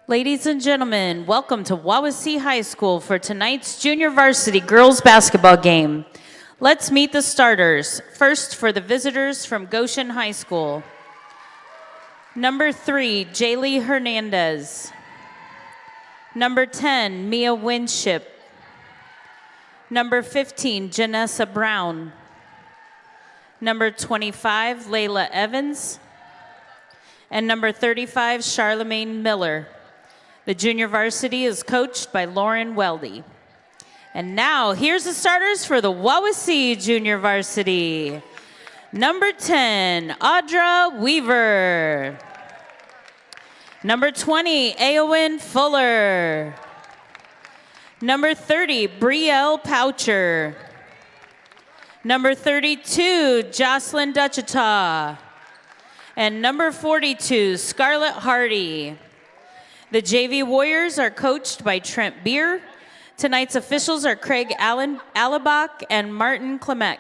Ladies and gentlemen, welcome to Wawasee High School for tonight's junior varsity girls basketball game. Let's meet the starters. First, for the visitors from Goshen High School. Number 3, Jaylee Hernandez. Number 10, Mia Winship. Number 15, Janessa Brown. Number 25, Layla Evans. And number 35, Charlemagne Miller. The junior varsity is coached by Lauren Weldy. And now, here's the starters for the Wawasee junior varsity. Number 10, Audra Weaver. Number 20, Aowen Fuller. Number 30, Brielle Poucher. Number 32, Jocelyn Dutchita. And number 42, Scarlett Hardy. The JV Warriors are coached by Trent Beer. Tonight's officials are Craig Alabach and Martin Klemek.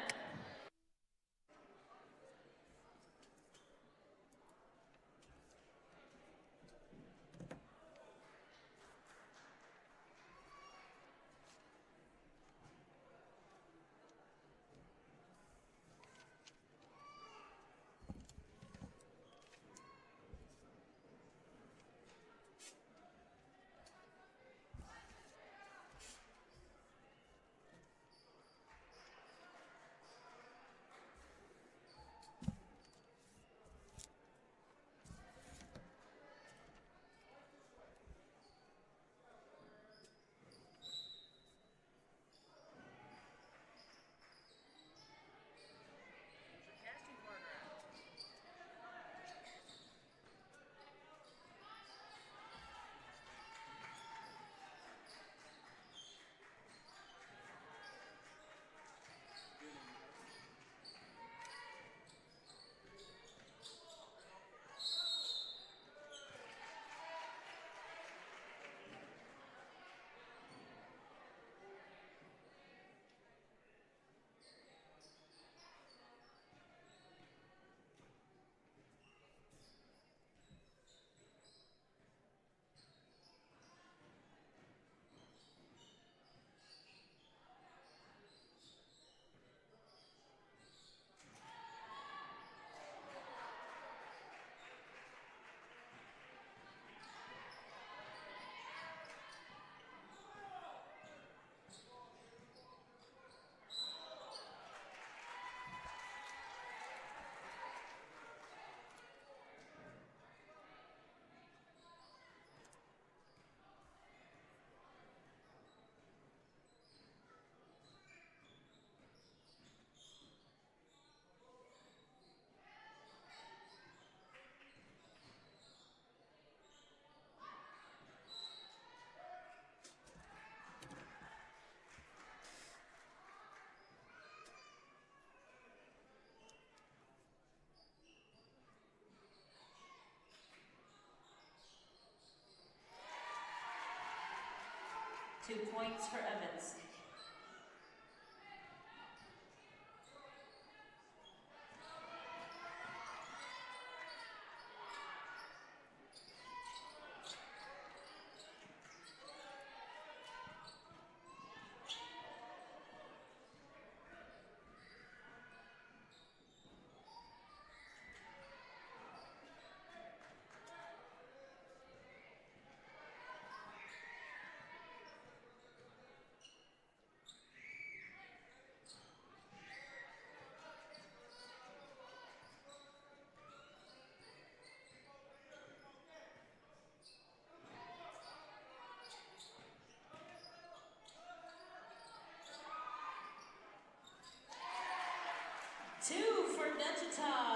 Two points for Evans. Two for Dutchita.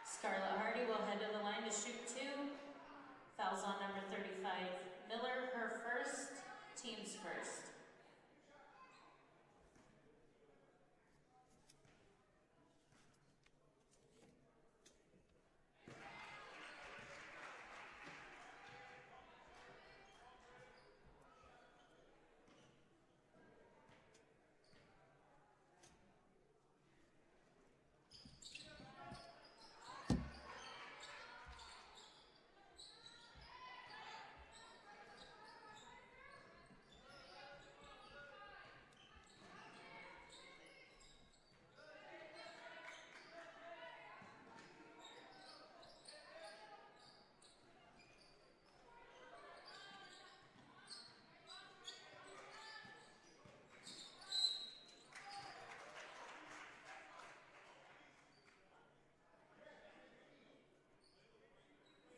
Scarlett Hardy will head to the line to shoot 2. Fouls on number 35, Miller, her first. Teams first.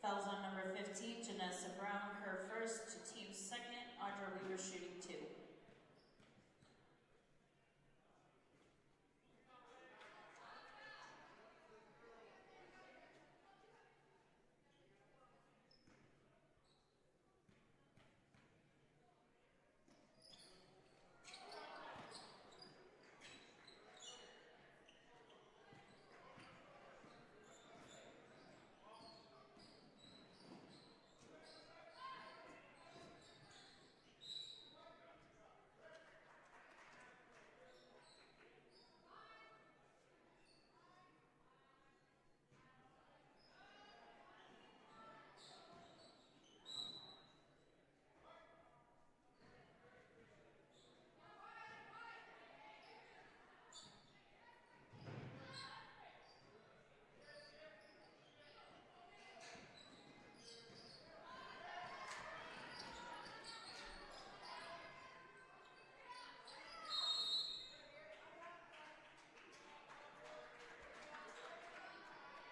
Fouls on number 15, Janessa Brown, her first to team second, Audra Weaver shooting 2.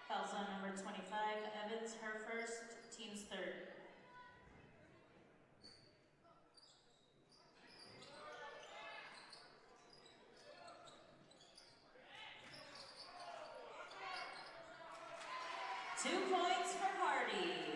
Fouls on number 25, Evans, her first, team's third. Two points for Hardy.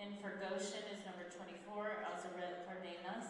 In for Goshen is number 24, Azaret Cardenas.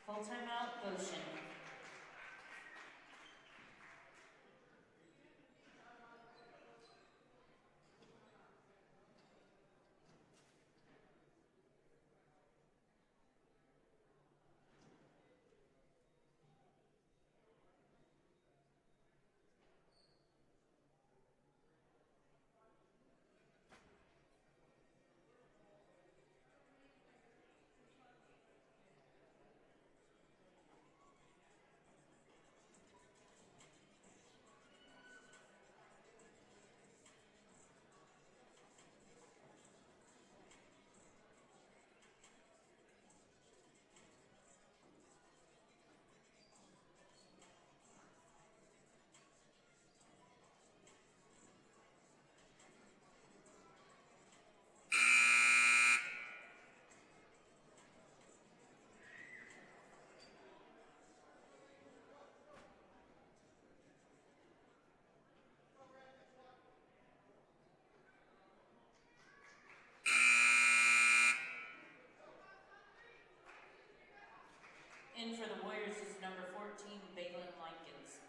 Full timeout, Goshen. Warriors is number 14, Balin Likens.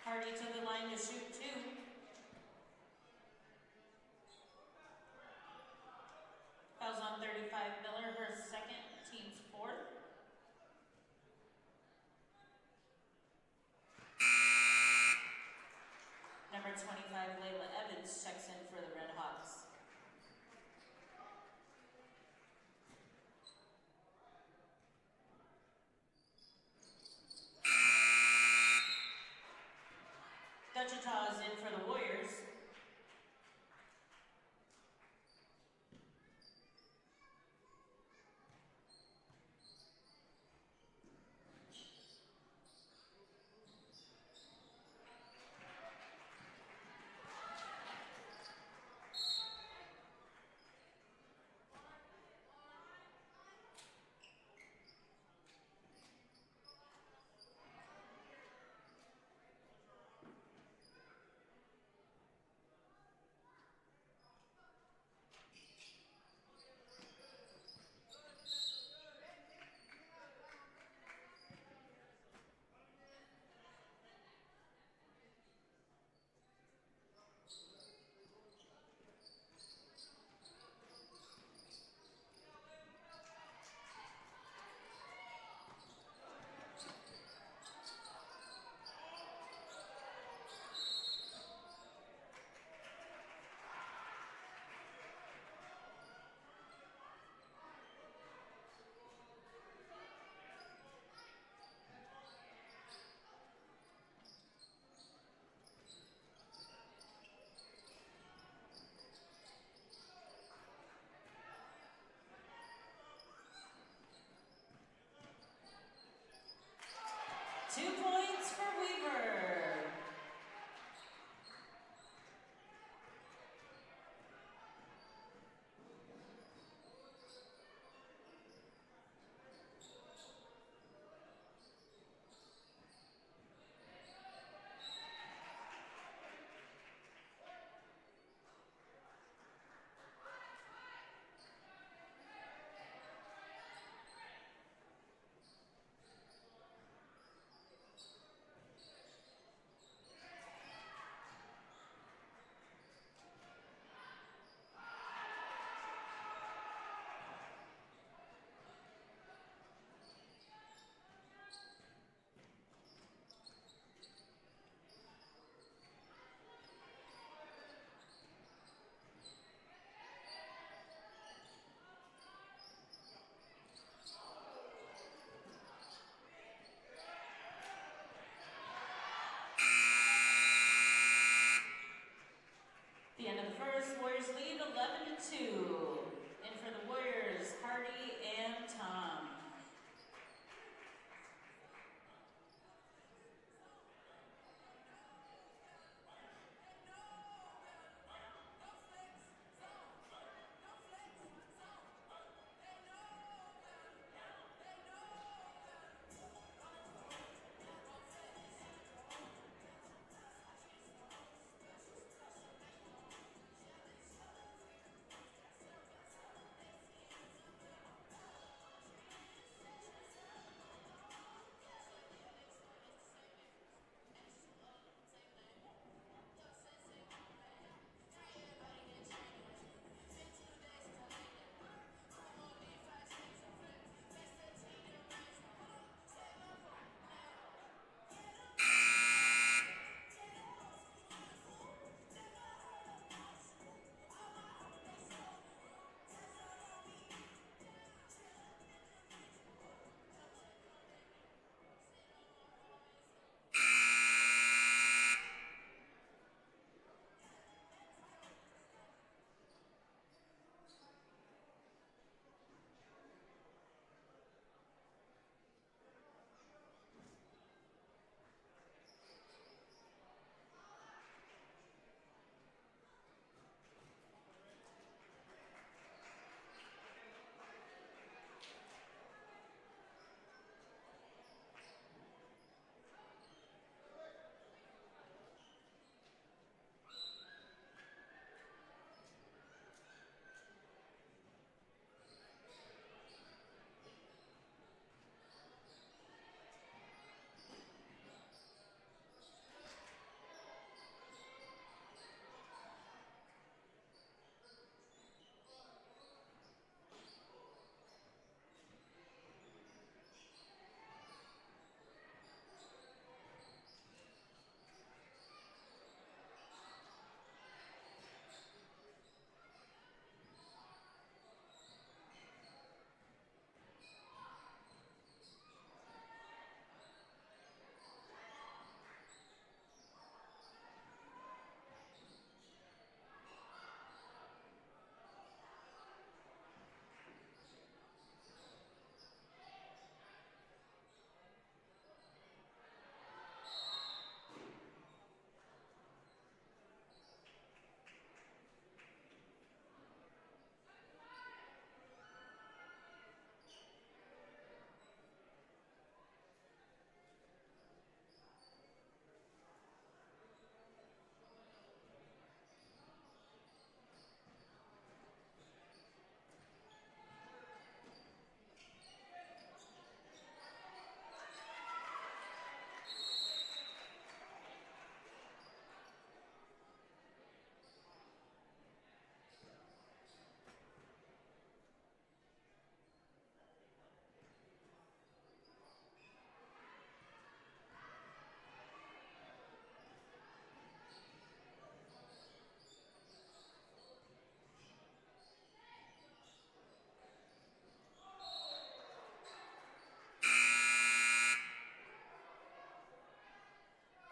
Hardy to the line to shoot 2. Fouls on 35, Miller, her second, team's 4th. Number 25, Layla Evans, checks in for the Red Hawks. Dutchita is in for the Warriors.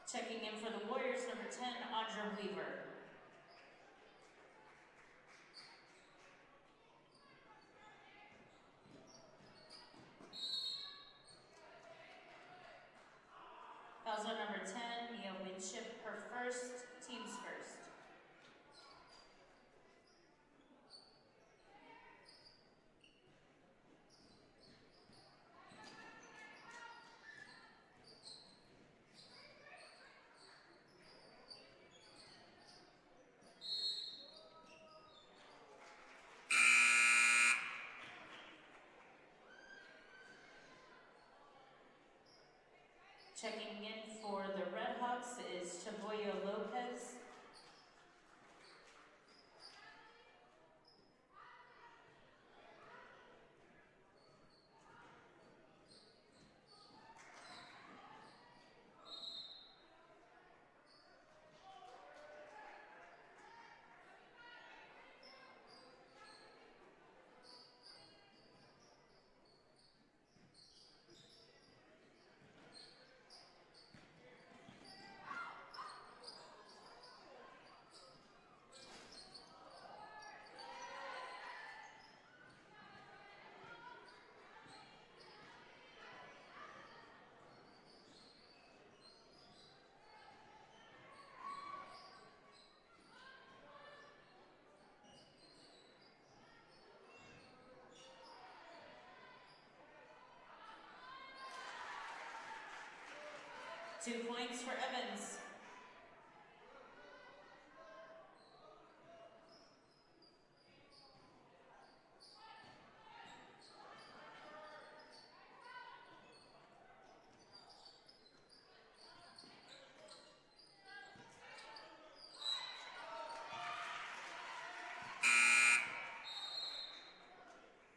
Checking in for the Warriors, number 10, Audra Weaver. Fouls on number 10, Mia Winship, her first, team's first. Checking in for the Red Hawks is Chavoyo Lopez. Two points for Evans.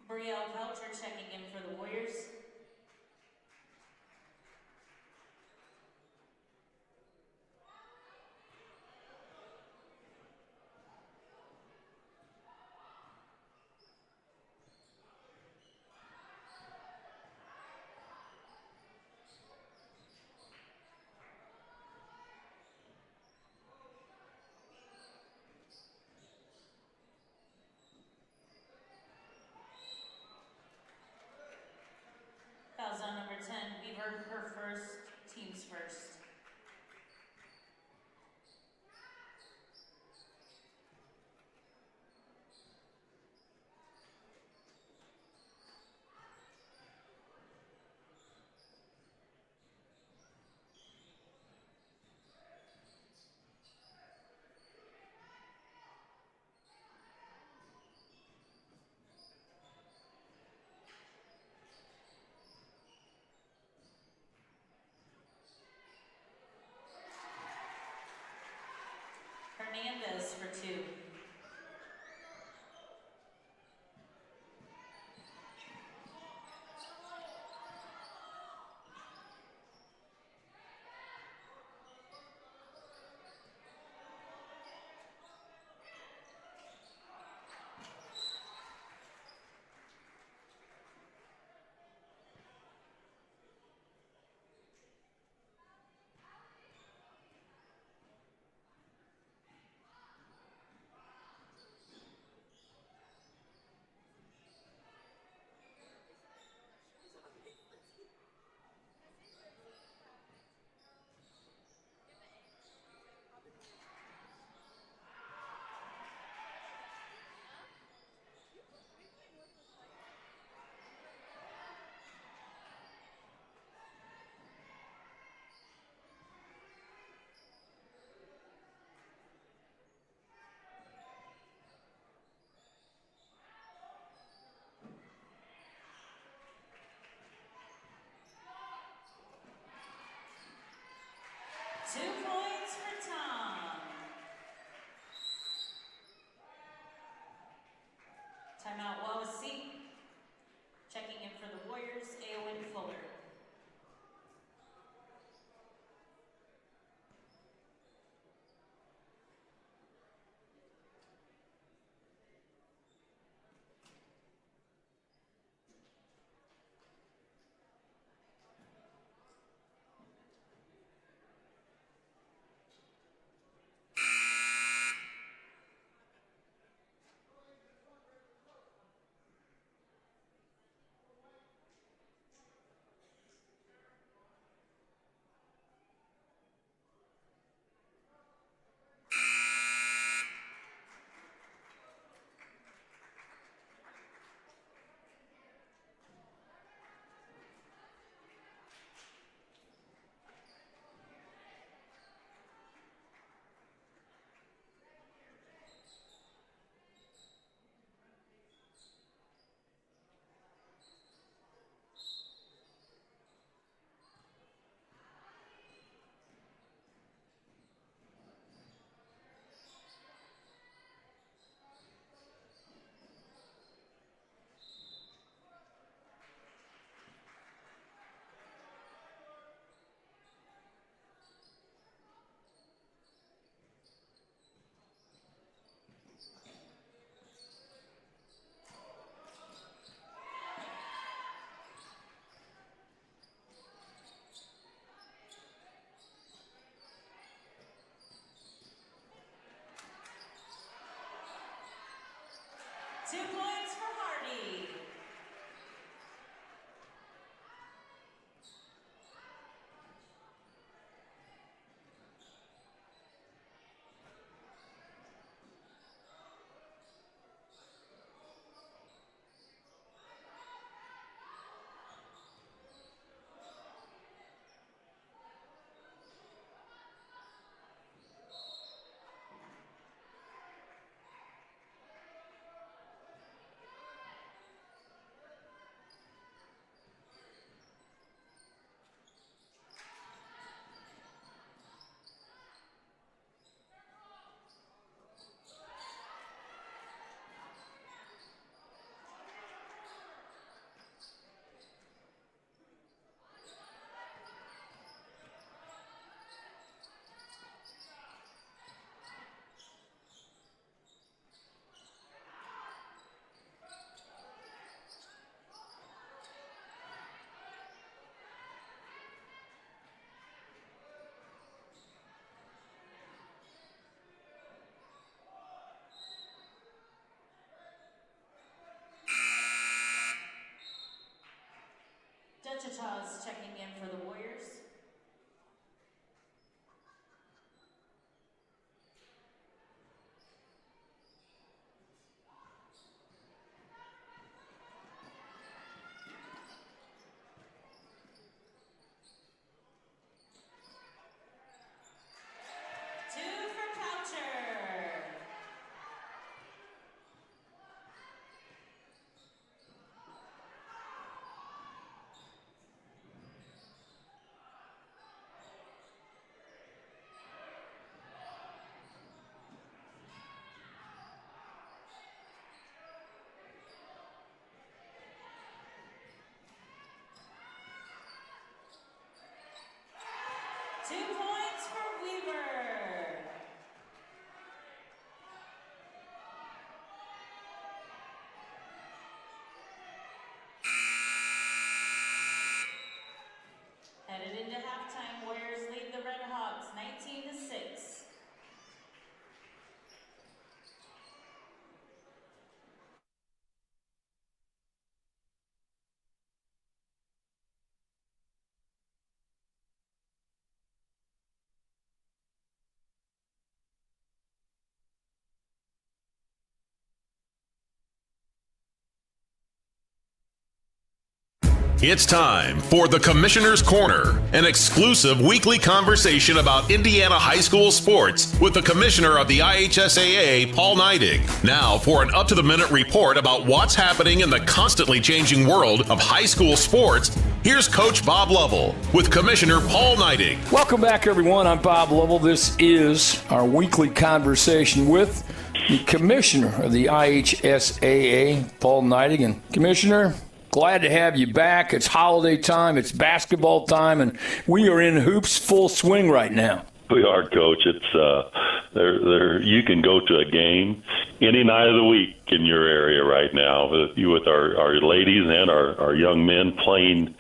Brielle Pelcher checking in for the Warriors. Fouls on number 10, Weaver, her first, team's first. Hernandez for 2. Timeout Wawasee. Checking in for the Warriors, Aowen Fuller. Wichita's checking in for the Warriors. Headed into halftime, Warriors lead the Red Hawks 19-6. It's time for the Commissioner's Corner, an exclusive weekly conversation about Indiana high school sports with the Commissioner of the IHSAA, Paul Neidig. Now for an up-to-the-minute report about what's happening in the constantly changing world of high school sports, here's Coach Bob Lovell with Commissioner Paul Neidig. Welcome back, everyone. I'm Bob Lovell. This is our weekly conversation with the Commissioner of the IHSAA, Paul Neidig. And Commissioner, glad to have you back. It's holiday time, it's basketball time, and we are in hoops full swing right now. We are, Coach. It's you can go to a game any night of the week in your area right now with our ladies and our young men playing.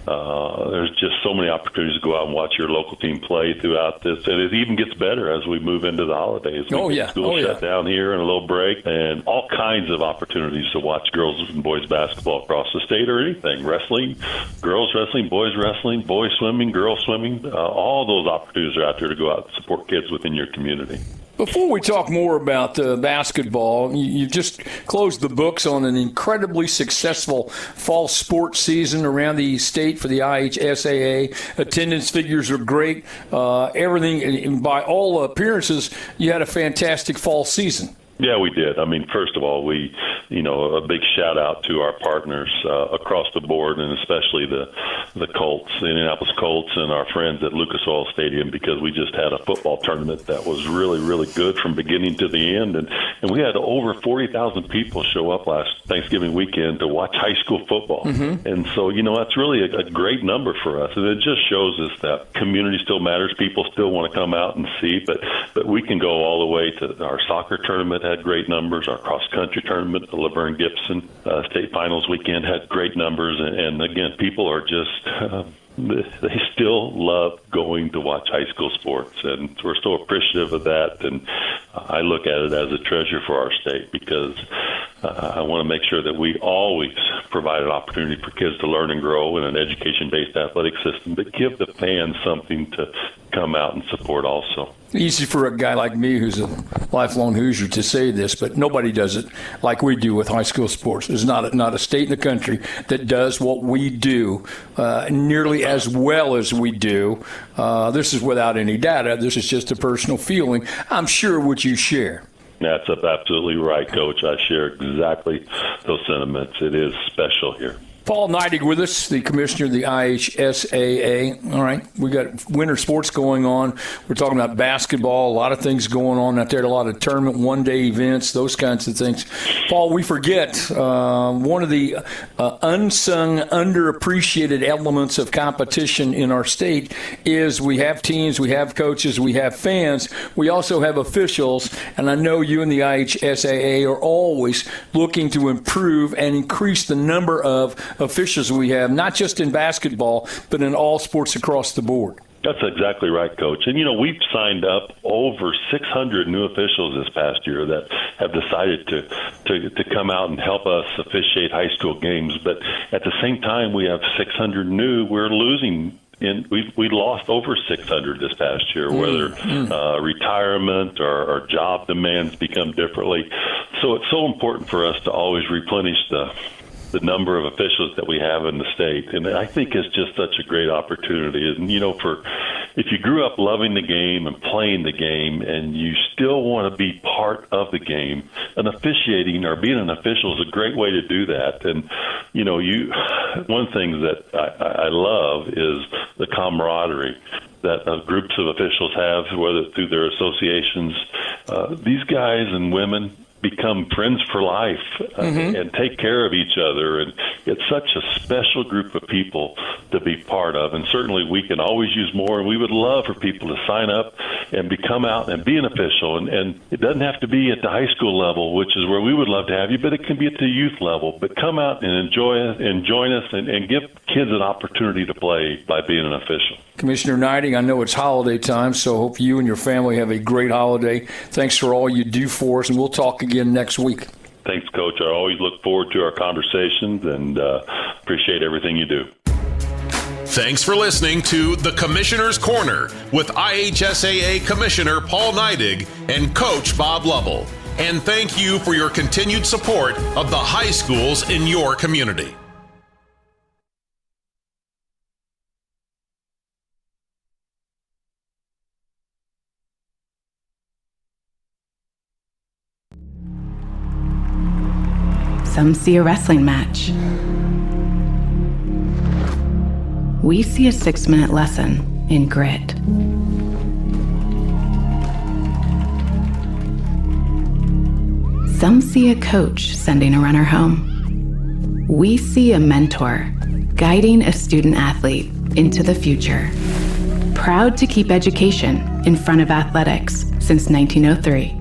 There's just so many opportunities to go out and watch your local team play throughout this, and it even gets better as we move into the holidays. School shut down here and a little break, and all kinds of opportunities to watch girls and boys basketball across the state or anything. Wrestling, girls wrestling, boys swimming, girls swimming. All those opportunities are out there to go out and support kids within your community. Before we talk more about basketball, you just closed the books on an incredibly successful fall sports season around the state for the IHSAA. Attendance figures are great. Everything, by all appearances, you had a fantastic fall season. Yeah, we did. I mean, first of all, a big shout out to our partners across the board, and especially the Colts, the Indianapolis Colts, and our friends at Lucas Oil Stadium, because we just had a football tournament that was really, really good from beginning to the end, and we had over 40,000 people show up last Thanksgiving weekend to watch high school football, and so that's really a great number for us, and it just shows us that community still matters. People still want to come out and see, but we can go all the way to our soccer tournament. Had great numbers. Our cross-country tournament, the Laverne Gibson state finals weekend, had great numbers. And again, people are just they still love going to watch high school sports, and we're so appreciative of that. And I look at it as a treasure for our state, because I want to make sure that we always provide an opportunity for kids to learn and grow in an education-based athletic system, but give the fans something to come out and support also. Easy for a guy like me who's a lifelong Hoosier to say this, but nobody does it like we do with high school sports. There's not a state in the country that does what we do nearly as well as we do. This is without any data. This is just a personal feeling, I'm sure, what you share. That's absolutely right, Coach. I share exactly those sentiments. It is special here. Paul Neidig with us, the commissioner of the IHSAA. All right, we got winter sports going on. We're talking about basketball, a lot of things going on out there, a lot of tournament, one-day events, those kinds of things. Paul, we forget one of the unsung, underappreciated elements of competition in our state is we have teams, we have coaches, we have fans, we also have officials, and I know you and the IHSAA are always looking to improve and increase the number of officials we have, not just in basketball, but in all sports across the board. That's exactly right, Coach. And, we've signed up over 600 new officials this past year that have decided to come out and help us officiate high school games. But at the same time, we have 600 new. We're losing. We lost over 600 this past year, whether retirement or job demands become differently. So it's so important for us to always replenish the number of officials that we have in the state. And I think it's just such a great opportunity. And, if you grew up loving the game and playing the game and you still want to be part of the game, and officiating or being an official is a great way to do that. And, one thing that I love is the camaraderie that groups of officials have, whether through their associations. These guys and women become friends for life and take care of each other. And it's such a special group of people to be part of. And certainly we can always use more. And we would love for people to sign up and come out and be an official. And it doesn't have to be at the high school level, which is where we would love to have you, but it can be at the youth level. But come out and join us and give kids an opportunity to play by being an official. Commissioner Niding, I know it's holiday time, so I hope you and your family have a great holiday. Thanks for all you do for us, and we'll talk again next week. Thanks, Coach. I always look forward to our conversations and appreciate everything you do. Thanks for listening to The Commissioner's Corner with IHSAA Commissioner Paul Neidig and Coach Bob Lovell. And thank you for your continued support of the high schools in your community. Some see a wrestling match. We see a 6-minute lesson in grit. Some see a coach sending a runner home. We see a mentor guiding a student athlete into the future. Proud to keep education in front of athletics since 1903.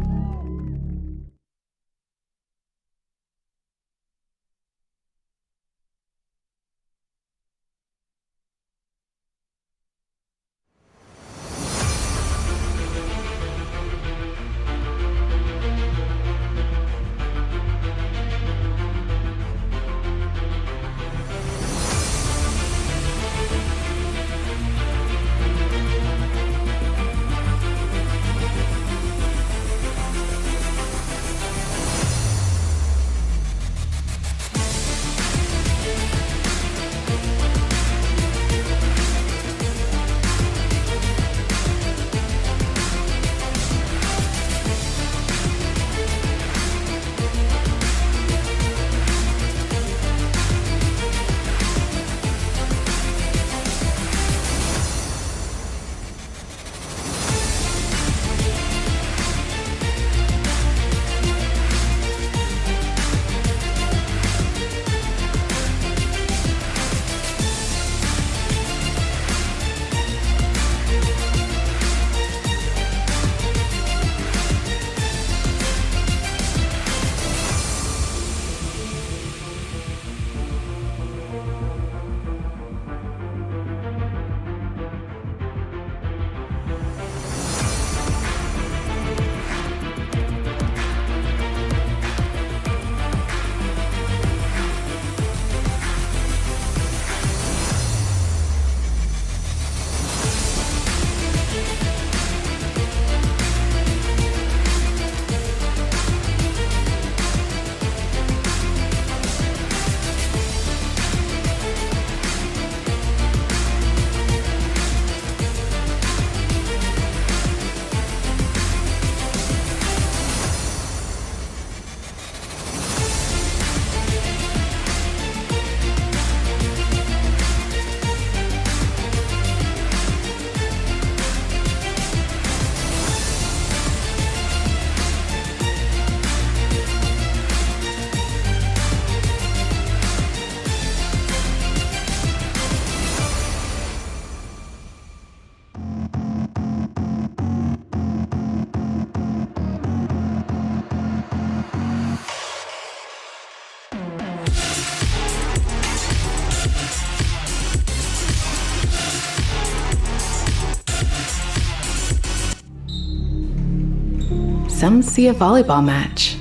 Some see a volleyball match.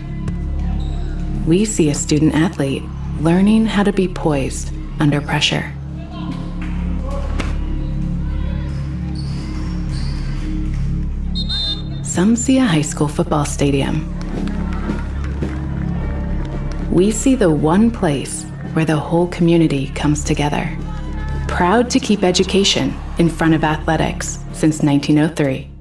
We see a student athlete learning how to be poised under pressure. Some see a high school football stadium. We see the one place where the whole community comes together. Proud to keep education in front of athletics since 1903.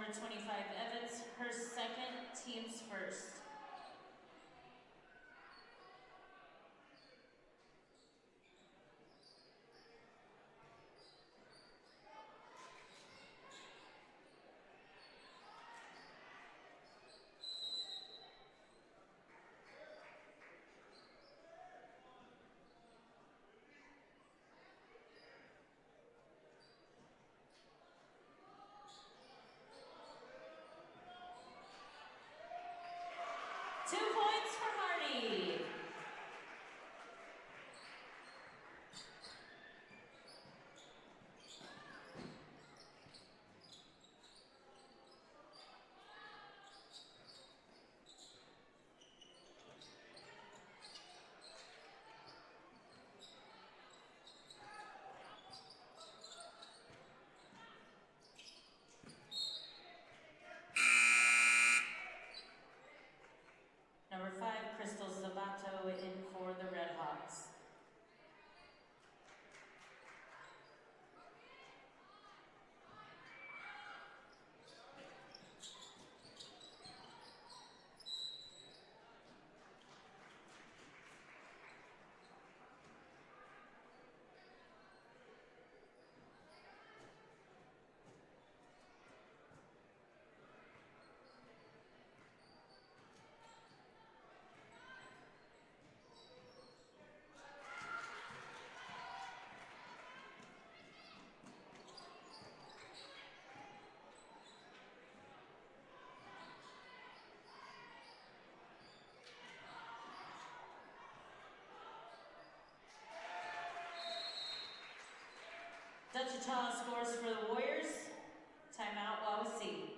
number 25, Evans, her second, team's first. Number 5, Crystal Zabato in for the Red Hawks. Dutchatown scores for the Warriors. Timeout, Wawasee.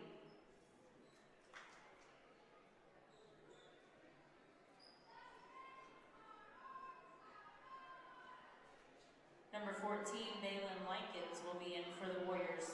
Number 14, Balin Likens will be in for the Warriors.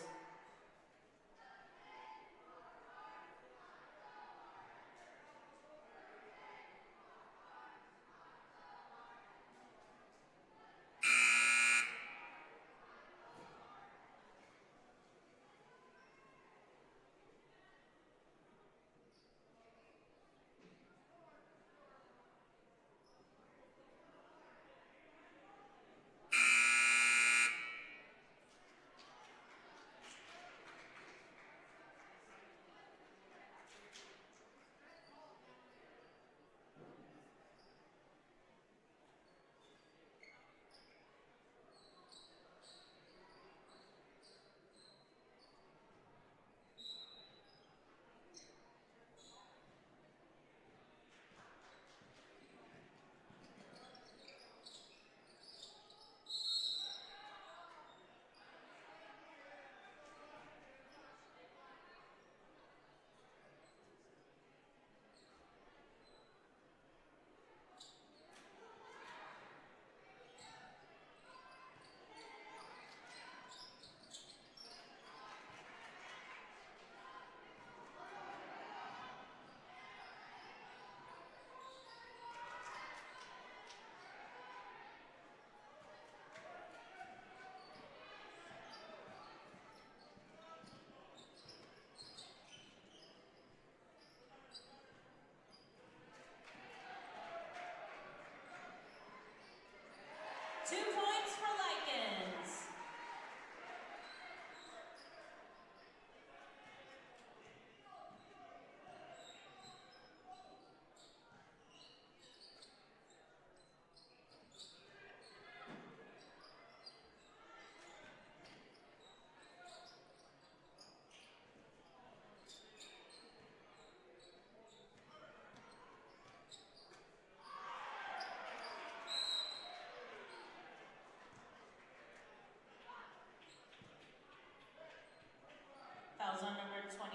Fouls on number 25,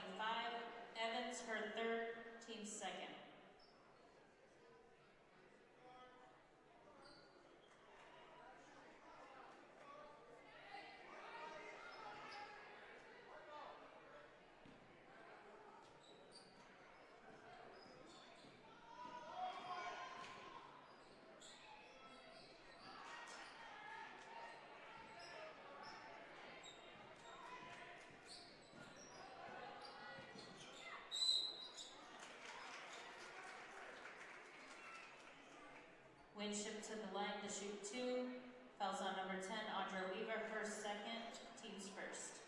Evans, her third, team second. Winship to the line to shoot 2. Fouls on number 10, Audra Weaver, first, second, teams first.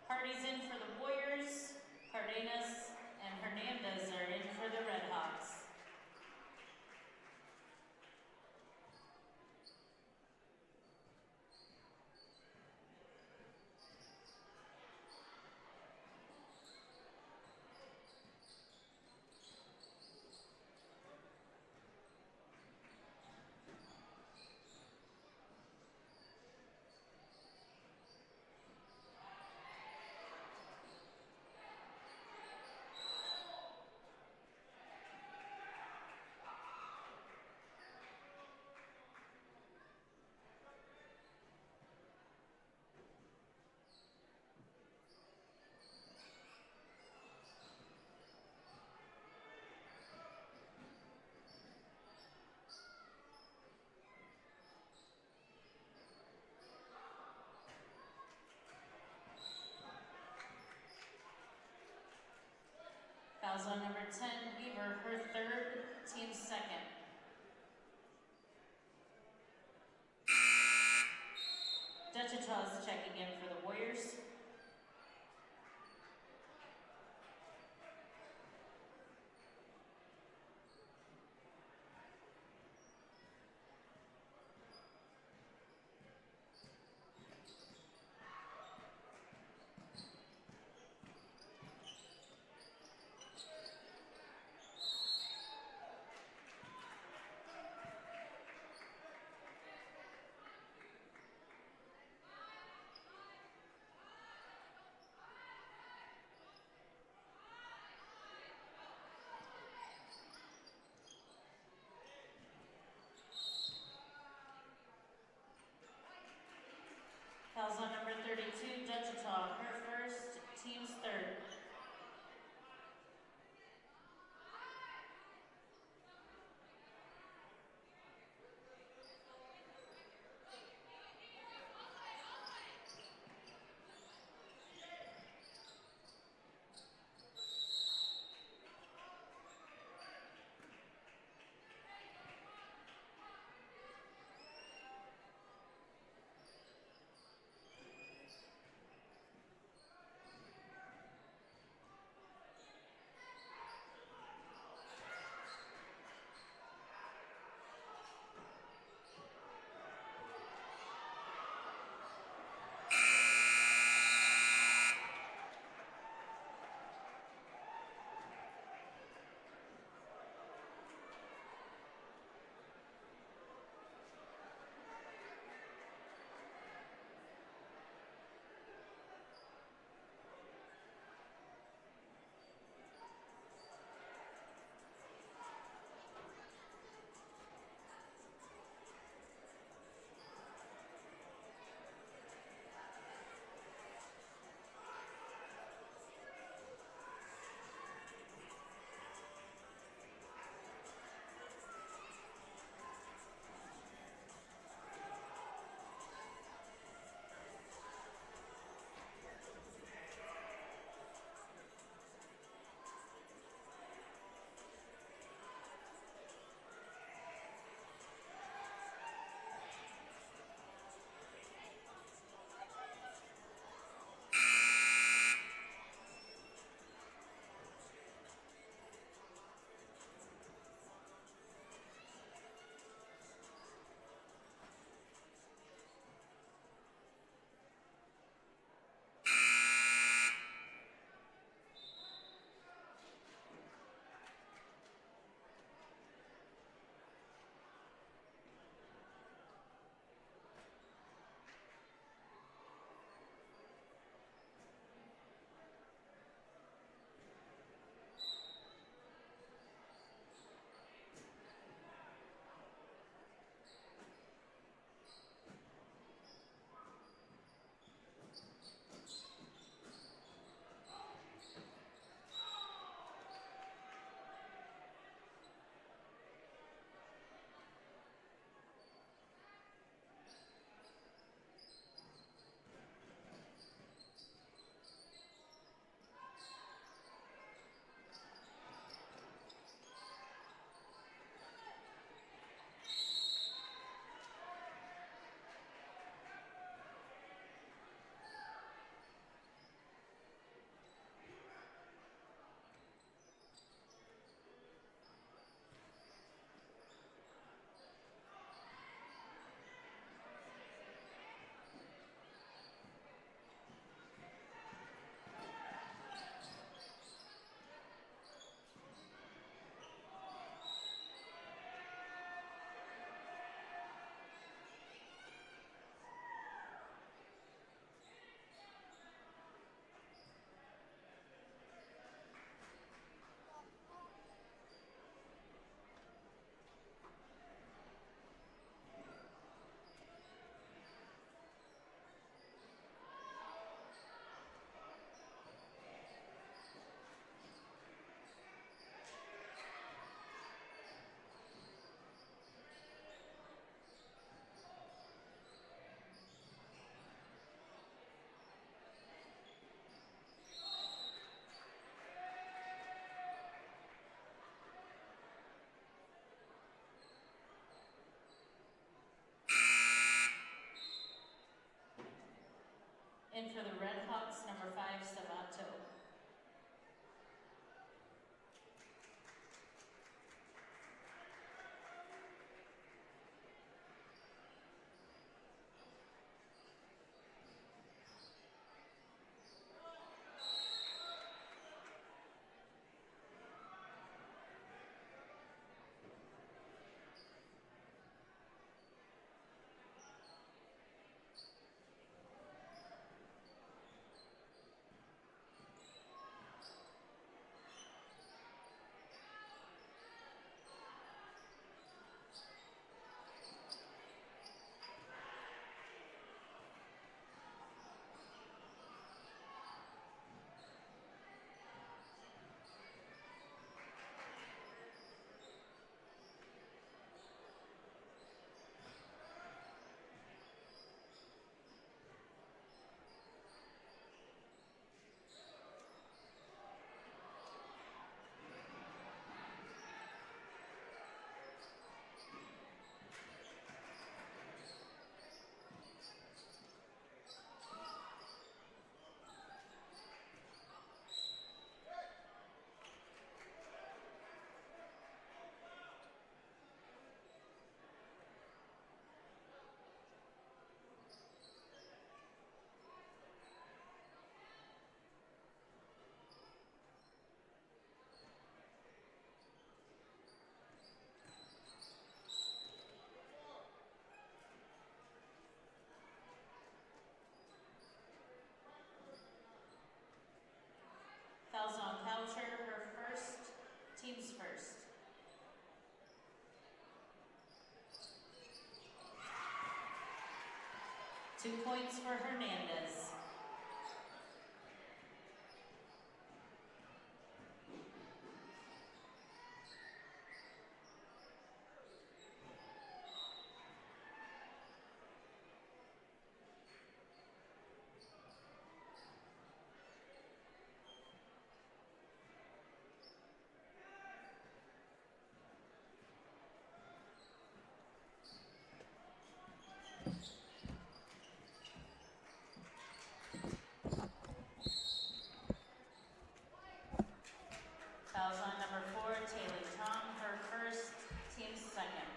Hardy's in for the Warriors, Cardenas and Hernandez are in for the Red Hawks. Fouls on number 10, Weaver, her third, team second. Dutchitaw is checking in for the Warriors. Fouls on number 32, Dutchitaw, her first, team's third. And for the Red Hawks, number 5, Savato. Fouls on Coucher, her first, team's first. Two points for Hernandez. Fouls on number 4, Taylor Tom, her first, team's second.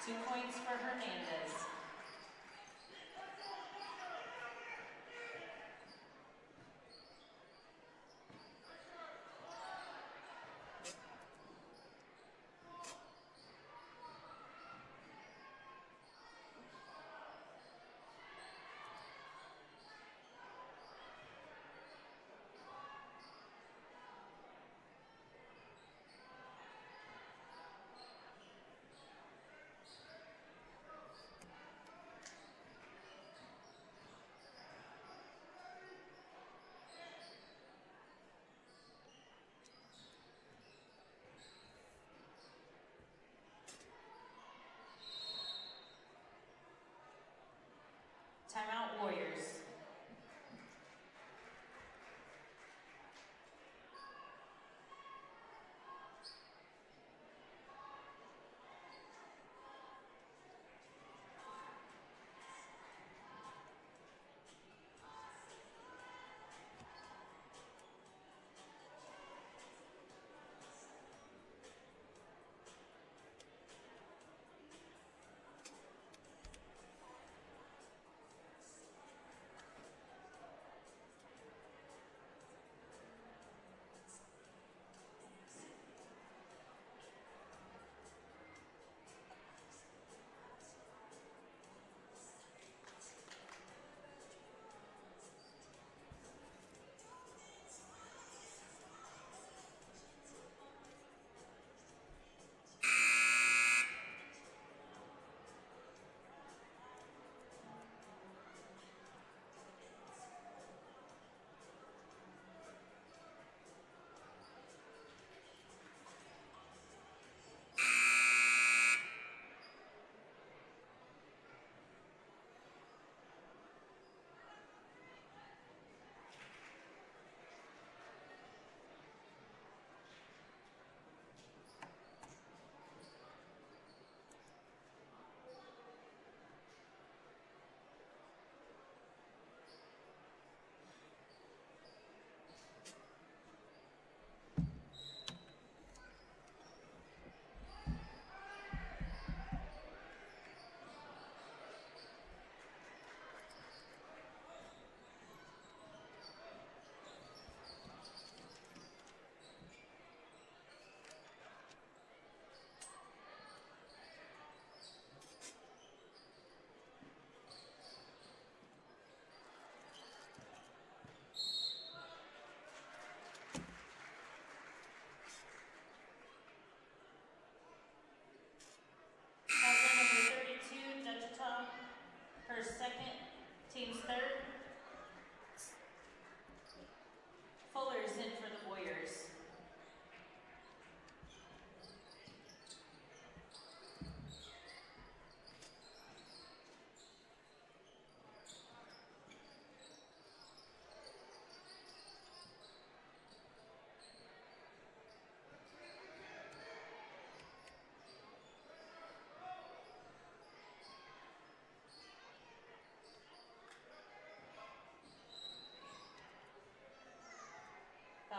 Two points for Hernandez. Timeout Warriors.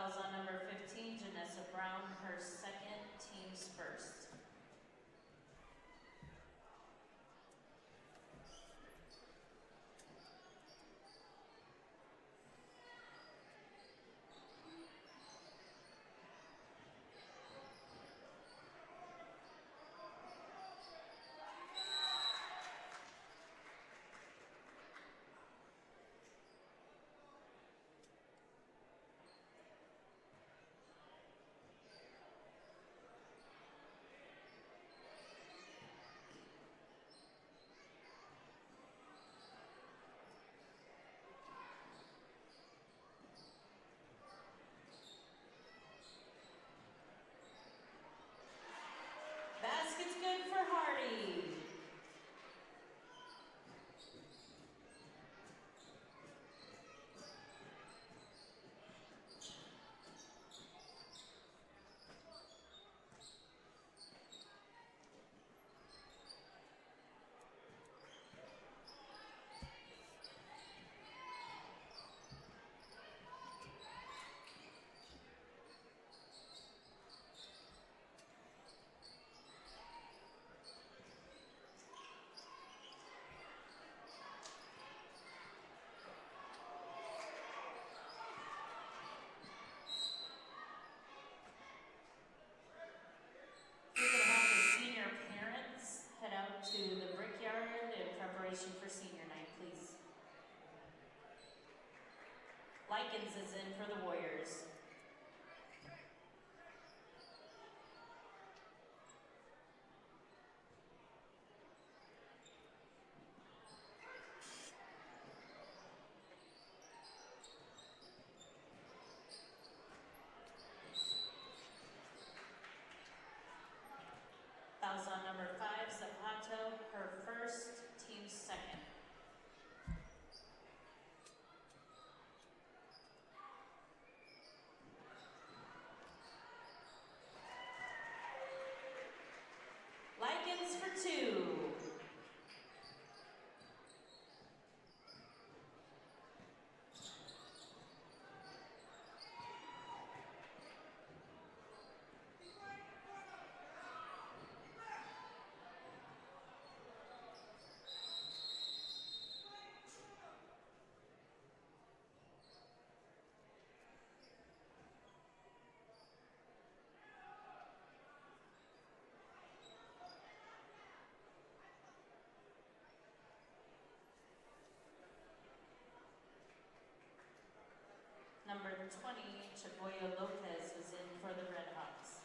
Fouls on number 15, Janessa Brown, her second, team's first. Basket's good for Hardy. Head out to the Brickyard in preparation for senior night, please. Likens is in for the Warriors. Fouls on number 5, Zapato, her first, team's second. Likens for 2. Number 20, Chagoya Lopez is in for the Red Hawks.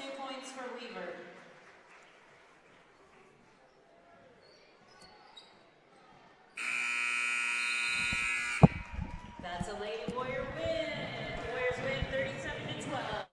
2 points for Weaver. That's a Lady Warrior win. Warriors win 37-12.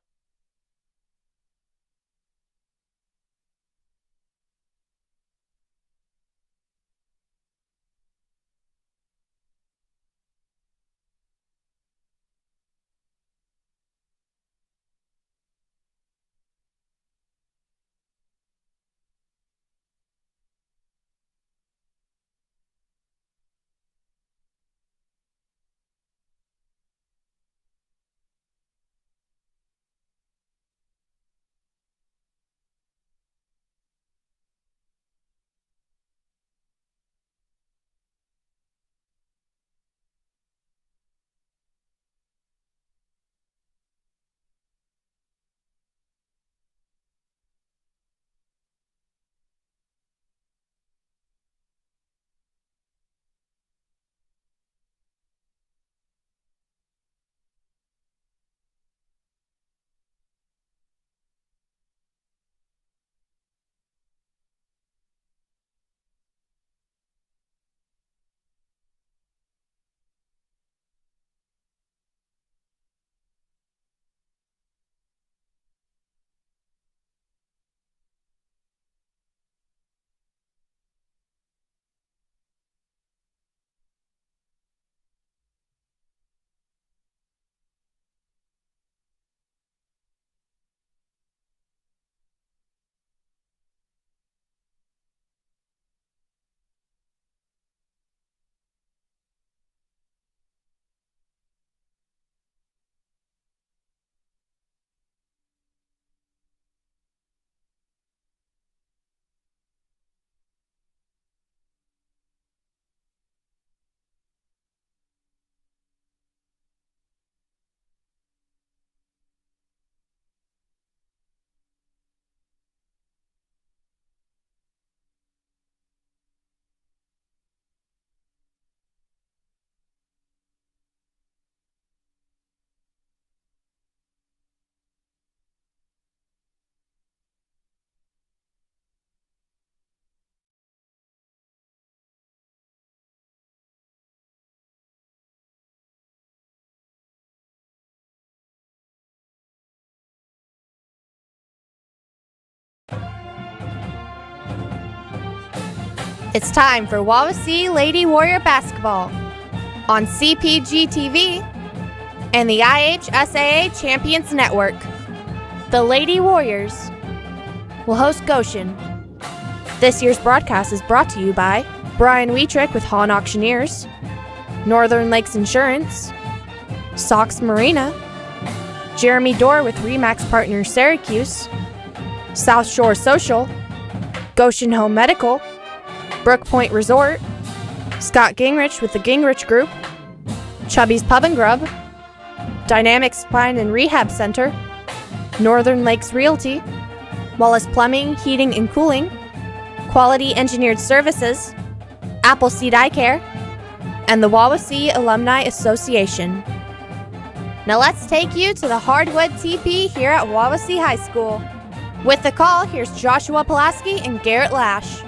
It's time for Wawasee Lady Warrior Basketball on CPG-TV and the IHSAA Champions Network. The Lady Warriors will host Goshen. This year's broadcast is brought to you by Brian Wietrick with Hahn Auctioneers, Northern Lakes Insurance, Sox Marina, Jeremy Dorr with Remax Partners Syracuse, South Shore Social, Goshen Home Medical, Brook Point Resort, Scott Gingrich with the Gingrich Group, Chubby's Pub and Grub, Dynamic Spine and Rehab Center, Northern Lakes Realty, Wallace Plumbing, Heating and Cooling, Quality Engineered Services, Appleseed Eye Care, and the Wawasee Alumni Association. Now let's take you to the Hardwood TP here at Wawasee High School. With the call, here's Joshua Pulaski and Garrett Lash.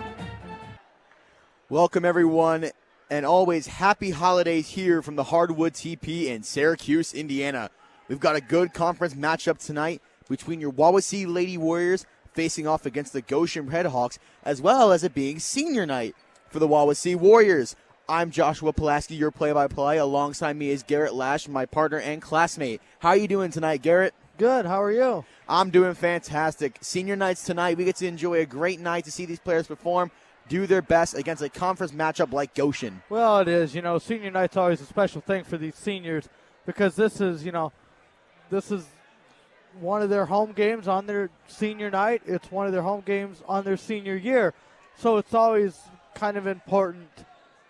Welcome, everyone, and always happy holidays here from the Hardwood TP in Syracuse, Indiana. We've got a good conference matchup tonight between your Wawasee Lady Warriors facing off against the Goshen Redhawks, as well as it being senior night for the Wawasee Warriors. I'm Joshua Pulaski, your play-by-play. Alongside me is Garrett Lash, my partner and classmate. How are you doing tonight, Garrett? Good. How are you? I'm doing fantastic. Senior nights tonight. We get to enjoy a great night to see these players perform, do their best against a conference matchup like Goshen. Well, it is. You know, senior night's always a special thing for these seniors because this is one of their home games on their senior night. It's one of their home games on their senior year. So it's always kind of important.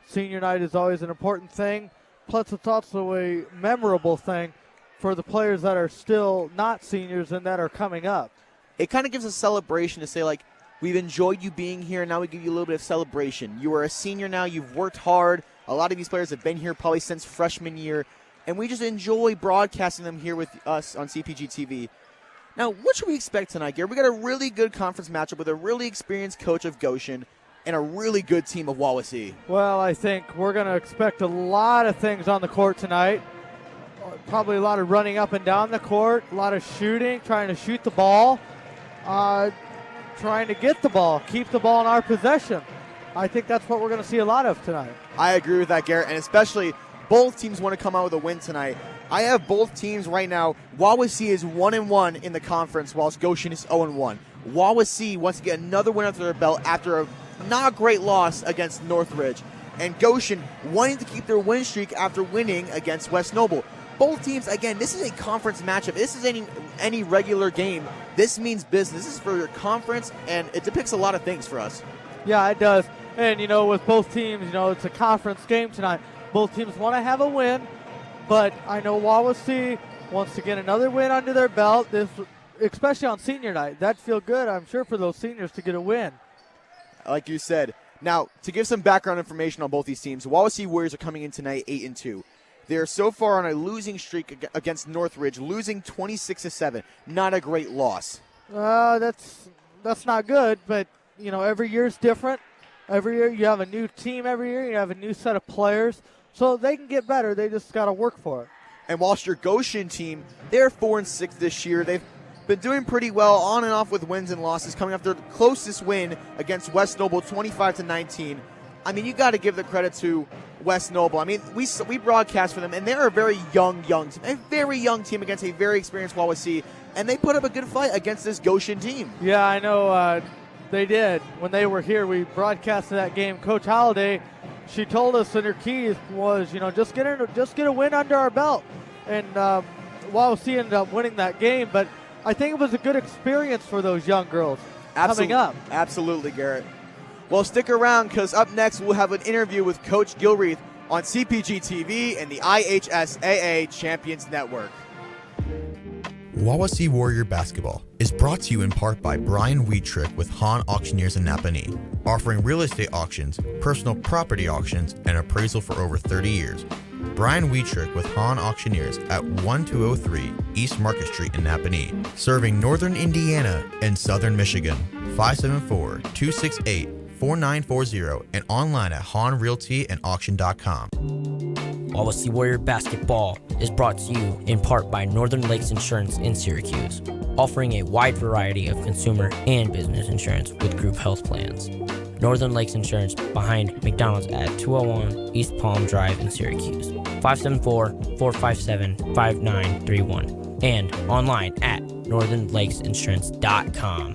Senior night is always an important thing. Plus, it's also a memorable thing for the players that are still not seniors and that are coming up. It kind of gives a celebration to say, like, we've enjoyed you being here, and now we give you a little bit of celebration. You are a senior now. You've worked hard. A lot of these players have been here probably since freshman year, and we just enjoy broadcasting them here with us on CPG-TV. Now, what should we expect tonight, Gary? We got a really good conference matchup with a really experienced coach of Goshen and a really good team of Wawasee. Well, I think we're going to expect a lot of things on the court tonight. Probably a lot of running up and down the court, a lot of shooting, trying to shoot the ball, trying to get the ball, keep the ball in our possession. I think that's what we're going to see a lot of tonight. I agree with that, Garrett, and especially both teams want to come out with a win tonight. I have both teams right now. Wawasee is 1-1 in the conference, whilst Goshen is 0-1. Wawasee wants to get another win under their belt after a not great loss against Northridge, and Goshen wanting to keep their win streak after winning against West Noble. Both teams, again, this is a conference matchup. This is any regular game. This means business. This is for your conference, and it depicts a lot of things for us. Yeah, it does. And, with both teams, it's a conference game tonight. Both teams want to have a win, but I know Wawasee wants to get another win under their belt, especially on senior night. That'd feel good, I'm sure, for those seniors to get a win. Like you said. Now, to give some background information on both these teams, Wawasee Warriors are coming in tonight 8-2. They are so far on a losing streak against Northridge, losing 26-7. Not a great loss. That's not good, but, every year is different. Every year you have a new team every year. You have a new set of players. So they can get better. They just got to work for it. And whilst your Goshen team, they're 4-6 this year. They've been doing pretty well on and off with wins and losses, coming off their closest win against West Noble, 25-19. I mean, you got to give the credit to West Noble. I mean, we broadcast for them, and they're a very young team, a very young team against a very experienced Wawasee, and they put up a good fight against this Goshen team. Yeah, I know they did. When they were here, we broadcasted that game. Coach Holliday, she told us in her keys was, just get a win under our belt, and Wawasee ended up winning that game. But I think it was a good experience for those young girls coming up. Absolutely, Garrett. Well, stick around, because up next we'll have an interview with Coach Gilreath on CPG-TV and the IHSAA Champions Network. Wawasee Warrior Basketball is brought to you in part by Brian Wheatrick with Hahn Auctioneers in Napanee, offering real estate auctions, personal property auctions, and appraisal for over 30 years. Brian Wheatrick with Hahn Auctioneers at 1203 East Market Street in Napanee, serving northern Indiana and southern Michigan. 574-268-4940 and online at hahnrealtyandauction.com. Wawasee Warrior Basketball is brought to you in part by Northern Lakes Insurance in Syracuse, offering a wide variety of consumer and business insurance with group health plans. Northern Lakes Insurance behind McDonald's at 201 East Palm Drive in Syracuse, 574-457-5931, and online at northernlakesinsurance.com.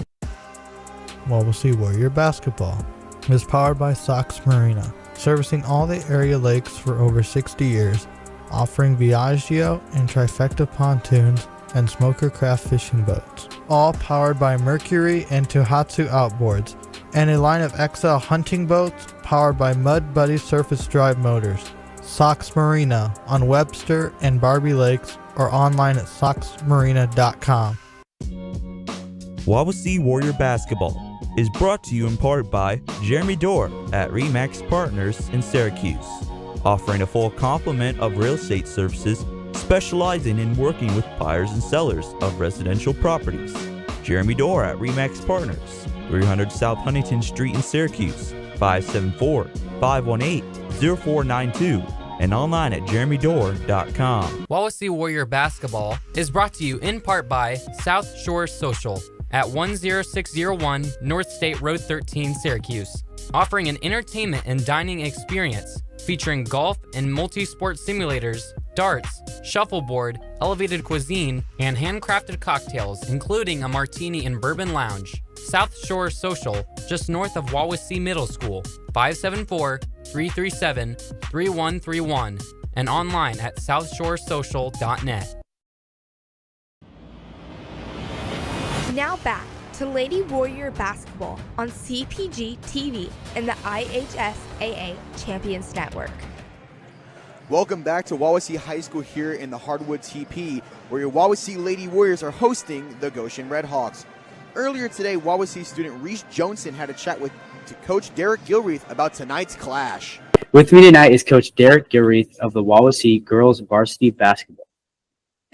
Wawasee Warrior Basketball is powered by Sox Marina, servicing all the area lakes for over 60 years, offering Viaggio and Trifecta pontoons and smoker craft fishing boats, all powered by Mercury and Tohatsu outboards, and a line of XL hunting boats powered by Mud Buddy surface drive motors. Sox Marina on Webster and Barbie Lakes, or online at soxmarina.com. Wawasee Warrior Basketball is brought to you in part by Jeremy Dorr at RE/MAX Partners in Syracuse, offering a full complement of real estate services, specializing in working with buyers and sellers of residential properties. Jeremy Dorr at RE/MAX Partners, 300 South Huntington Street in Syracuse, 574-518-0492, and online at jeremydorr.com. Wawasee Warrior Basketball is brought to you in part by South Shore Social at 10601 North State Road 13, Syracuse, offering an entertainment and dining experience featuring golf and multi-sport simulators, darts, shuffleboard, elevated cuisine, and handcrafted cocktails, including a martini and bourbon lounge. South Shore Social, just north of Wawasee Middle School, 574-337-3131, and online at southshoresocial.net. Now back to Lady Warrior Basketball on CPG-TV and the IHSAA Champions Network. Welcome back to Wawasee High School here in the Hardwood TP, where your Wawasee Lady Warriors are hosting the Goshen Redhawks. Earlier today, Wawasee student Reese Johnson had a chat with Coach Derek Gilreath about tonight's clash. With me tonight is Coach Derek Gilreath of the Wawasee Girls Varsity Basketball.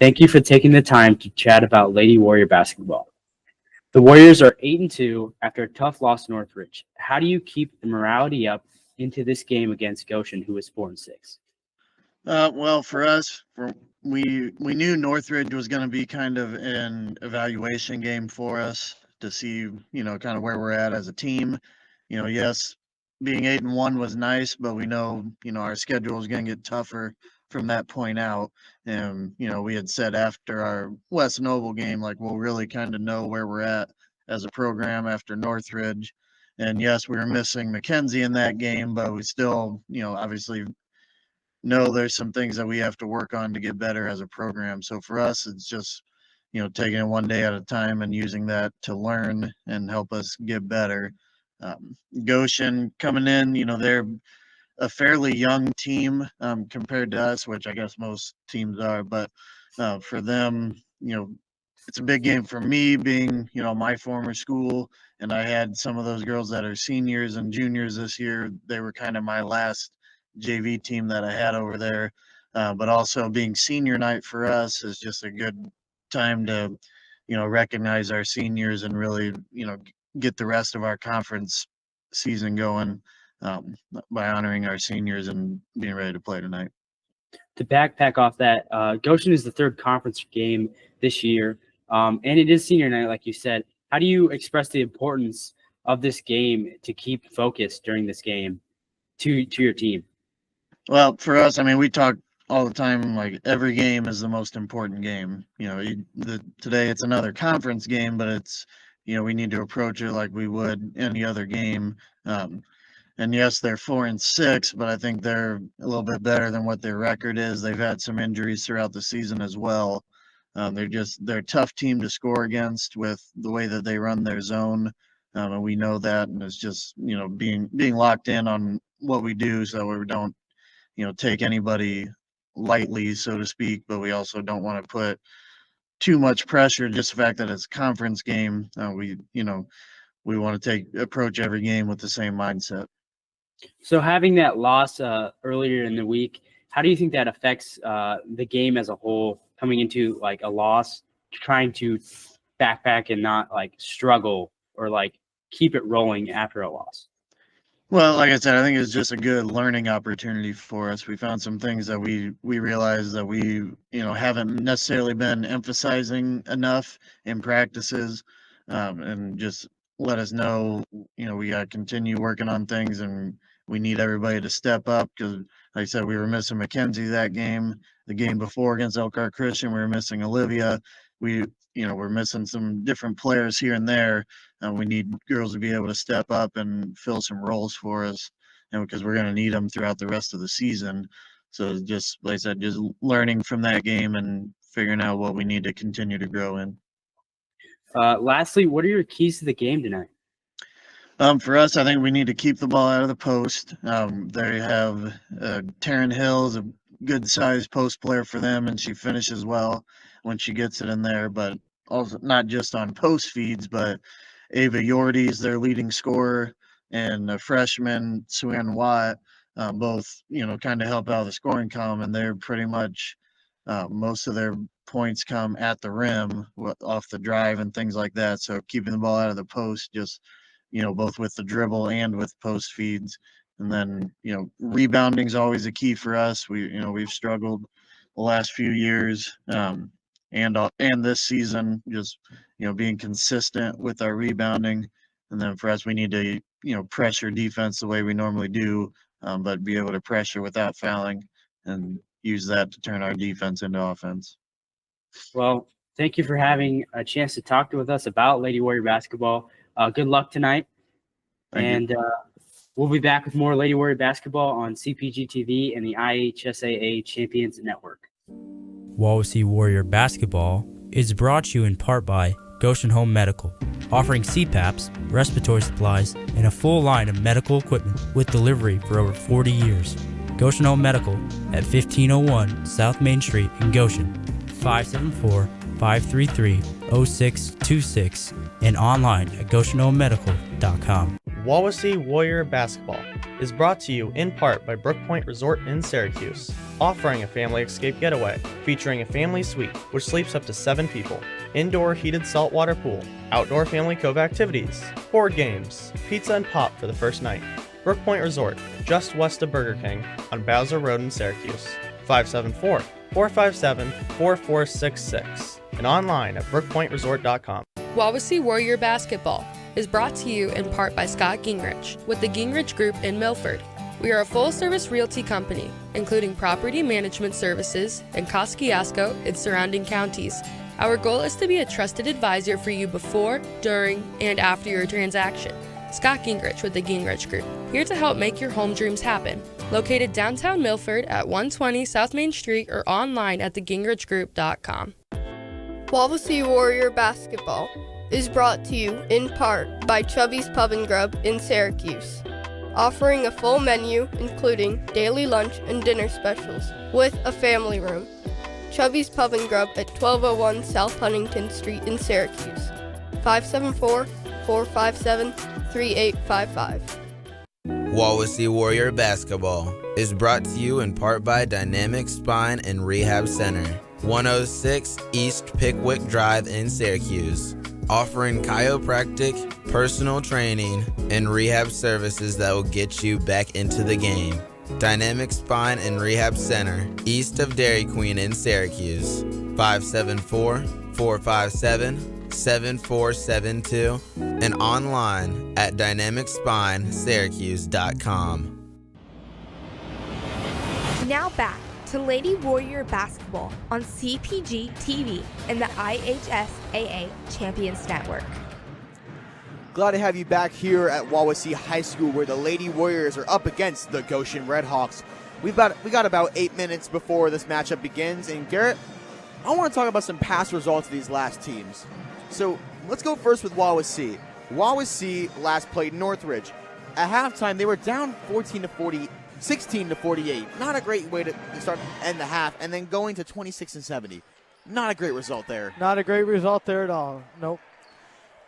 Thank you for taking the time to chat about Lady Warrior basketball. The Warriors are 8-2 after a tough loss to Northridge. How do you keep the morality up into this game against Goshen, who is 4-6? Well, for us, we knew Northridge was going to be kind of an evaluation game for us to see, kind of where we're at as a team. Yes, being 8-1 was nice, but we know, our schedule is going to get tougher from that point out. And, we had said after our West Noble game, like, we'll really kind of know where we're at as a program after Northridge. And yes, we were missing McKenzie in that game, but we still, obviously know there's some things that we have to work on to get better as a program. So for us, it's just, taking it one day at a time and using that to learn and help us get better. Goshen coming in, they're a fairly young team compared to us, which I guess most teams are. But for them, it's a big game for me being, my former school. And I had some of those girls that are seniors and juniors this year. They were kind of my last JV team that I had over there. But also being senior night for us is just a good time to, recognize our seniors and really, get the rest of our conference season going by honoring our seniors and being ready to play tonight. To backpack off that, Goshen is the third conference game this year, and it is senior night, like you said. How do you express the importance of this game to keep focused during this game to your team? Well, for us, we talk all the time, like every game is the most important game. Today it's another conference game, but it's, we need to approach it like we would any other game. And yes, they're 4-6, but I think they're a little bit better than what their record is. They've had some injuries throughout the season as well. They're a tough team to score against with the way that they run their zone. And we know that, and it's just, being locked in on what we do so we don't, take anybody lightly, so to speak, but we also don't want to put too much pressure. Just the fact that it's a conference game, we want to approach every game with the same mindset. So having that loss earlier in the week, how do you think that affects the game as a whole, coming into like a loss, trying to backpack and not like struggle or like keep it rolling after a loss? Well, like I said, I think it's just a good learning opportunity for us. We found some things that we realized that we, haven't necessarily been emphasizing enough in practices, and just let us know, we got to continue working on things, and we need everybody to step up because, like I said, we were missing McKenzie that game. The game before against Elkhart Christian, we were missing Olivia. We're missing some different players here and there. We need girls to be able to step up and fill some roles for us, because we're going to need them throughout the rest of the season. So just, like I said, just learning from that game and figuring out what we need to continue to grow in. Lastly, what are your keys to the game tonight? For us, I think we need to keep the ball out of the post. They have Taryn Hill's a good-sized post player for them, and she finishes well when she gets it in there. But also not just on post feeds, but Ava Yordy is their leading scorer, and a freshman, Suann Watt, both, kind of help out of the scoring column, and they're pretty much most of their points come at the rim off the drive and things like that. So keeping the ball out of the post, just, both with the dribble and with post feeds. And then, rebounding is always a key for us. We've struggled the last few years, and this season, just, being consistent with our rebounding. And then for us, we need to, pressure defense the way we normally do, but be able to pressure without fouling and use that to turn our defense into offense. Well, thank you for having a chance to talk with us about Lady Warrior basketball. Good luck tonight. Thank you. We'll be back with more Lady Warrior basketball on CPG-TV and the IHSAA Champions Network. Wawasee Warrior basketball is brought to you in part by Goshen Home Medical, offering CPAPs, respiratory supplies, and a full line of medical equipment with delivery for over 40 years. Goshen Home Medical at 1501 South Main Street in Goshen, 574-533-0626, and online at goshenhomemedical.com. Wawasee Warrior basketball is brought to you in part by Brook Point Resort in Syracuse, offering a family escape getaway featuring a family suite which sleeps up to 7 people, indoor heated saltwater pool, outdoor family cove activities, board games, pizza and pop for the first night. Brook Point Resort, just west of Burger King on Bowser Road in Syracuse, 574-457-4466, and online at brookpointresort.com. Wawasee Warrior Basketball is brought to you in part by Scott Gingrich with the Gingrich Group in Milford. We are a full-service realty company, including property management services in Kosciuszko and surrounding counties. Our goal is to be a trusted advisor for you before, during, and after your transaction. Scott Gingrich with the Gingrich Group, here to help make your home dreams happen. Located downtown Milford at 120 South Main Street or online at thegingrichgroup.com. Wawasee Warrior Basketball is brought to you in part by Chubby's Pub and Grub in Syracuse, offering a full menu including daily lunch and dinner specials with a family room. Chubby's Pub and Grub at 1201 South Huntington Street in Syracuse, 574-457-3855. Wawasee Warrior Basketball is brought to you in part by Dynamic Spine and Rehab Center, 106 East Pickwick Drive in Syracuse, offering chiropractic, personal training, and rehab services that will get you back into the game. Dynamic Spine and Rehab Center, east of Dairy Queen in Syracuse, 574-457-7472, and online at dynamicspinesyracuse.com. Now back to Lady Warrior Basketball on CPG-TV and the IHSAA Champions Network. Glad to have you back here at Wawasee High School, where the Lady Warriors are up against the Goshen Redhawks. We got about 8 minutes before this matchup begins, and Garrett, I want to talk about some past results of these last teams. So let's go first with Wawasee. Wawasee last played Northridge. At halftime, they were down 16-48. Not a great way to start and end the half, and then going to 26-70. Not a great result there. Not a great result there at all. Nope.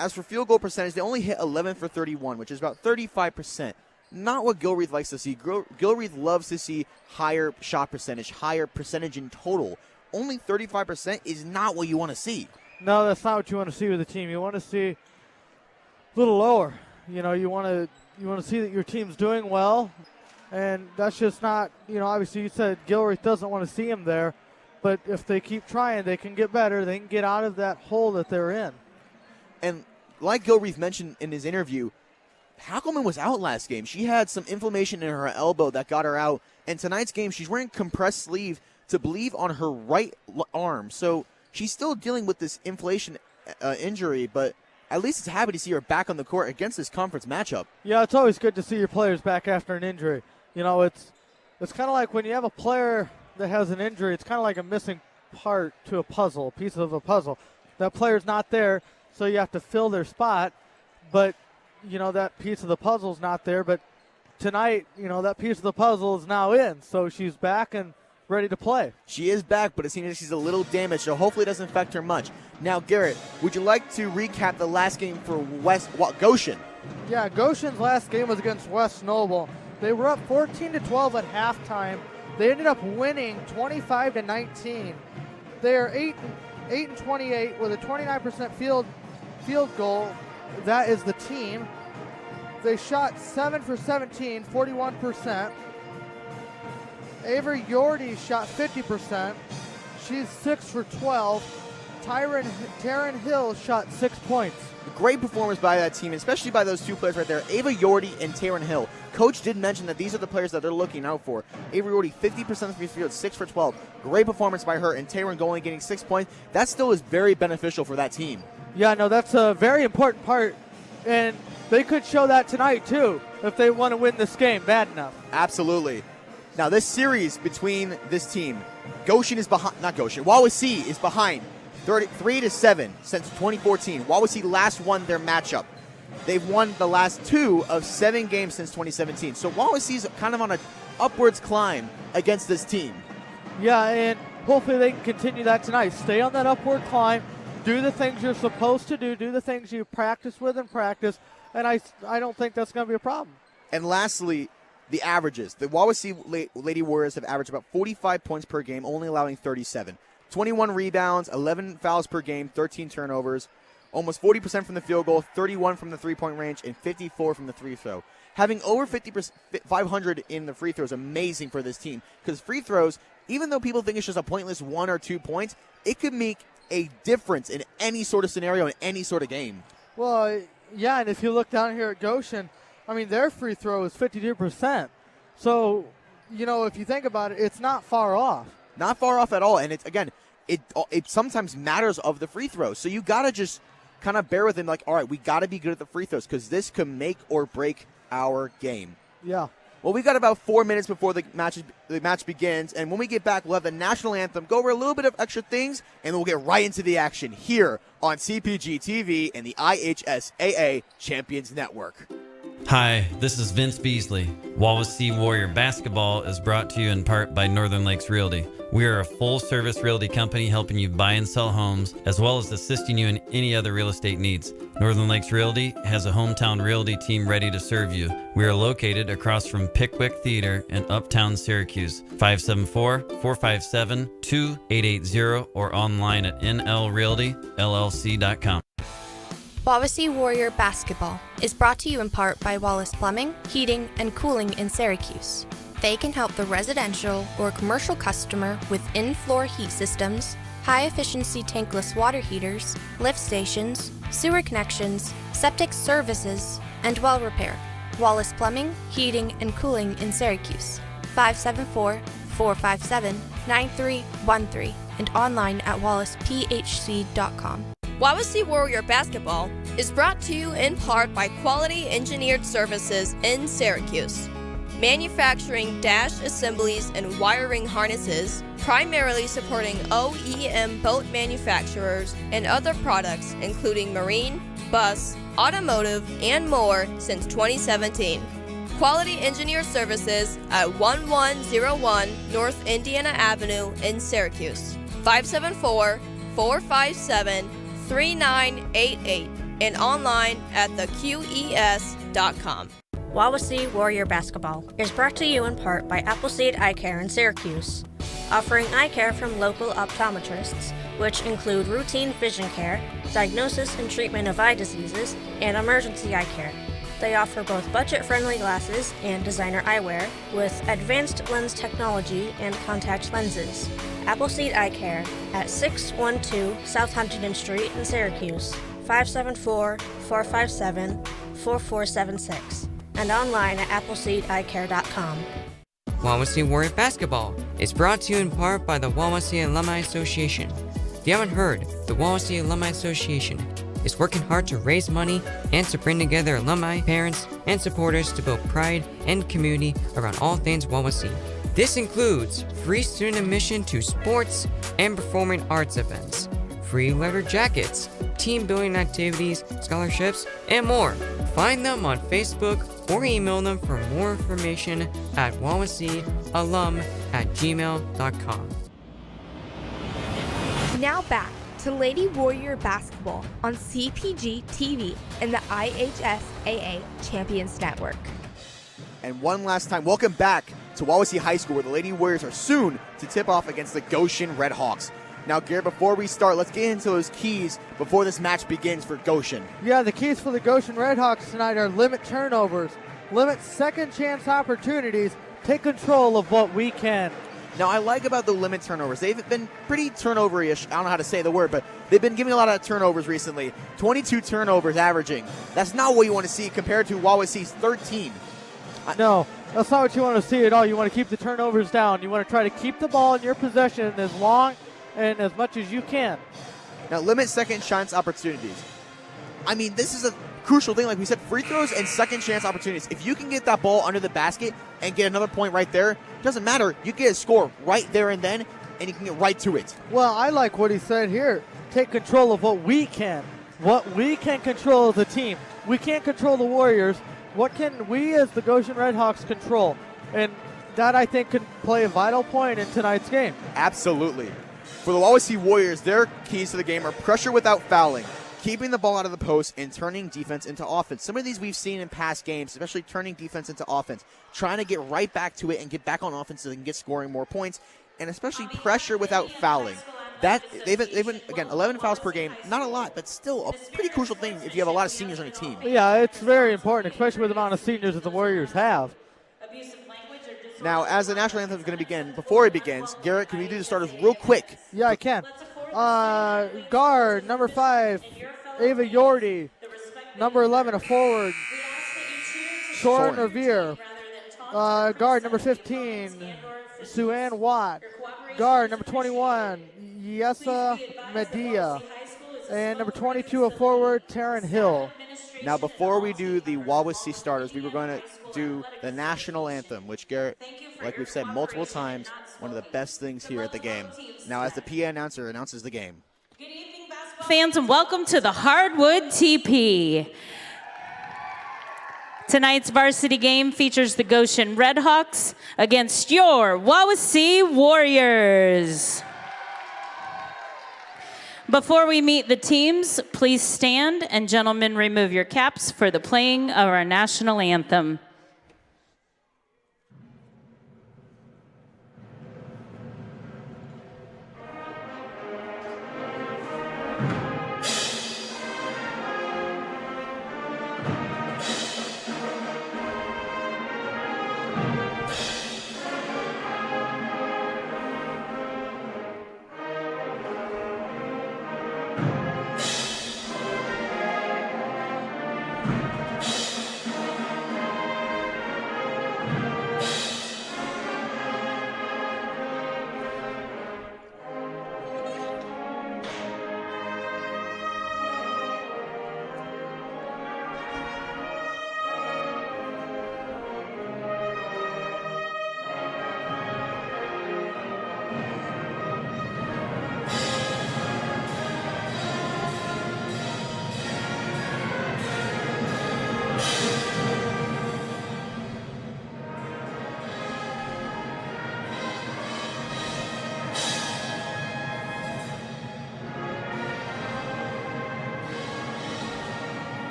As for field goal percentage, they only hit 11 for 31, which is about 35%. Not what Gilreath likes to see. Gilreath loves to see higher shot percentage, higher percentage in total. Only 35% is not what you want to see. No, that's not what you want to see with a team. You want to see a little lower. You know, you want to see that your team's doing well, and that's just not, obviously you said Gilreath doesn't want to see him there, but if they keep trying, they can get better. They can get out of that hole that they're in. And like Gilreath mentioned in his interview, Hackelman was out last game. She had some inflammation in her elbow that got her out. And tonight's game, she's wearing compressed sleeve to believe on her right arm. So she's still dealing with this inflation injury, but at least it's happy to see her back on the court against this conference matchup. Yeah, it's always good to see your players back after an injury. It's kind of like when you have a player that has an injury, it's kind of like a missing part to a puzzle, a piece of a puzzle. That player's not there, so you have to fill their spot, but that piece of the puzzle's not there. But tonight, that piece of the puzzle is now in, so she's back and ready to play. She is back, but it seems like she's a little damaged, so hopefully it doesn't affect her much. Now, Garrett, would you like to recap the last game for Goshen? Yeah, Goshen's last game was against West Noble. They were up 14-12 at halftime. They ended up winning 25-19. They are 8-28 with a 29% field goal. That is the team. They shot 7 for 17, 41%. Avery Yordy shot 50%. She's 6 for 12. Taryn Hill shot 6 points. Great performance by that team, especially by those two players right there, Ava Yordy and Taryn Hill. Coach did mention that these are the players that they're looking out for. Ava Yordy, 50% of the field, 6 for 12. Great performance by her, and Taryn going getting 6 points. That still is very beneficial for that team. Yeah, no, that's a very important part, and they could show that tonight, too, if they want to win this game bad enough. Absolutely. Now, this series between this team, Wawasee is behind 3-7 since 2014. Wawasee last won their matchup. They've won the last 2 of 7 games since 2017. So Wawasee's kind of on an upwards climb against this team. Yeah, and hopefully they can continue that tonight. Stay on that upward climb. Do the things you're supposed to do. Do the things you practice with in practice. And I don't think that's going to be a problem. And lastly, the averages. The Wawasee Lady Warriors have averaged about 45 points per game, only allowing 37. 21 rebounds, 11 fouls per game, 13 turnovers, almost 40% from the field goal, 31 from the three-point range, and 54 from the free throw. Having over 500 in the free throws is amazing for this team, because free throws, even though people think it's just a pointless 1 or 2 points, it could make a difference in any sort of scenario, in any sort of game. Well, yeah, and if you look down here at Goshen, I mean, their free throw is 52%. So, if you think about it, it's not far off. Not far off at all. And it's, again, it sometimes matters of the free throws. So you got to just kind of bear with him, like, all right, we got to be good at the free throws, because this can make or break our game. Yeah. Well, we got about 4 minutes before the match begins, and when we get back, we'll have the national anthem, go over a little bit of extra things, and then we'll get right into the action here on CPG-TV and the IHSAA Champions Network. Hi, this is Vince Beasley. Wawasee Warrior Basketball is brought to you in part by Northern Lakes Realty. We are a full-service realty company helping you buy and sell homes, as well as assisting you in any other real estate needs. Northern Lakes Realty has a hometown realty team ready to serve you. We are located across from Pickwick Theater in Uptown Syracuse. 574-457-2880 or online at nlrealtyllc.com. Wawasee Warrior Basketball is brought to you in part by Wallace Plumbing, Heating, and Cooling in Syracuse. They can help the residential or commercial customer with in-floor heat systems, high-efficiency tankless water heaters, lift stations, sewer connections, septic services, and well repair. Wallace Plumbing, Heating, and Cooling in Syracuse. 574-457-9313 and online at wallacephc.com. Wawasee Warrior Basketball is brought to you in part by Quality Engineered Services in Syracuse. Manufacturing dash assemblies and wiring harnesses, primarily supporting OEM boat manufacturers and other products including marine, bus, automotive, and more since 2017. Quality Engineered Services at 1101 North Indiana Avenue in Syracuse. 574-457-3988 and online at theqes.com. Wawasee Warrior Basketball is brought to you in part by Appleseed Eye Care in Syracuse, offering eye care from local optometrists, which include routine vision care, diagnosis and treatment of eye diseases, and emergency eye care. They offer both budget-friendly glasses and designer eyewear with advanced lens technology and contact lenses. Appleseed Eye Care at 612 South Huntington Street in Syracuse, 574-457-4476, and online at appleseedeyecare.com. Wawasee Warrior Basketball is brought to you in part by the Wawasee Alumni Association. If you haven't heard, the Wawasee Alumni Association is working hard to raise money and to bring together alumni, parents, and supporters to build pride and community around all things Wawasee. This includes free student admission to sports and performing arts events, free leather jackets, team building activities, scholarships, and more. Find them on Facebook or email them for more information at wawaseealum@gmail.com. Now back to Lady Warrior Basketball on CPG-TV and the IHSAA Champions Network. And one last time, welcome back to Wawasee High School, where the Lady Warriors are soon to tip off against the Goshen Redhawks. Now, Garrett, before we start, let's get into those keys before this match begins for Goshen. Yeah, the keys for the Goshen Redhawks tonight are limit turnovers, limit second chance opportunities, take control of what we can. Now, I like about the limit turnovers. They've been pretty turnover-ish. I don't know how to say the word, but they've been giving a lot of turnovers recently. 22 turnovers averaging. That's not what you want to see compared to Wawasee's 13. No, that's not what you want to see at all. You want to keep the turnovers down. You want to try to keep the ball in your possession as long and as much as you can. Now, limit second chance opportunities. I mean, this is a crucial thing. Like we said, free throws and second chance opportunities. If you can get that ball under the basket and get another point right there, it doesn't matter. You get a score right there and then, and you can get right to it. Well, I like what he said here. Take control of what we can. What we can control as a team. We can't control the Warriors. What can we as the Goshen Redhawks control? And that, I think, could play a vital point in tonight's game. Absolutely. For the Wawasee Warriors, their keys to the game are pressure without fouling, keeping the ball out of the post and turning defense into offense. Some of these we've seen in past games, especially turning defense into offense, trying to get right back to it and get back on offense so they can get scoring more points, and especially pressure without fouling. That they've been, again, 11 fouls per game, not a lot, but still a pretty crucial thing if you have a lot of seniors on your team. Yeah, it's very important, especially with the amount of seniors that the Warriors have. Now, as the national anthem is going to begin, before it begins, Garrett, can we do the starters real quick? Yeah, I can. Guard, number 5, Ava Yordi. Number 11, a forward, Soren Revere. Guard, number 15, Suanne Watt. Guard, number 21, Yesa Medea. And number 22, a forward, Taryn Hill. Now, before we do the Wawasee starters, we were going to do the national anthem, which Garrett, like we've said multiple times, one of the best things here at the game. Now, as the PA announcer announces the game. Fans, and welcome to the Hardwood TP. Tonight's varsity game features the Goshen Redhawks against your Wawasee Warriors. Before we meet the teams, please stand, and gentlemen, remove your caps for the playing of our national anthem.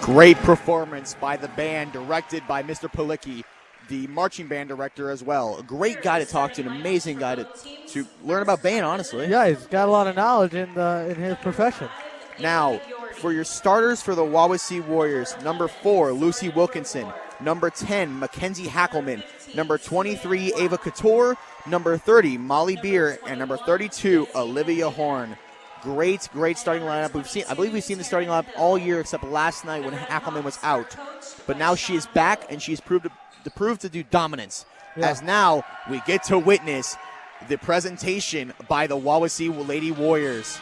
Great performance by the band, directed by Mr. Palicki, the marching band director as well. A great guy to talk to, an amazing guy to learn about band, honestly. Yeah, he's got a lot of knowledge in his profession. Now, for your starters for the Wawasee Warriors, number 4, Lucy Wilkinson. Number 10, Mackenzie Hackelman. Number 23, Ava Couture. Number 30, Molly Beer. And number 32, Olivia Horn. Great starting lineup. I believe we've seen the starting lineup all year except last night when Hackelman was out. But now she is back, and she's proved to do dominance. Yeah. As now we get to witness the presentation by the Wawasee Lady Warriors.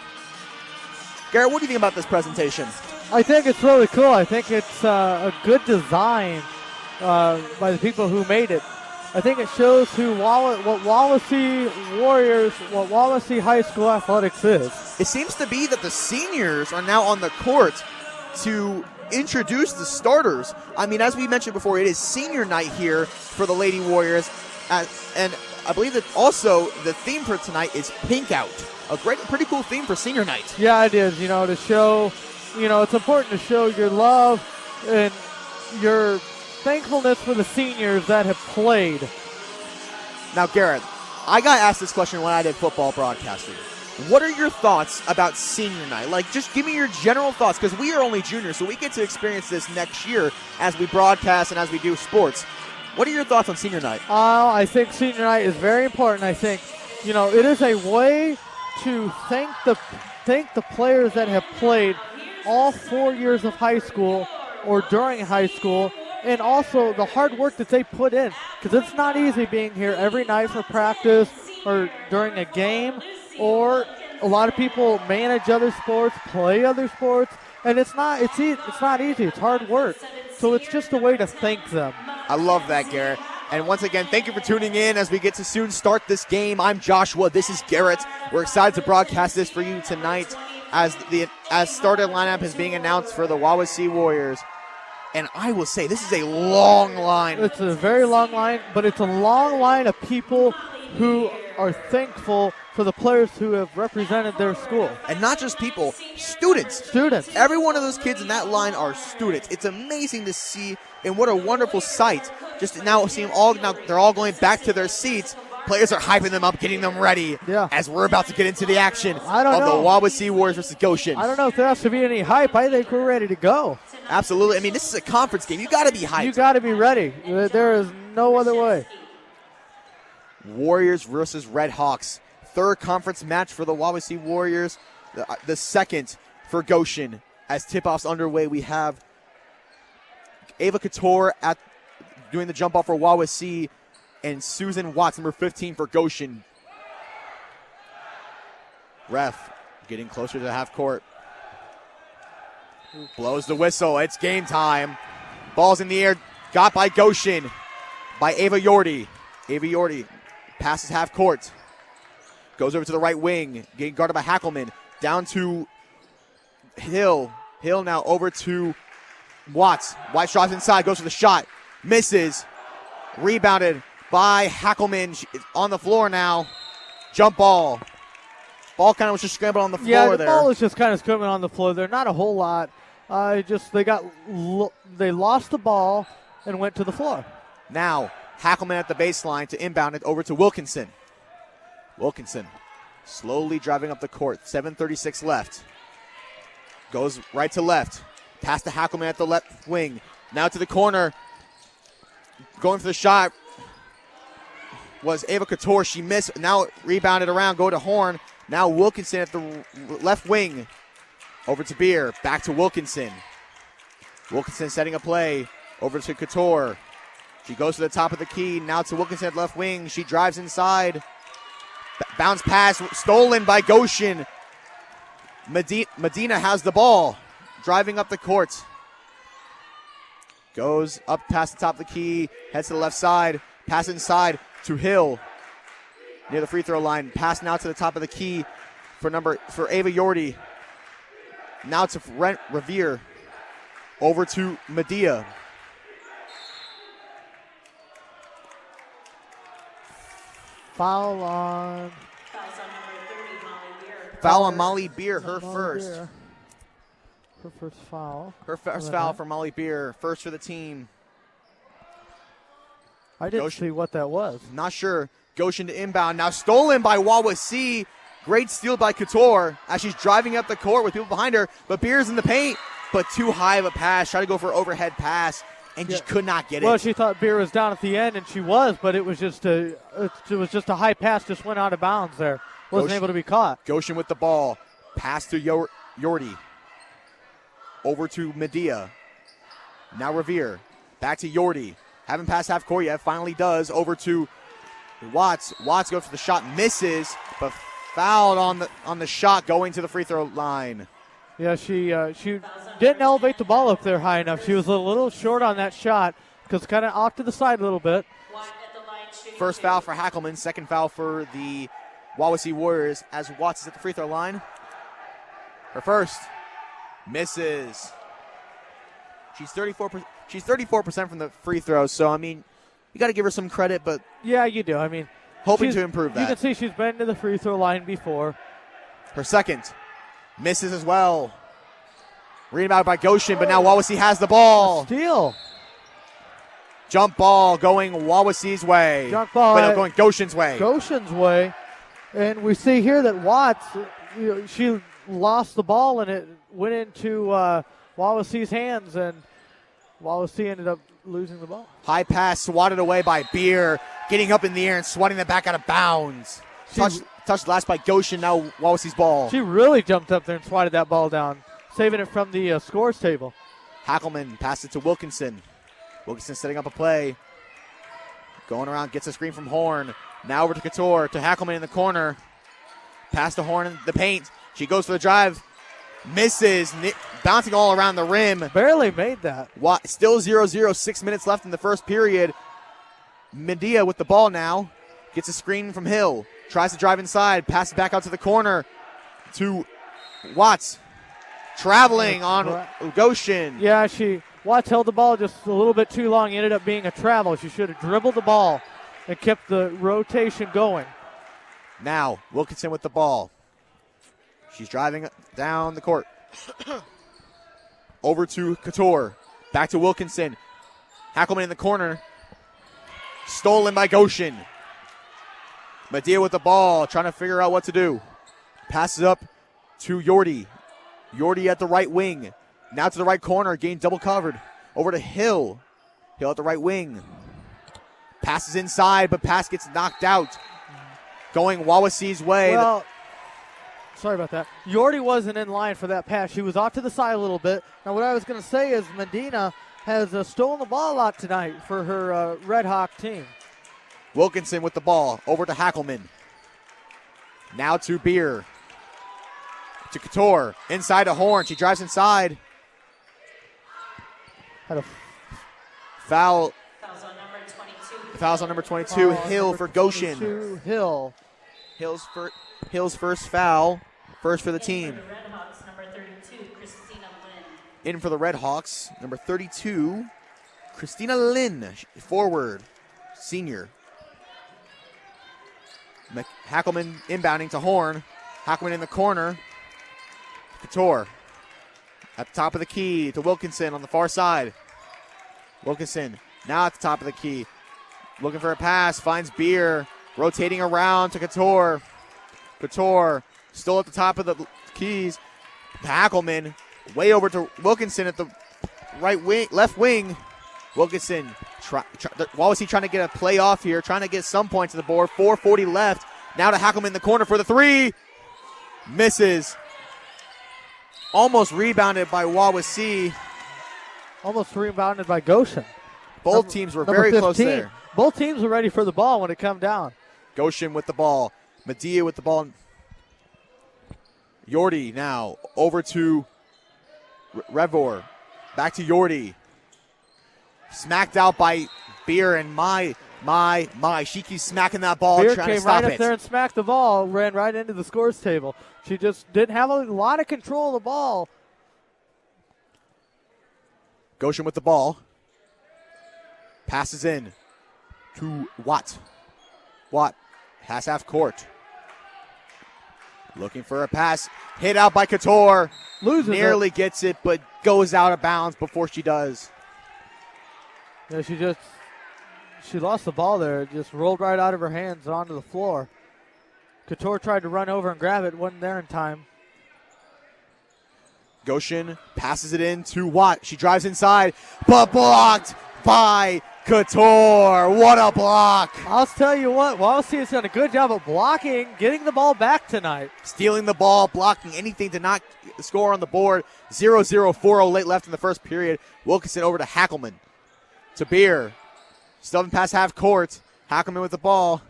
Garrett, what do you think about this presentation? I think it's really cool. I think it's a good design by the people who made it. I think it shows what Wawasee Warriors, what Wawasee High School athletics is. It seems to be that the seniors are now on the court to introduce the starters. I mean, as we mentioned before, it is senior night here for the Lady Warriors. And I believe that also the theme for tonight is Pink Out. A pretty cool theme for senior night. Yeah, it is. To show, it's important to show your love and your thankfulness for the seniors that have played. Now, Garrett, I got asked this question when I did football broadcasting. What are your thoughts about senior night? Like, just give me your general thoughts, because we are only juniors, so we get to experience this next year as we broadcast and as we do sports. What are your thoughts on senior night? I think senior night is very important. I think, it is a way to thank the players that have played all 4 years of high school or during high school, and also the hard work that they put in, because it's not easy being here every night for practice or during a game, or a lot of people manage other sports, play other sports, and it's not easy. It's hard work. So it's just a way to thank them. I love that, Garrett. And once again, thank you for tuning in as we get to soon start this game. I'm Joshua. This is Garrett. We're excited to broadcast this for you tonight as starting lineup is being announced for the Wawasee Warriors. And I will say, this is a long line. It's a very long line, but it's a long line of people who are thankful for the players who have represented their school. And not just people, students. Students. Every one of those kids in that line are students. It's amazing to see, and what a wonderful sight. Just now seeing now they're all going back to their seats. Players are hyping them up, getting them ready as we're about to get into the action of the Wawasee Warriors versus Goshen. I don't know if there has to be any hype. I think we're ready to go. Absolutely. I mean, this is a conference game. You got to be hyped. You got to be ready. There is no other way. Warriors versus Red Hawks. Third conference match for the Wawasee Warriors. The second for Goshen. As tip-offs underway, we have Ava Couture doing the jump off for Wawasee, and Susan Watts, number 15 for Goshen. Ref getting closer to the half court. Blows the whistle. It's game time. Ball's in the air. Got by Goshen by Ava Yordi. Ava Yordi passes half court. Goes over to the right wing. Getting guarded by Hackelman. Down to Hill. Hill now over to Watts. Watts drives inside. Goes for the shot. Misses. Rebounded by Hackelman. She's on the floor now. Jump ball. Ball kind of was just scrambling on the floor there. Yeah, the ball was just kind of scrambling on the floor there. Not a whole lot. They lost the ball and went to the floor. Now, Hackelman at the baseline to inbound it over to Wilkinson. Wilkinson slowly driving up the court. 7:36 left. Goes right to left. Pass to Hackelman at the left wing. Now to the corner. Going for the shot was Ava Couture. She missed. Now rebounded around. Go to Horn. Now Wilkinson at the left wing. Over to Beer. Back to Wilkinson. Wilkinson setting a play. Over to Couture. She goes to the top of the key. Now to Wilkinson at left wing. She drives inside. Bounce pass. Stolen by Goshen. Medina has the ball. Driving up the court. Goes up past the top of the key. Heads to the left side. Pass inside to Hill. Near the free throw line. Pass now to the top of the key for Ava Yordi. Now to Revere. Over to Medea. Foul on Molly Beer, her first. Her first foul. Her first foul for Molly Beer. First for the team. I didn't see what that was. Not sure. Goshen to inbound. Now stolen by Wawasee. Great steal by Couture as she's driving up the court with people behind her. But Beer's in the paint. But too high of a pass. Tried to go for an overhead pass and just could not get it. Well, she thought Beer was down at the end, and she was, but it was just a high pass. Just went out of bounds there. Wasn't able to be caught. Goshen with the ball. Pass to Yordi. Over to Medea. Now Revere. Back to Yordi. Haven't passed half court yet. Finally does. Over to Watts. Watts goes for the shot. Misses. But fouled on the shot going to the free throw line. Yeah, she didn't elevate the ball up there high enough. She was a little short on that shot because kind of off to the side a little bit. First foul for Hackelman. Second foul for the Wawasee Warriors as Watts is at the free throw line. Her first. Misses. She's 34% from the free throws, so I mean, you got to give her some credit, but yeah, you do. I mean, hoping to improve that. You can see she's been to the free throw line before. Her second misses as well. Rebounded by Goshen, but now Wawasee has the ball. Steal. Jump ball going Wawasee's way. Jump ball. Going Goshen's way. Goshen's way, and we see here that Watts, she lost the ball and it went into Wawasee's hands, and Wawasee ended up losing the ball. High pass swatted away by Beer, getting up in the air and swatting it back out of bounds. Touched last by Goshen, now Wawasee's ball. She really jumped up there and swatted that ball down, saving it from the scores table. Hackelman passed it to Wilkinson. Wilkinson setting up a play. Going around, gets a screen from Horn. Now over to Couture, to Hackelman in the corner. Pass to Horn in the paint. She goes for the drive. Misses, bouncing all around the rim. Barely made that. Still 0-0, 6 minutes left in the first period. Medea with the ball now. Gets a screen from Hill. Tries to drive inside. Passes back out to the corner to Watts. Traveling on Goshen. Yeah, Watts held the ball just a little bit too long. It ended up being a travel. She should have dribbled the ball and kept the rotation going. Now, Wilkinson with the ball. She's driving down the court. Over to Couture. Back to Wilkinson. Hackelman in the corner. Stolen by Goshen. Medea with the ball, trying to figure out what to do. Passes up to Yordi. Yordi at the right wing. Now to the right corner, gained double covered. Over to Hill. Hill at the right wing. Passes inside, but pass gets knocked out. Going Wawasee's way. Well, sorry about that. Yordi wasn't in line for that pass. She was off to the side a little bit. Now, what I was going to say is Medina has stolen the ball a lot tonight for her Red Hawk team. Wilkinson with the ball. Over to Hackelman. Now to Beer. To Couture. Inside to Horn. She drives inside. Had a foul. Fouls on Fouls on number 22. number 22. Hill for Goshen. Hill. Hill's first foul. First for the team. For the Red Hawks, number 32, Christina Lynn. In for the Red Hawks, number 32, Christina Lynn, forward, senior. Hackelman inbounding to Horn. Hackelman in the corner. Couture at the top of the key to Wilkinson on the far side. Wilkinson now at the top of the key. Looking for a pass, finds Beer. Rotating around to Couture. Couture still at the top of the keys. Hackelman way over to Wilkinson at the right wing, left wing. Wilkinson, Wawasee trying to get a play off here, trying to get some points on the board. 4:40 left. Now to Hackelman in the corner for the three. Misses. Almost rebounded by Wawasee. Almost rebounded by Goshen. Both teams were very 15. close there. Both teams were ready for the ball when it come down. Goshen with the ball. Medea with the ball. Yordi now over to Revor. Back to Yordi. Smacked out by Beer, and my. She keeps smacking that ball, Beer trying to came stop right it. up there and smacked the ball, ran right into the scores table. She just didn't have a lot of control of the ball. Goshen with the ball. Passes in to Watt. Watt has half court. Looking for a pass. Hit out by Couture. Loses Nearly it. gets it, but goes out of bounds before she does. Yeah, she lost the ball there. It just rolled right out of her hands onto the floor. Couture tried to run over and grab it. Wasn't there in time. Goshen passes it in to Watt. She drives inside, but blocked by Couture. What a block. I'll tell you what, Wawasee has done a good job of blocking, getting the ball back tonight. Stealing the ball, blocking anything to not score on the board. 0-0, 4:0 late left in the first period. Wilkinson over to Hackelman. To Beer. Still haven't passed half court. Hackelman with the ball.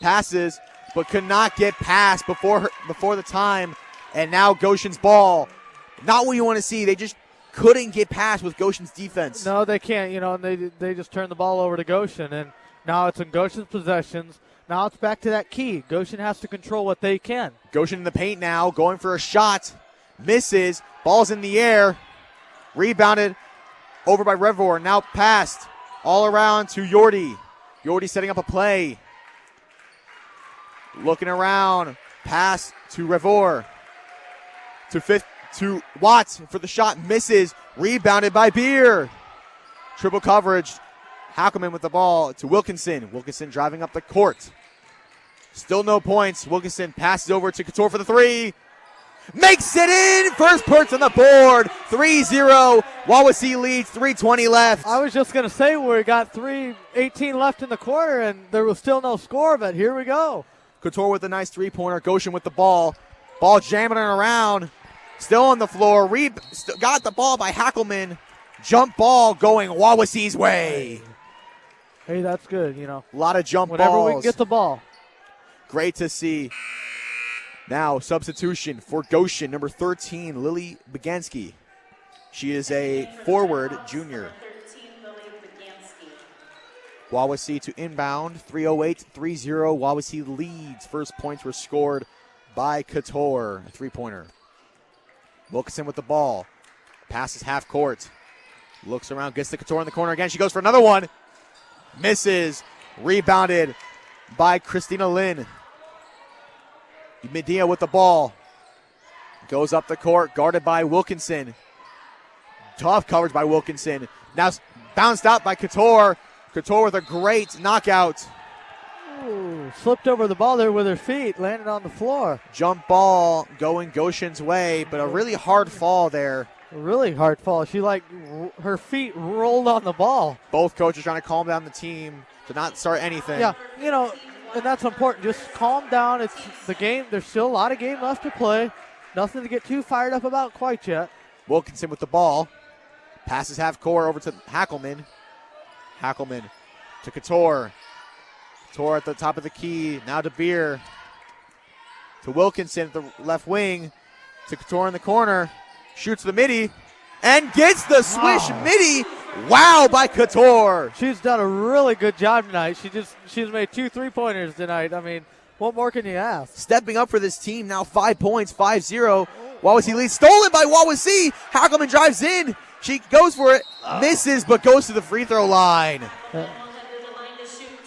Passes, but could not get past before the time. And now Goshen's ball. Not what you want to see. They just couldn't get past with Goshen's defense. No, they can't. And they just turned the ball over to Goshen, and now it's in Goshen's possessions. Now it's back to that key. Goshen has to control what they can. Goshen in the paint now, going for a shot. Misses. Ball's in the air. Rebounded over by Revor. Now passed all around to Yordi. Yordi setting up a play. Looking around. Pass to Revor. To Watts for the shot. Misses. Rebounded by Beer. Triple coverage. Hackelman with the ball to Wilkinson. Wilkinson driving up the court. Still no points. Wilkinson passes over to Couture for the three. Makes it in. First points on the board. 3-0. Wawasee leads. 3:20 left. I was just going to say we got 3:18 left in the quarter, and there was still no score, but here we go. Couture with a nice three-pointer. Goshen with the ball. Ball jamming around. Still on the floor. Got the ball by Hackelman. Jump ball going Wawasee's way. Hey, that's good, A lot of jump Whenever balls. we can get the ball. Great to see. Now, substitution for Goshen, number 13, Lily Begansky. She is a forward junior. Wawasee to inbound, 3:08-3-0. Wawasee leads. First points were scored by Couture, a three-pointer. Wilkinson with the ball. Passes half court. Looks around, gets to Couture in the corner again. She goes for another one. Misses. Rebounded by Christina Lynn. Medea with the ball. Goes up the court, guarded by Wilkinson. Tough coverage by Wilkinson. Now bounced out by Couture. Couture with a great knockout. Ooh, slipped over the ball there with her feet, landed on the floor. Jump ball going Goshen's way, but a really hard fall there. A really hard fall. She her feet rolled on the ball. Both coaches trying to calm down the team to not start anything. Yeah, and that's important. Just calm down. It's the game. There's still a lot of game left to play. Nothing to get too fired up about quite yet. Wilkinson with the ball. Passes half court over to Hackelman. Hackelman to Couture. Couture at the top of the key. Now to Beer. To Wilkinson at the left wing. To Couture in the corner. Shoots the midi. And gets the swish midi. Wow, by Couture. She's done a really good job tonight. She's made 2 3-pointers tonight. I mean, what more can you ask? Stepping up for this team now, 5 points, 5-0. Wawasee leads, stolen by Wawasee. Hackelman drives in. She goes for it, misses, but goes to the free throw line.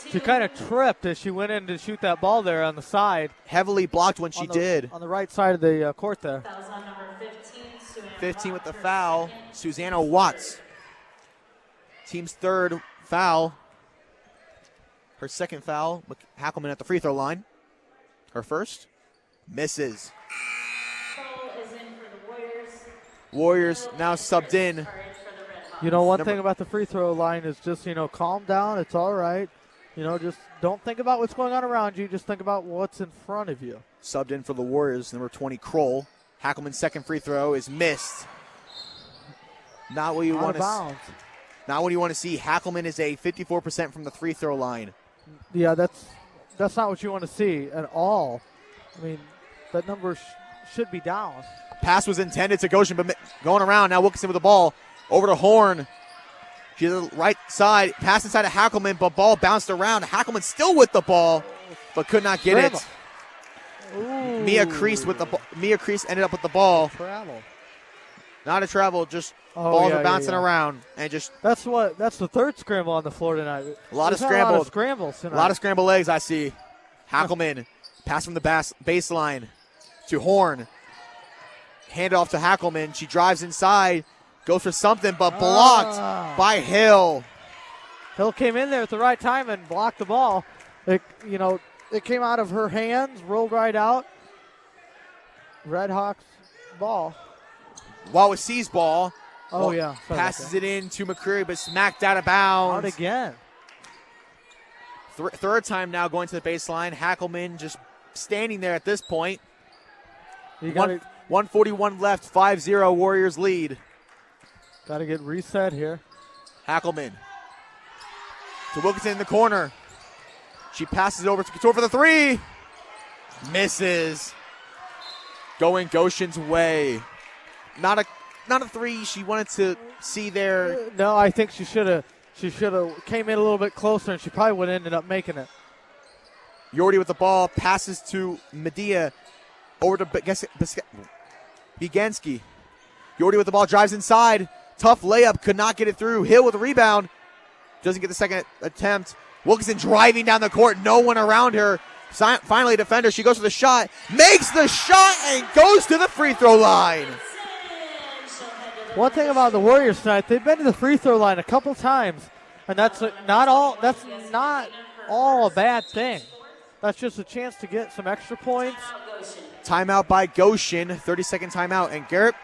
She kind of tripped as she went in to shoot that ball there on the side. Heavily blocked when she did. On the right side of the court there. 15 with the foul, Susanna Watts. Team's third foul. Her second foul, Hackelman at the free throw line. Her first, misses. Warriors now subbed in. One thing about the free throw line is just, calm down. It's all right. Just don't think about what's going on around you. Just think about what's in front of you. Subbed in for the Warriors, number 20, Kroll. Hackelman's second free throw is missed. Not what you want to. Not what you want to see. Hackelman is a 54% from the free throw line. Yeah, that's not what you want to see at all. I mean, that number should be down. Pass was intended to Goshen, but going around. Now Wilkinson with the ball. Over to Horn. She's on the right side. Pass inside to Hackelman, but ball bounced around. Hackelman still with the ball, but could not get it. Ooh. Mia Crease ended up with the ball. Travel. Not a travel, just balls were bouncing around. And just that's the third scramble on the floor tonight. A lot of scrambles tonight. A lot of scramble legs I see. Hackelman, pass from the baseline to Horn. Hand off to Hackelman. She drives inside, goes for something, but blocked by Hill. Hill came in there at the right time and blocked the ball. It came out of her hands, rolled right out. Red Hawks ball. Wawasee's ball. Oh, yeah. Passes it in to McCreary, but smacked out of bounds. Out again. Third time now going to the baseline. Hackelman just standing there at this point. 1:41 left, 5-0 Warriors lead. Got to get reset here. Hackelman to Wilkinson in the corner. She passes it over to Couture for the three. Misses. Going Goshen's way. Not a three she wanted to see there. No, I think she should have came in a little bit closer, and she probably would have ended up making it. Yordi with the ball, passes to Medea, over to Biganski. Yordi with the ball, drives inside. Tough layup, could not get it through. Hill with a rebound. Doesn't get the second attempt. Wilkinson driving down the court, no one around her. Finally a defender, she goes for the shot, makes the shot, and goes to the free throw line. One thing about the Warriors tonight, they've been to the free throw line a couple times, and that's not all a bad thing. That's just a chance to get some extra points. Timeout by Goshen, 30-second timeout. And Garrett,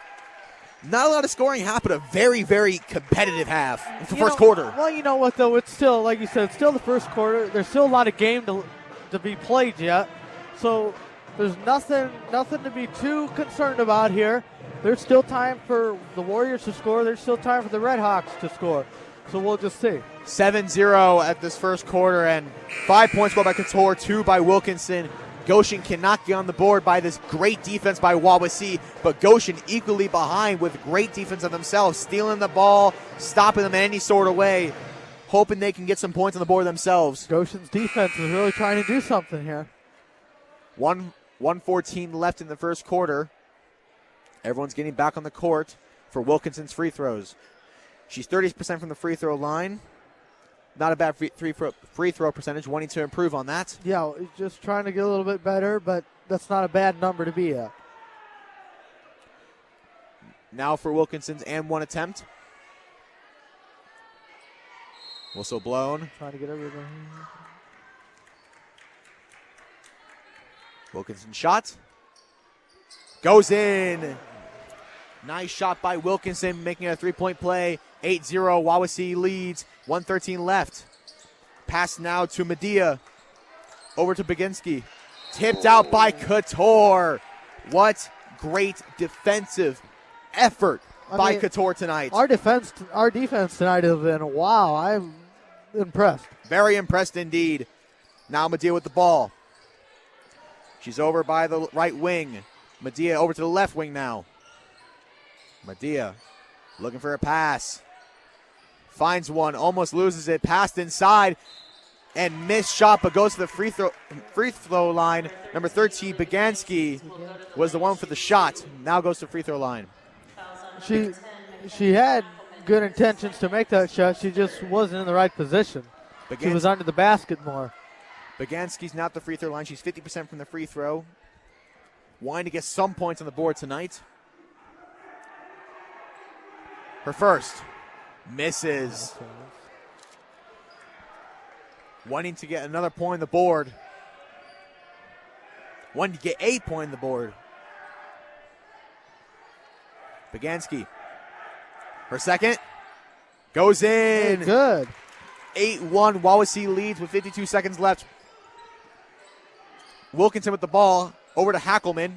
not a lot of scoring happened, a very, very competitive half in the first quarter. Well, you know what, though? It's still, like you said, it's still the first quarter. There's still a lot of game to be played yet. So there's nothing to be too concerned about here. There's still time for the Warriors to score. There's still time for the Red Hawks to score. So we'll just see. 7-0 at this first quarter, and 5 points scored by Couture, 2 by Wilkinson. Goshen cannot get on the board by this great defense by Wawasee, but Goshen equally behind with great defense of themselves, stealing the ball, stopping them in any sort of way, hoping they can get some points on the board themselves. Goshen's defense is really trying to do something here. 1:14 left in the first quarter. Everyone's getting back on the court for Wilkinson's free throws. She's 30% from the free throw line. Not a bad free throw percentage, wanting to improve on that. Yeah, just trying to get a little bit better, but that's not a bad number to be at. Now for Wilkinson's and one attempt. Whistle blown. Trying to get everything. Wilkinson shot. Goes in. Nice shot by Wilkinson, making a three-point play. 8-0, Wawasee leads. 1:13 left. Pass now to Medea. Over to Baginski. Tipped out by Couture. What great defensive effort by Couture tonight. Our defense tonight has been, wow, I'm impressed. Very impressed indeed. Now Medea with the ball. She's over by the right wing. Medea over to the left wing now. Medea looking for a pass. Finds one, almost loses it. Passed inside and missed shot, but goes to the free throw line. Number 13, Baganski, was the one for the shot. Now goes to free throw line. She had good intentions to make that shot. She just wasn't in the right position. She was under the basket more. Baganski's not the free throw line. She's 50% from the free throw. Wanting to get some points on the board tonight. Her first. Misses. Wanting to get another point on the board. Wanting to get 8 points on the board. Baganski. Her second. Goes in. Hey, good. 8-1. Wawasee leads with 52 seconds left. Wilkinson with the ball. Over to Hackelman.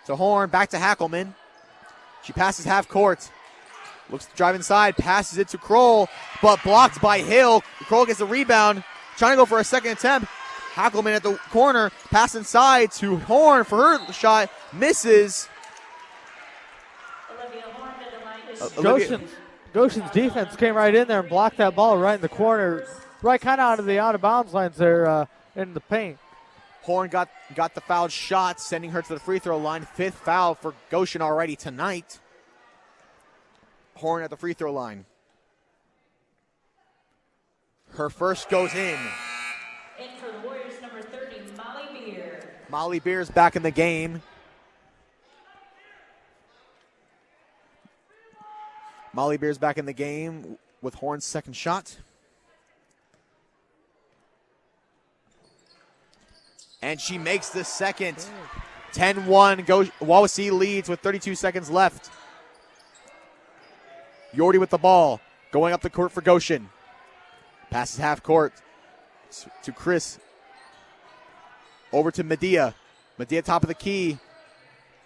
To Horn. Back to Hackelman. She passes half court. Looks to drive inside. Passes it to Kroll. But blocked by Hill. Kroll gets the rebound. Trying to go for a second attempt. Hackelman at the corner. Pass inside to Horn for her shot. Misses. Goshen's defense came right in there and blocked that ball right in the corner. Right kind of out of the out-of-bounds lines there in the paint. Horn got the fouled shot, sending her to the free throw line. 5th foul for Goshen already tonight. Horn at the free throw line. Her first goes in. In for the Warriors, number 30, Molly Beer. Molly Beer's back in the game. Molly Beer's back in the game with Horn's second shot. And she makes the second. 10-1. Wawasee leads with 32 seconds left. Yordi with the ball. Going up the court for Goshen. Passes half court to Chris. Over to Medea. Medea top of the key.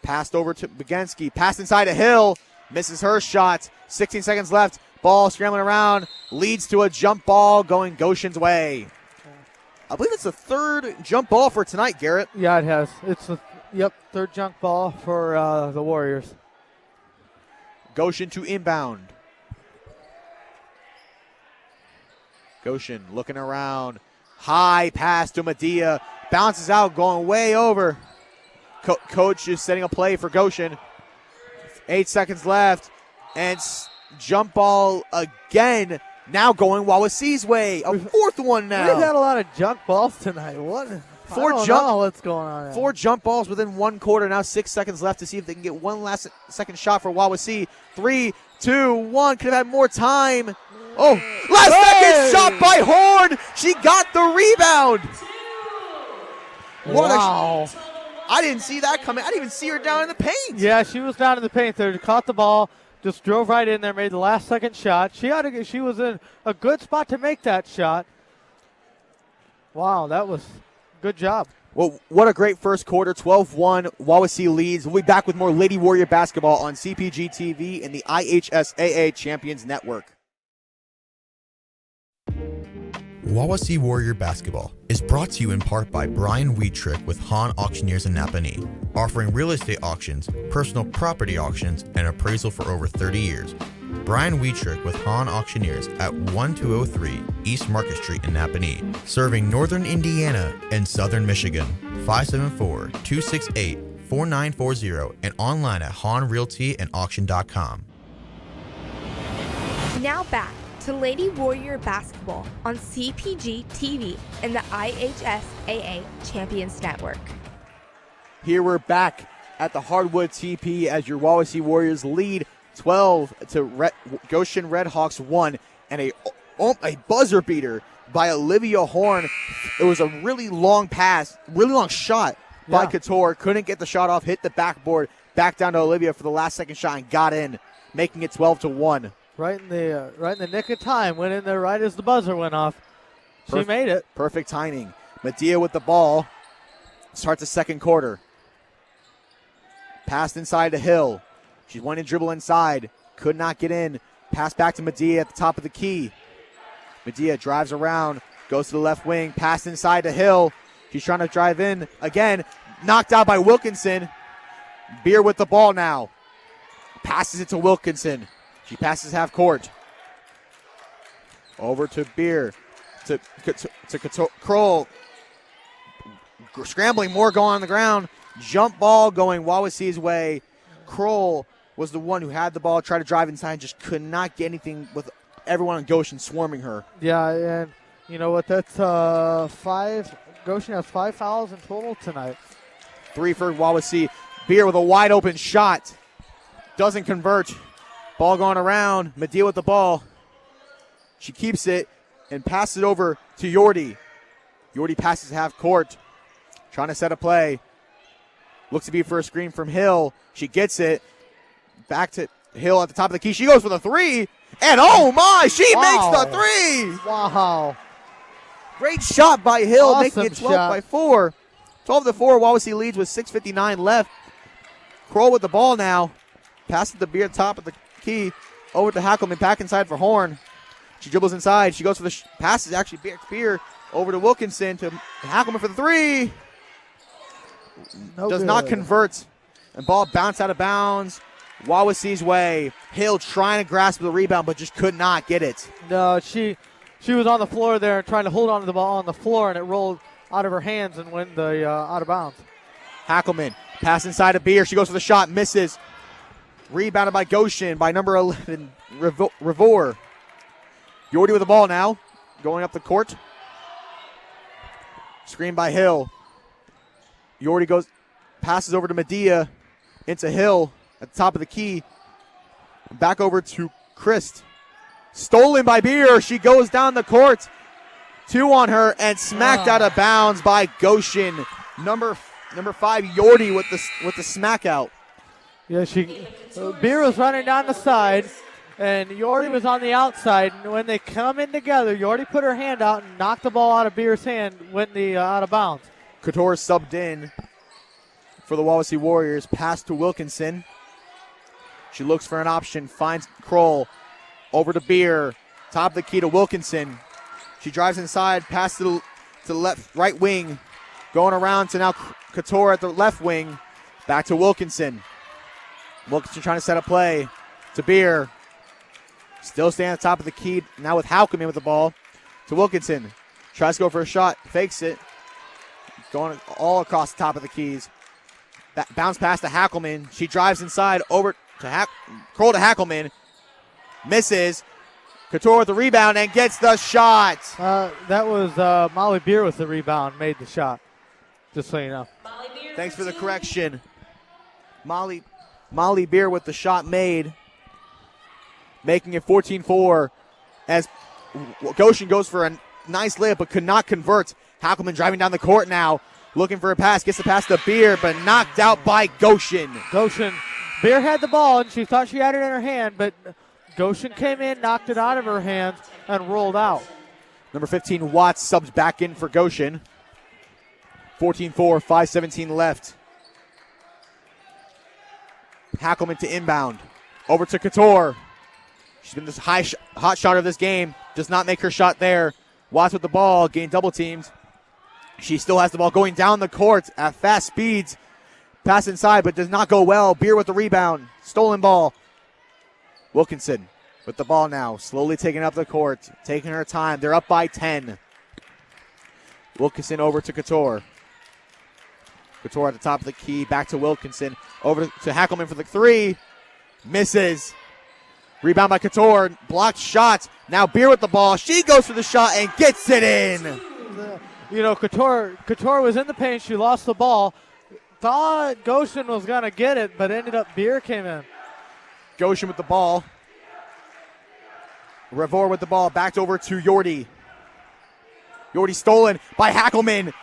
Passed over to Baganski. Pass inside to Hill. Misses her shot. 16 seconds left. Ball scrambling around. Leads to a jump ball going Goshen's way. I believe it's the third jump ball for tonight, Garrett. Yeah, it has. It's the third jump ball for the Warriors. Goshen to inbound. Goshen looking around. High pass to Medea. Bounces out, going way over. Coach is setting a play for Goshen. 8 seconds left. And jump ball again. Now going Wawasee's way. A fourth one now. We've had a lot of junk balls tonight. I don't know what's going on here. 4 jump balls within 1 quarter. Now 6 seconds left to see if they can get one last second shot for Wawasee. 3, 2, 1. Could have had more time. Oh, last second shot by Horn. She got the rebound. Wow. I didn't see that coming. I didn't even see her down in the paint. Yeah, she was down in the paint there. Caught the ball, just drove right in there, made the last second shot. She was in a good spot to make that shot. Wow, that was good job. Well, what a great first quarter. 12-1, Wawasee leads. We'll be back with more Lady Warrior basketball on CPG-TV and the IHSAA Champions Network. Wawasee Warrior Basketball is brought to you in part by Brian Wheatrick with Hahn Auctioneers in Napanee, offering real estate auctions, personal property auctions, and appraisal for over 30 years. Brian Wheatrick with Hahn Auctioneers at 1203 East Market Street in Napanee, serving northern Indiana and southern Michigan. 574-268-4940 and online at hahnrealtyandauction.com. Now back to Lady Warrior Basketball on CPG-TV and the IHSAA Champions Network. Here we're back at the Hardwood TP as your Wawasee Warriors lead 12 to Goshen Redhawks 1, and a buzzer beater by Olivia Horn. It was a really long pass, really long shot by Couture. Couldn't get the shot off, hit the backboard, back down to Olivia for the last second shot and got in, making it 12-1. Right in the nick of time. Went in there right as the buzzer went off. She made it. Perfect timing. Medea with the ball. Starts the second quarter. Passed inside to Hill. She wanted to dribble inside. Could not get in. Pass back to Medea at the top of the key. Medea drives around. Goes to the left wing. Pass inside to Hill. She's trying to drive in again. Knocked out by Wilkinson. Beer with the ball now. Passes it to Wilkinson. She passes half court. Over to Beer. To Kroll. Scrambling, more going on the ground. Jump ball going Wawasee's way. Kroll was the one who had the ball, tried to drive inside, just could not get anything with everyone on Goshen swarming her. Yeah, and you know what? That's 5. Goshen has 5 fouls in total tonight. 3 for Wawasee. Beer with a wide open shot. Doesn't convert. Ball going around. Medea with the ball. She keeps it and passes it over to Yordi. Yordi passes half court. Trying to set a play. Looks to be for a screen from Hill. She gets it. Back to Hill at the top of the key. She goes for the 3. And oh my, she makes the 3. Wow. Great shot by Hill, Awesome making it 12-4. 12-4, Wawasee leads with 6:59 left. Kroll with the ball now. Passes the Beer top of the key. Over to Hackelman, back inside for Horn. She dribbles inside. She goes for the passes, actually Beer over to Wilkinson to Hackelman for the 3. Does not convert. And ball bounced out of bounds. Wawasee's way. Hill trying to grasp the rebound, but just could not get it. No, she was on the floor there trying to hold on to the ball on the floor, and it rolled out of her hands and went out of bounds. Hackelman, pass inside to Beer. She goes for the shot, misses. Rebounded by Goshen by number 11, Revor. Yordi with the ball now, going up the court. Screen by Hill. Yordi passes over to Medea, into Hill at the top of the key. Back over to Christ. Stolen by Beer. She goes down the court. 2 on her and smacked out of bounds by Goshen. Number 5, Yordi with the smack out. Yeah, Beer was running down the side, and Yordi was on the outside. And when they come in together, Yordi put her hand out and knocked the ball out of Beer's hand, went out of bounds. Couture subbed in for the Wawasee Warriors. Pass to Wilkinson. She looks for an option, finds Kroll. Over to Beer. Top of the key to Wilkinson. She drives inside, pass to the right wing. Going around to now Couture at the left wing. Back to Wilkinson. Wilkinson trying to set a play to Beer. Still staying at the top of the key. Now with Haukeman with the ball. To Wilkinson. Tries to go for a shot. Fakes it. Going all across the top of the keys. Bounce pass to Hackelman. She drives inside over to Kroll to Hackelman. Misses. Couture with the rebound and gets the shot. That was Molly Beer with the rebound, made the shot. Just so you know. Thanks for the correction. Molly Beer with the shot made. Making it 14-4 as Goshen goes for a nice layup but could not convert. Hackelman driving down the court now. Looking for a pass. Gets the pass to Beer, but knocked out by Goshen. Beer had the ball, and she thought she had it in her hand, but Goshen came in, knocked it out of her hands, and rolled out. Number 15, Watts, subs back in for Goshen. 14-4, 5:17 left. Hackelman to inbound. Over to Couture. She's been the hot shot of this game. Does not make her shot there. Watts with the ball, gained double teamed. She still has the ball going down the court at fast speeds. Pass inside, but does not go well. Beer with the rebound. Stolen ball. Wilkinson with the ball now. Slowly taking up the court. Taking her time. They're up by 10. Wilkinson over to Couture. Couture at the top of the key. Back to Wilkinson. Over to Hackelman for the 3. Misses. Rebound by Couture. Blocked shot. Now Beer with the ball. She goes for the shot and gets it in. You know, Couture was in the paint. She lost the ball. thought Goshen was going to get it, but ended up Beer came in. Goshen with the ball. Revor with the ball, backed over to Yordi. Yordi stolen by Hackelman.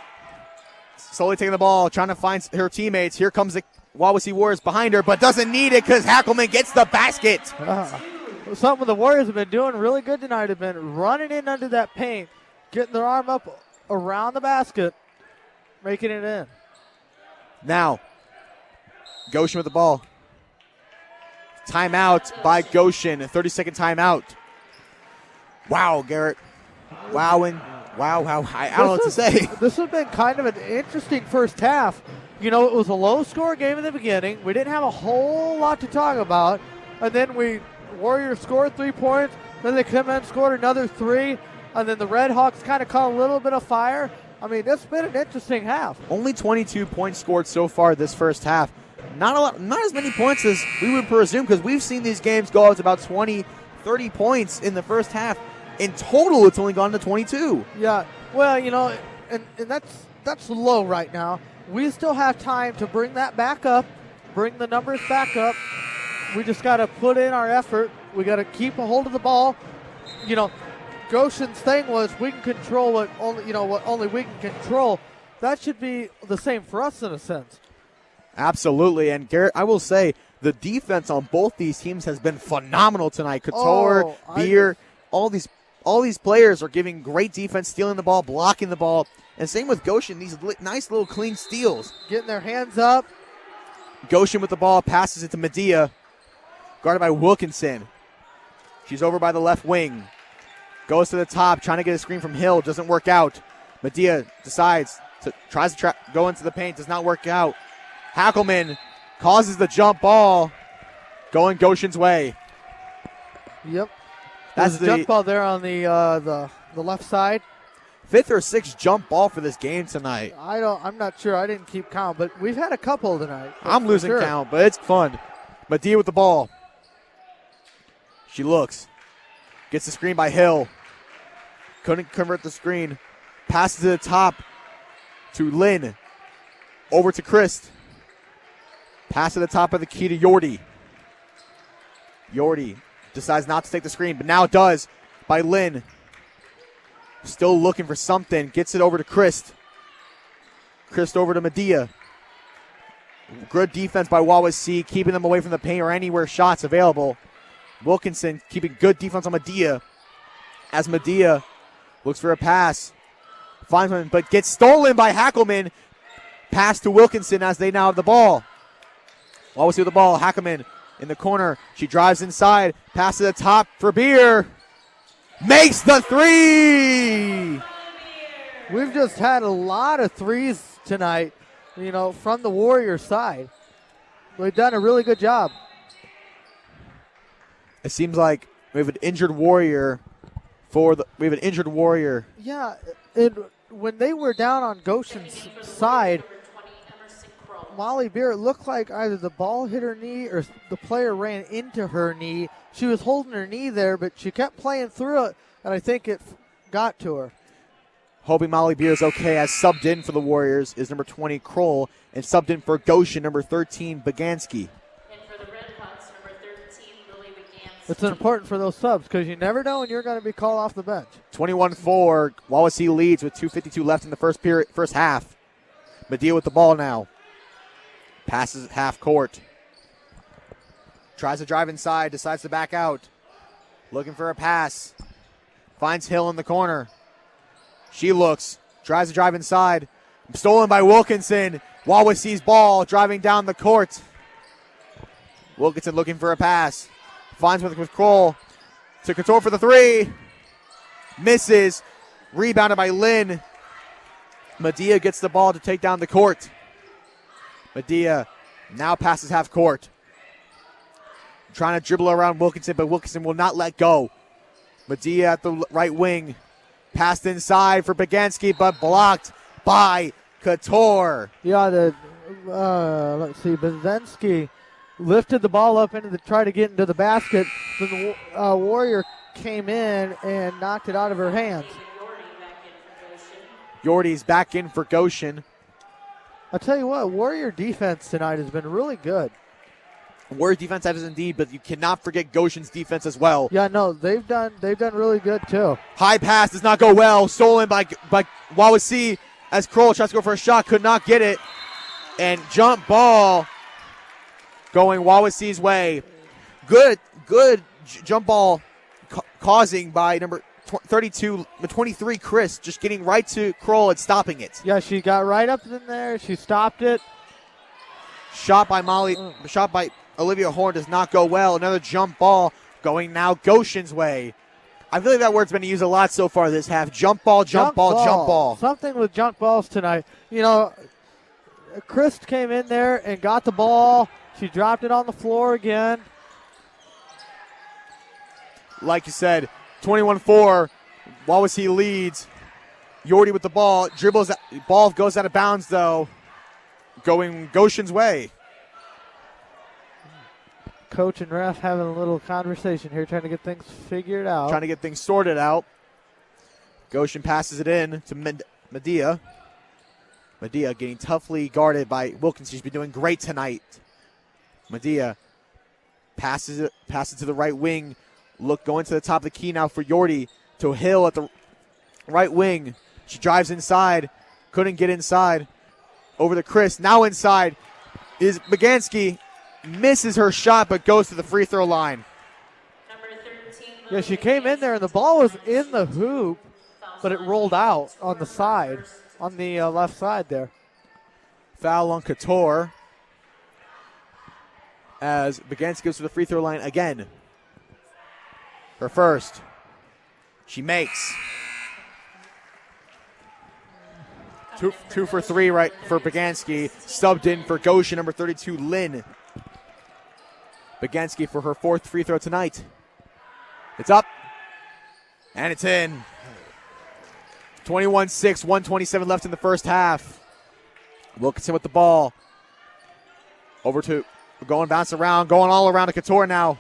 Slowly taking the ball, trying to find her teammates. Here comes the Wawasee Warriors behind her, but doesn't need it because Hackelman gets the basket. Something the Warriors have been doing really good tonight have been running in under that paint, getting their arm up around the basket, making it in. Now, Goshen with the ball. Timeout by Goshen, a 30-second timeout. Wow, Garrett. Wow. I don't know what to say. This has been kind of an interesting first half. You know, it was a low-score game in the beginning. We didn't have a whole lot to talk about. And then Warriors scored 3 points. Then they come in, scored another 3. And then the Red Hawks kind of caught a little bit of fire. I mean, it's been an interesting half. Only 22 points scored so far this first half. Not as many points as we would presume, because we've seen these games go out to about 20, 30 points in the first half. In total, it's only gone to 22. Yeah, well, you know, and that's low right now. We still have time to bring that back up, bring the numbers back up. We just got to put in our effort. We got to keep a hold of the ball. You know, Goshen's thing was we can control what only we can control. That should be the same for us in a sense. Absolutely, and Garrett, I will say the defense on both these teams has been phenomenal tonight. Couture, Beer, all these players are giving great defense, stealing the ball, blocking the ball, and same with Goshen. These nice little clean steals, getting their hands up. Goshen with the ball, passes it to Medea, guarded by Wilkinson. She's over by the left wing, goes to the top, trying to get a screen from Hill, doesn't work out. Medea tries to go into the paint, does not work out. Hackelman causes the jump ball, going Goshen's way. Yep. That's the jump ball there on the left side. 5th or 6th jump ball for this game tonight. I'm not sure. I didn't keep count, but we've had a couple tonight. I'm losing count, but it's fun. Medea with the ball. She looks. Gets the screen by Hill. Couldn't convert the screen. Passes to the top to Lynn. Over to Christ. Pass to the top of the key to Yordi. Yordi decides not to take the screen, but now does by Lynn. Still looking for something. Gets it over to Christ. Christ over to Medea. Good defense by Wawasee, keeping them away from the paint or anywhere shots available. Wilkinson keeping good defense on Medea. As Medea looks for a pass. Finds one, but gets stolen by Hackelman. Pass to Wilkinson as they now have the ball. Wawasee with the ball. Hackelman in the corner. She drives inside. Pass to the top for Beer. Makes the 3! We've just had a lot of threes tonight, you know, from the Warriors side. We've done a really good job. It seems like we have an injured Warrior Yeah, and when they were down on Goshen's side, Molly Beer, it looked like either the ball hit her knee or the player ran into her knee. She was holding her knee there, but she kept playing through it, and I think it got to her. Hoping Molly Beer is okay, as subbed in for the Warriors is number 20, Kroll, and subbed in for Goshen, number 13, Bagansky. And for the Red Hawks, number 13, Lily Bagansky. It's important for those subs because you never know when you're going to be called off the bench. 21-4, Wawasee leads with 2:52 left in the first half. Medea with the ball now. Passes at half court. Tries to drive inside, decides to back out. Looking for a pass. Finds Hill in the corner. She looks, tries to drive inside. Stolen by Wilkinson. Wawasee's ball driving down the court. Wilkinson looking for a pass. Finds with Kroll. To Couture for the 3. Misses. Rebounded by Lynn. Medea gets the ball to take down the court. Medea now passes half court. Trying to dribble around Wilkinson, but Wilkinson will not let go. Medea at the right wing. Passed inside for Bagansky, but blocked by Couture. Yeah, let's see, Bagansky lifted the ball up try to get into the basket. Then the Warrior came in and knocked it out of her hands. Yordi's back in for Goshen. I'll tell you what, Warrior defense tonight has been really good. Warrior defense that is indeed, but you cannot forget Goshen's defense as well. Yeah, no, they've done really good too. High pass does not go well. Stolen by Wawasee as Kroll tries to go for a shot, could not get it. And jump ball going Wawasee's way. Good jump ball causing by number 23, Chris, just getting right to Kroll and stopping it. Yeah, she got right up in there. She stopped it. Shot by Olivia Horn does not go well. Another jump ball going now Goshen's way. I feel like that word's been used a lot so far this half. Jump ball. Something with jump balls tonight. You know, Chris came in there and got the ball. She dropped it on the floor again. Like you said, 21-4. Wawasee leads. Yordi with the ball. Dribbles. Ball goes out of bounds, though. Going Goshen's way. Coach and ref having a little conversation here, trying to get things figured out. Trying to get things sorted out. Goshen passes it in to Medea. Medea getting toughly guarded by Wilkins. She's been doing great tonight. Medea passes it to the right wing. Going to the top of the key now for Yordi. To Hill at the right wing. She drives inside. Couldn't get inside. Over to Chris. Now inside is Baganski. Misses her shot but goes to the free throw line. Yeah, she came in there and the ball was in the hoop, but it rolled out on the side, on the left side there. Foul on Couture as Baganski goes to the free throw line again. Her first. She makes. Two for three right for Baganski. Subbed in for Goshen, number 32, Lynn. Baganski for her fourth free throw tonight. It's up. And it's in. 21-6, 1:27 left in the first half. Wilkinson with the ball. Over to bounce around, going all around to Couture now.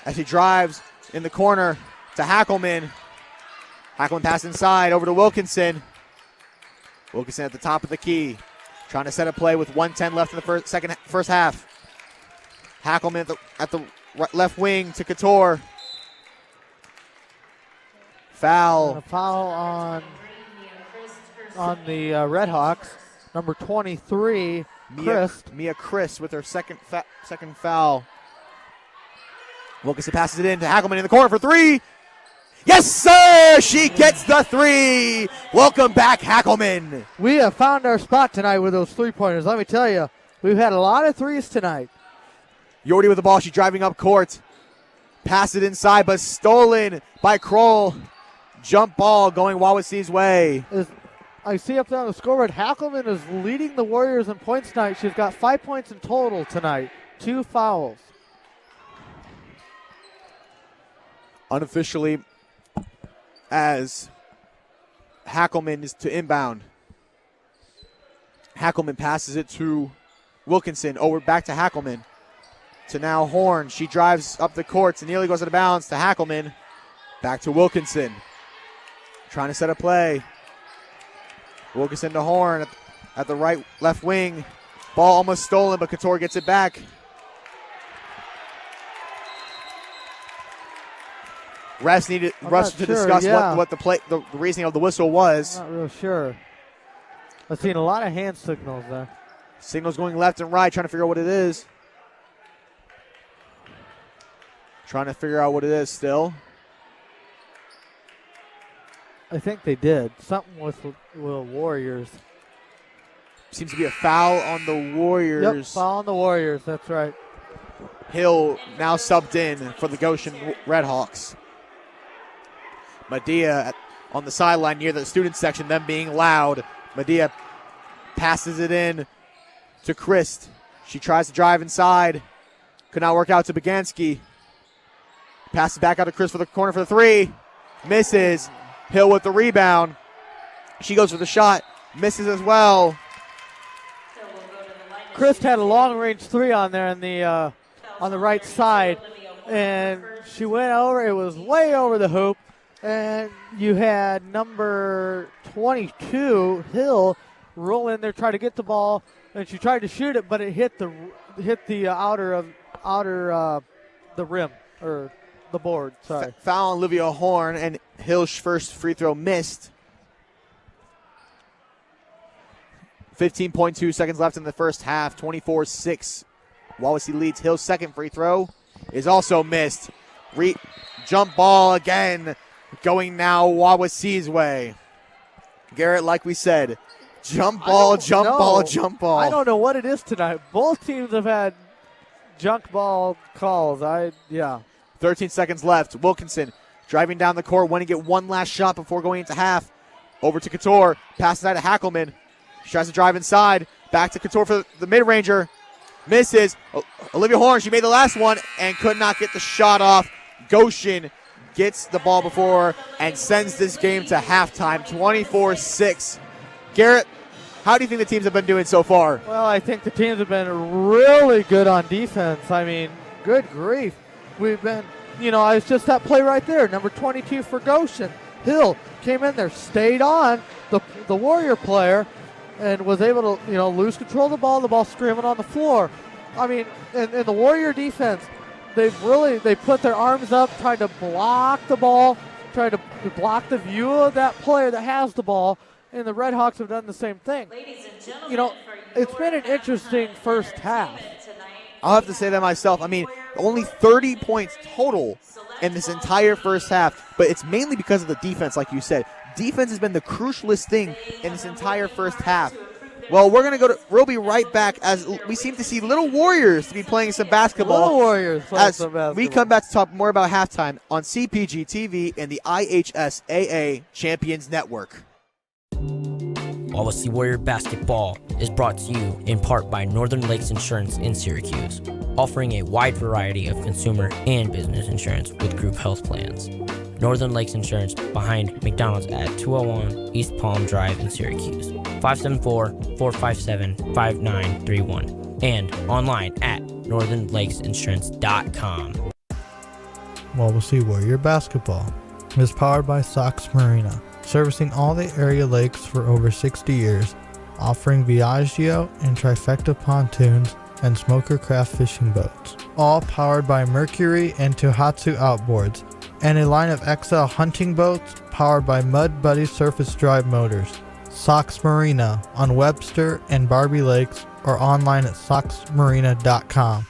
As he drives in the corner to Hackelman. Hackelman pass inside over to Wilkinson. Wilkinson at the top of the key. Trying to set a play with 1:10 left in the first half. Hackelman at the left wing to Couture. Foul. And a foul on the Redhawks. Number 23, Mia Chris with her second foul. Wilkinson passes it in to Hackelman in the corner for three. Yes, sir! She gets the three. Welcome back, Hackelman. We have found our spot tonight with those three-pointers. Let me tell you, we've had a lot of threes tonight. Yordi with the ball. She's driving up court. Pass it inside, but stolen by Kroll. Jump ball going Wawasee's way. I see up there on the scoreboard, Hackelman is leading the Warriors in points tonight. She's got 5 points in total tonight. 2 fouls. Unofficially, as Hackelman is to inbound. Hackelman passes it to Wilkinson. Over back to Hackelman. To now Horn. She drives up the courts and nearly goes out of bounds to Hackelman. Back to Wilkinson. Trying to set a play. Wilkinson to Horn at the left wing. Ball almost stolen, but Couture gets it back. Refs to discuss what the reasoning of the whistle was. I'm not real sure. I've seen a lot of hand signals there. Signals going left and right, trying to figure out what it is. Trying to figure out what it is still. I think they did. Something with Warriors. Seems to be a foul on the Warriors. Yep, foul on the Warriors. That's right. Hill now subbed in for the Goshen Redhawks. Medea on the sideline near the student section, them being loud. Medea passes it in to Christ. She tries to drive inside. Could not work out to Baganski. Passes back out to Chris for the corner for the three. Misses. Hill with the rebound. She goes for the shot. Misses as well. Chris had a long-range three on there on the right side, and she went over. It was way over the hoop, and you had number 22 Hill roll in there, try to get the ball, and she tried to shoot it, but it hit the outer the rim or the board. Sorry. Foul on Olivia Horn, and Hill's first free throw missed. 15.2 seconds left in the first half. 24-6. Wawasee leads. Hill's second free throw is also missed. Jump ball again, going now Wawasee's way. Garrett, like we said, jump ball. I don't know what it is tonight. Both teams have had junk ball calls. 13 seconds left. Wilkinson driving down the court, wanting to get one last shot before going into half. Over to Couture. Passes out to Hackelman. She tries to drive inside. Back to Couture for the mid-ranger. Misses. Olivia Horn, she made the last one and could not get the shot off. Goshen gets the ball before and sends this game to halftime, 24-6. Garrett, how do you think the teams have been doing so far? Well, I think the teams have been really good on defense. I mean, good grief. We've been, it's just that play right there, number 22 for Goshen. Hill came in there, stayed on the Warrior player, and was able to, lose control of the ball screaming on the floor. I mean, in the Warrior defense, they put their arms up, tried to block the ball, tried to block the view of that player that has the ball, and the Red Hawks have done the same thing. It's been an interesting first half. I'll have to say that myself. I mean, only 30 points total in this entire first half, but it's mainly because of the defense, like you said. Defense has been the crucialest thing in this entire first half. Well, we'll be right back as we seem to see Little Warriors to be playing some basketball. Little Warriors playing some basketball. We come back to talk more about halftime on CPG-TV and the IHSAA Champions Network. Wawasee Warrior Basketball is brought to you in part by Northern Lakes Insurance in Syracuse, offering a wide variety of consumer and business insurance with group health plans. Northern Lakes Insurance behind McDonald's at 201 East Palm Drive in Syracuse, 574-457-5931, and online at northernlakesinsurance.com. Wawasee Warrior Basketball is powered by Sox Marina, servicing all the area lakes for over 60 years, offering Viaggio and Trifecta pontoons and smoker craft fishing boats, all powered by Mercury and Tohatsu outboards, and a line of XL hunting boats powered by Mud Buddy surface drive motors. Sox Marina on Webster and Barbie Lakes, or online at soxmarina.com.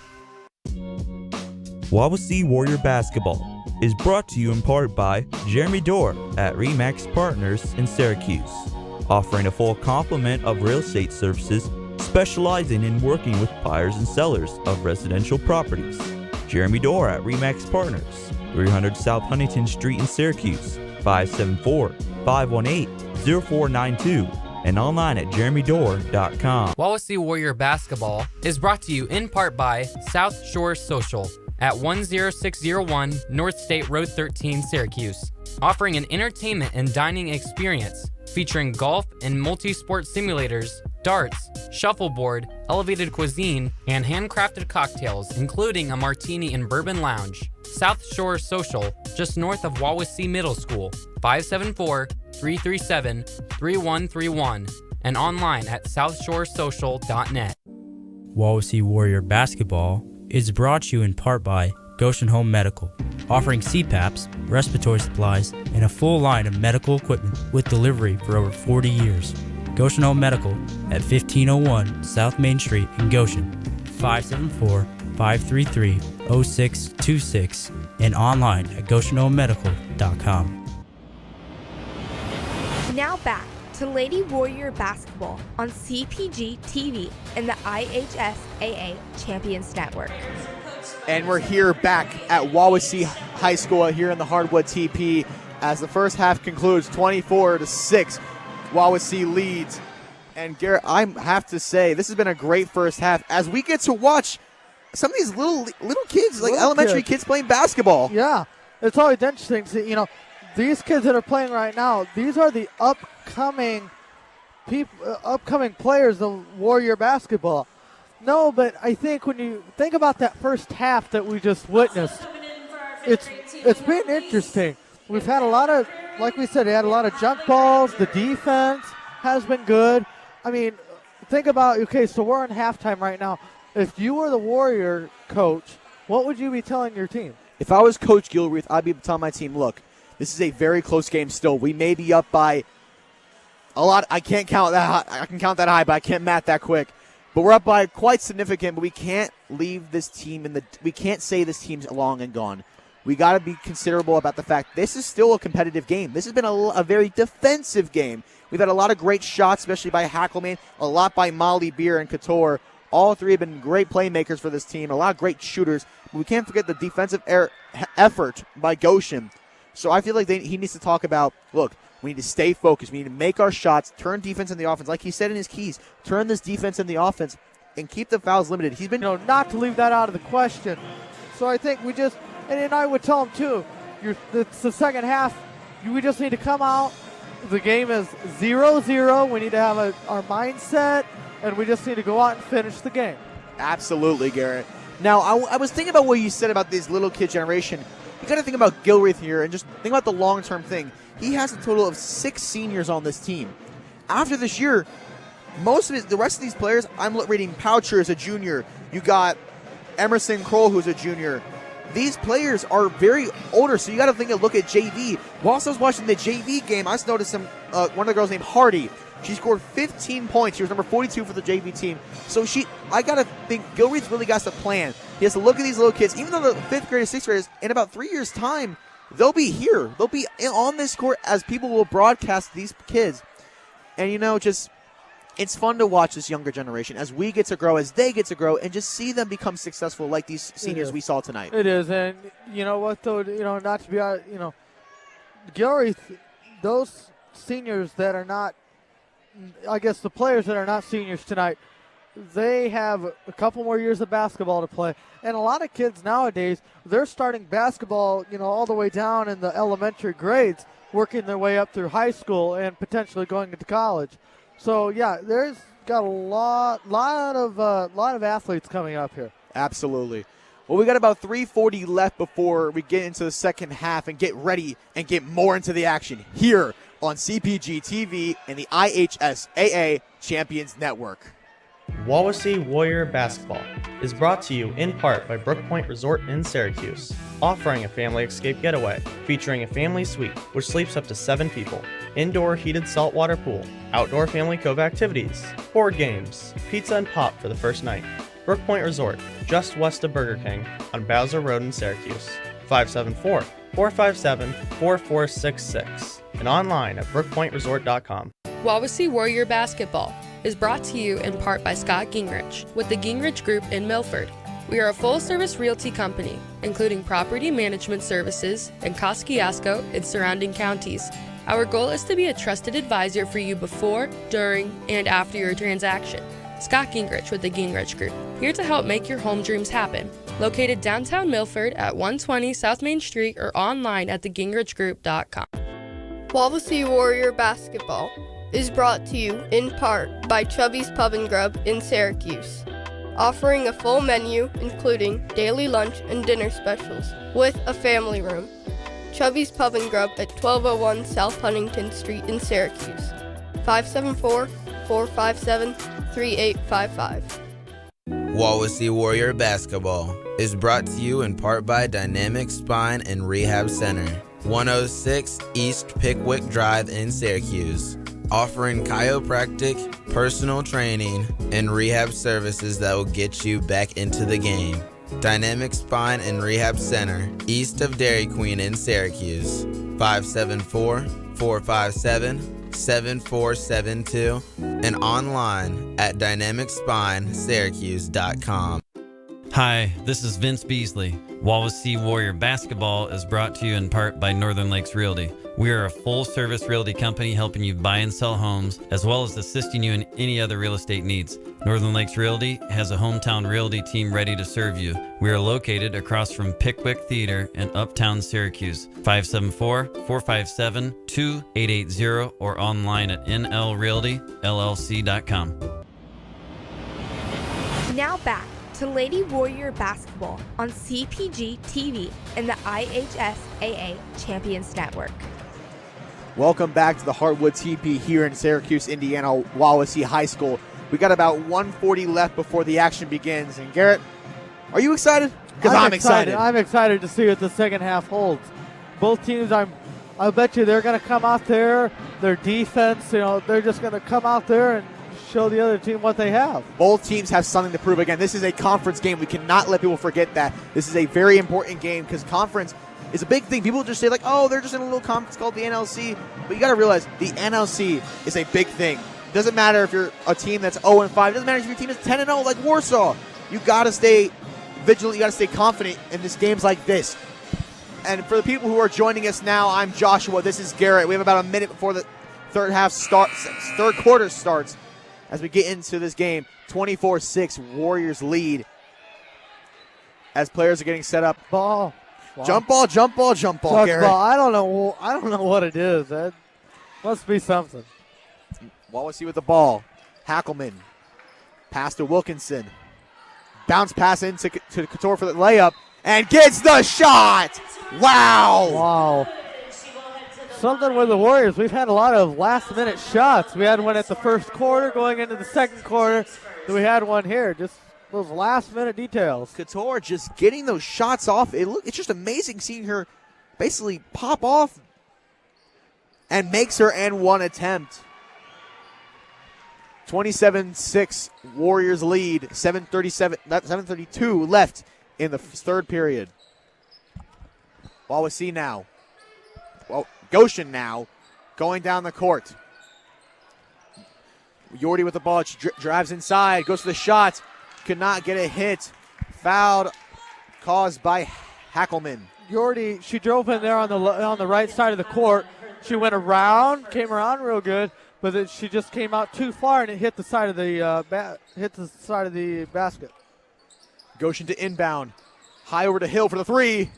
Wawasee Warrior Basketball is brought to you in part by Jeremy Dorr at RE/MAX Partners in Syracuse, offering a full complement of real estate services, specializing in working with buyers and sellers of residential properties. Jeremy Dorr at RE/MAX Partners, 300 South Huntington Street in Syracuse, 574-518-0492, and online at jeremydorr.com. Wawasee Warrior Basketball is brought to you in part by South Shore Social at 10601 North State Road 13, Syracuse, offering an entertainment and dining experience featuring golf and multi-sport simulators, darts, shuffleboard, elevated cuisine, and handcrafted cocktails, including a martini and bourbon lounge. South Shore Social, just north of Wawasee Middle School, 574-337-3131, and online at southshoresocial.net. Wawasee Warrior Basketball is brought to you in part by Goshen Home Medical, offering CPAPs, respiratory supplies, and a full line of medical equipment with delivery for over 40 years. Goshen Home Medical at 1501 South Main Street in Goshen, 574-533-0626, and online at goshenhomemedical.com. Now back to Lady Warrior Basketball on CPG-TV and the IHSAA Champions Network. And we're here back at Wawasee High School here in the Hardwood TP as the first half concludes 24-6. Wawasee leads. And Garrett, I have to say, this has been a great first half as we get to watch some of these little kids, like elementary kids playing basketball. Yeah, it's always interesting to see, these kids that are playing right now, these are the upcoming players of Warrior Basketball. No, but I think when you think about that first half that we just witnessed, it's been interesting. We've had a lot of, like we said, we had a lot of junk balls. The defense has been good. I mean, think about, okay, so we're in halftime right now. If you were the Warrior coach, what would you be telling your team? If I was Coach Gilreath, I'd be telling my team, look, this is a very close game still. We may be up by a lot. I can't count that high. I can count that high, but I can't math that quick. But we're up by quite significant, but we can't leave this team we can't say this team's long and gone. We got to be considerable about the fact this is still a competitive game. This has been a very defensive game. We've had a lot of great shots, especially by Hackelman, a lot by Molly Beer and Couture. All three have been great playmakers for this team, a lot of great shooters. But we can't forget the defensive effort by Goshen. So I feel like he needs to talk about, look, we need to stay focused. We need to make our shots, turn defense in the offense. Like he said in his keys, turn this defense in the offense and keep the fouls limited. He's been, not to leave that out of the question. So I think we just, and I would tell him too, it's the second half. We just need to come out. The game is 0-0. We need to have our mindset, and we just need to go out and finish the game. Absolutely, Garrett. Now, I was thinking about what you said about this little kid generation. You got to think about Gilreath here and just think about the long-term thing. He has a total of 6 seniors on this team. After this year, the rest of these players, I'm reading Poucher as a junior. You got Emerson Kroll, who's a junior. These players are very older, so you got to look at JV. Whilst I was watching the JV game, I noticed one of the girls named Hardy. She scored 15 points. She was number 42 for the JV team. So I got to think Gilreath really got to plan. He has to look at these little kids. Even though the 5th graders, 6th graders, in about 3 years' time, they'll be here. They'll be on this court as people will broadcast these kids. And, it's fun to watch this younger generation as we get to grow, as they get to grow, and just see them become successful like these seniors we saw tonight. It is, and you know what, though, not to be, Gilreath, those seniors that are not, I guess the players that are not seniors tonight, they have a couple more years of basketball to play. And a lot of kids nowadays, they're starting basketball, all the way down in the elementary grades, working their way up through high school and potentially going into college. So, yeah, there's got a lot of athletes coming up here. Absolutely. Well, we got about 3:40 left before we get into the second half and get ready and get more into the action here on CPG-TV and the IHSAA Champions Network. Wawasee Warrior Basketball is brought to you in part by Brook Point Resort in Syracuse, offering a family escape getaway featuring a family suite which sleeps up to 7 people, indoor heated saltwater pool, outdoor family cove activities, board games, pizza and pop for the first night. Brook Point Resort, just west of Burger King on Bowser Road in Syracuse, 574-457-4466, and online at brookpointresort.com. Wawasee Warrior Basketball is brought to you in part by Scott Gingrich with the Gingrich Group in Milford. We are a full-service realty company, including property management services in Kosciuszko and surrounding counties. Our goal is to be a trusted advisor for you before, during, and after your transaction. Scott Gingrich with the Gingrich Group, here to help make your home dreams happen. Located downtown Milford at 120 South Main Street or online at thegingrichgroup.com. Wawasee Warrior Basketball is brought to you in part by Chubby's Pub and Grub in Syracuse, offering a full menu including daily lunch and dinner specials with a family room. Chubby's Pub and Grub at 1201 South Huntington Street in Syracuse, 574-457-3855. Wawasee Warrior Basketball is brought to you in part by Dynamic Spine and Rehab Center, 106 East Pickwick Drive in Syracuse, offering chiropractic, personal training, and rehab services that will get you back into the game. Dynamic Spine and Rehab Center, east of Dairy Queen in Syracuse, 574-457-7472, and online at dynamicspinesyracuse.com. Hi, this is Vince Beasley. Wawasee Warrior Basketball is brought to you in part by Northern Lakes Realty. We are a full-service realty company helping you buy and sell homes, as well as assisting you in any other real estate needs. Northern Lakes Realty has a hometown realty team ready to serve you. We are located across from Pickwick Theater in Uptown Syracuse, 574-457-2880 or online at nlrealtyllc.com. Now back to Lady Warrior Basketball on CPG-TV and the IHSAA Champions Network. Welcome back to the Hardwood TP here in Syracuse, Indiana, Wawasee High School. We got about 1:40 left before the action begins. And Garrett, are you excited? Because I'm excited. I'm excited to see what the second half holds. Both teams, I bet you they're going to come out there, their defense, they're just going to come out there and show the other team what they have. Both teams have something to prove. Again, this is a conference game. We cannot let people forget that. This is a very important game because conference is a big thing. People just say, like, oh, they're just in a little conference called the NLC. But you got to realize the NLC is a big thing. It doesn't matter if you're a team that's 0-5. It doesn't matter if your team is 10-0 like Warsaw. You got to stay vigilant. You got to stay confident in this games like this. And for the people who are joining us now, I'm Joshua. This is Garrett. We have about a minute before the third quarter starts as we get into this game. 24-6, Warriors lead as players are getting set up. Ball. Wow. Jump ball, Garrett. I don't know what it is. That must be something. Wawasee with the ball. Hackelman. Pass to Wilkinson. Bounce pass into to Couture for the layup. And gets the shot! Wow! Something with the Warriors. We've had a lot of last-minute shots. We had one at the first quarter going into the second quarter. Then we had one here. Just those last-minute details. Couture just getting those shots off. It's just amazing seeing her basically pop off and makes her and one attempt. 27-6, Warriors lead. 7:32 left in the third period. Wawasee now. Well, Goshen now going down the court. Yordi with the ball. She drives inside, goes for the shot. Could not get a hit. Fouled, caused by Hackelman. Yordi, she drove in there on the right side of the court. She went around, came around real good, but then she just came out too far and it hit the side of the basket. Goshen to inbound. High over to Hill for the three.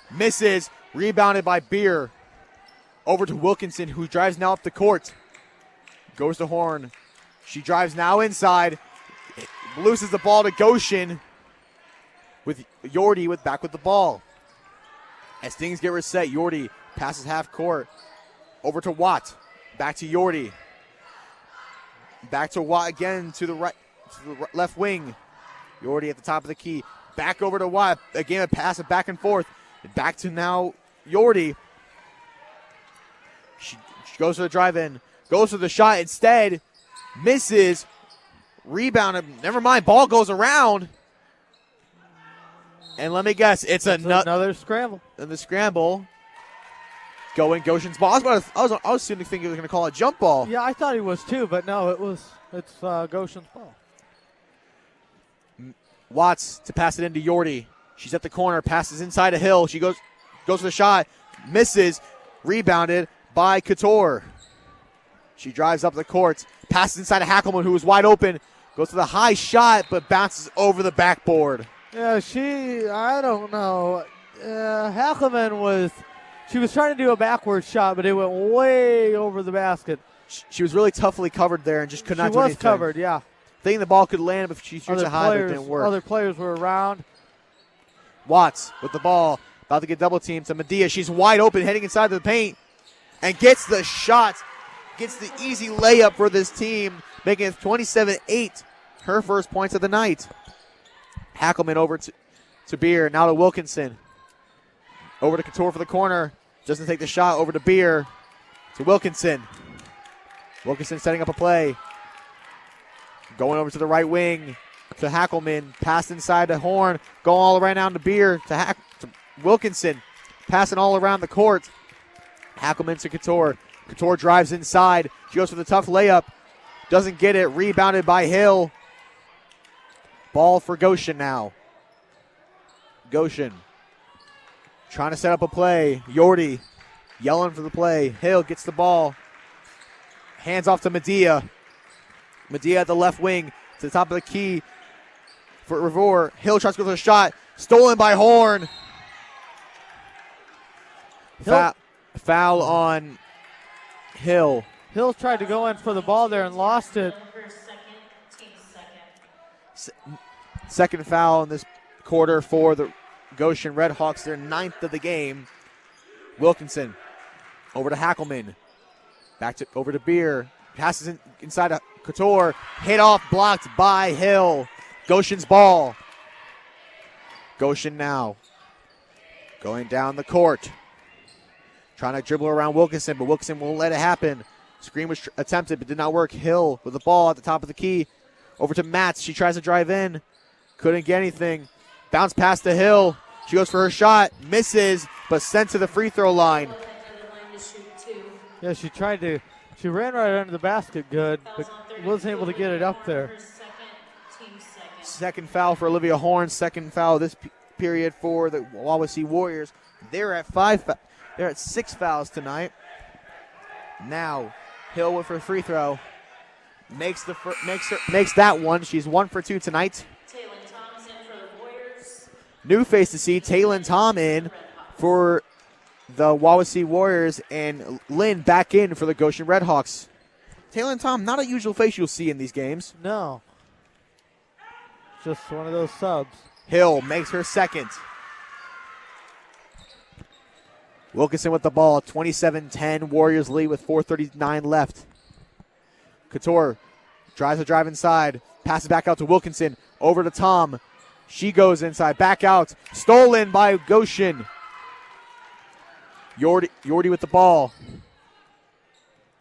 Misses. Rebounded by Beer. Over to Wilkinson, who drives now up the court. Goes to Horn. She drives now inside. Loses the ball to Goshen. With Yordi back with the ball. As things get reset, Yordi passes half court. Over to Watt. Back to Yordi. Back to Watt again to the right, to the left wing. Yordi at the top of the key. Back over to Watt. Again, a pass it back and forth. Back to now Yordi. She goes for the drive-in. Goes for the shot. Instead, misses. Rebounded. Never mind. Ball goes around. And let me guess. It's another scramble. And the scramble. Going Goshen's ball. I was soon to think he was going to call a jump ball. Yeah, I thought he was too, but no, it's Goshen's ball. Watts to pass it into Yordi. She's at the corner, passes inside to Hill. She goes for the shot, misses, rebounded by Couture. She drives up the court, passes inside to Hackelman, who was wide open, goes for the high shot, but bounces over the backboard. Yeah, I don't know. Hackelman she was trying to do a backward shot, but it went way over the basket. She was really toughly covered there and just could not do anything. She was covered, yeah. Thinking the ball could land, but she shoots it high, but it didn't work. Other players were around. Watts with the ball, about to get double teamed to Medea. She's wide open, heading inside the paint, and gets the shot. Gets the easy layup for this team, making it 27-8, her first points of the night. Hackelman over to Beer, now to Wilkinson. Over to Couture for the corner. Doesn't take the shot, over to Beer. To Wilkinson. Wilkinson setting up a play. Going over to the right wing to Hackelman. Pass inside to Horn. Going all around down to Beer to Wilkinson. Passing all around the court. Hackelman to Couture. Couture drives inside. She goes for the tough layup. Doesn't get it. Rebounded by Hill. Ball for Goshen now. Goshen trying to set up a play. Yordi yelling for the play. Hill gets the ball. Hands off to Medea. Medea at the left wing to the top of the key for Revore. Hill tries to go for the shot. Stolen by Horn. Foul on Hill. Hill tried to go in for the ball there and lost it. Second foul in this quarter for the Goshen Redhawks, their 9th of the game. Wilkinson Over to Hackelman. Over to Beer. Passes inside of Couture. Hit off, blocked by Hill. Goshen's ball. Goshen now going down the court. Trying to dribble around Wilkinson, but Wilkinson won't let it happen. Screen was attempted, but did not work. Hill with the ball at the top of the key. Over to Matz. She tries to drive in. Couldn't get anything. Bounce pass to Hill. She goes for her shot. Misses, but sent to the free throw line. Yeah, she ran right under the basket good, but wasn't able to get it up there. Second foul for Olivia Horn. Second foul this period for the Wawasee Warriors. They're at 6 fouls tonight. Now, Hill with her free throw. Makes that one. She's 1 for 2 tonight. New face to see, Taylon Tom in for the Wawasee Warriors, and Lynn back in for the Goshen Redhawks. Taylon Tom, not a usual face you'll see in these games. No. Just one of those subs. Hill makes her second. Wilkinson with the ball, 27-10, Warriors lead with 4:39 left. Couture tries to drive inside, passes back out to Wilkinson, over to Tom. She goes inside, back out, stolen by Goshen. Yordi with the ball.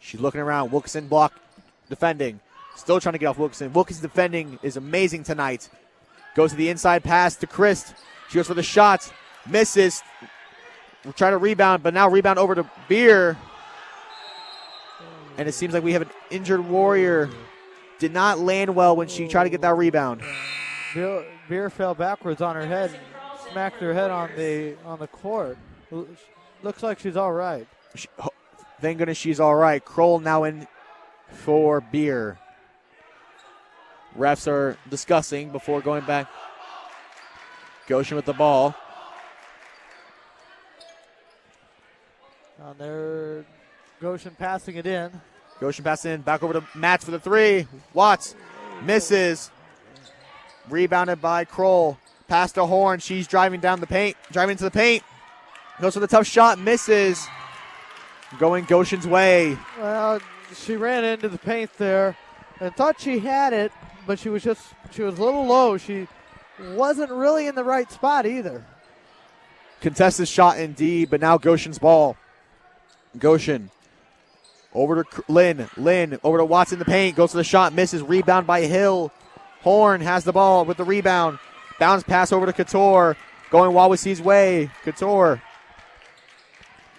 She's looking around, Wilkinson block defending. Still trying to get off Wilkinson. Wilkinson's defending is amazing tonight. Goes to the inside pass to Christ. She goes for the shot, misses. We'll try to rebound, but now rebound over to Beer. And it seems like we have an injured Warrior. Did not land well when she tried to get that rebound. Beer fell backwards on her head, smacked her head on the court. Looks like she's all right. Thank goodness she's all right. Kroll now in for Beer. Refs are discussing before going back. Goshen with the ball. On there, Goshen passing it in. Goshen passing in, back over to Matz for the three. Watts misses. Rebounded by Kroll. Pass to Horn. She's driving into the paint. Goes for the tough shot, misses. Going Goshen's way. Well, she ran into the paint there and thought she had it, but she was a little low. She wasn't really in the right spot either. Contested shot indeed, but now Goshen's ball. Goshen over to Lynn. Lynn over to Watts in the paint. Goes for the shot, misses. Rebound by Hill. Horn has the ball with the rebound. Bounce pass over to Couture. Going Wawasee's way. Couture.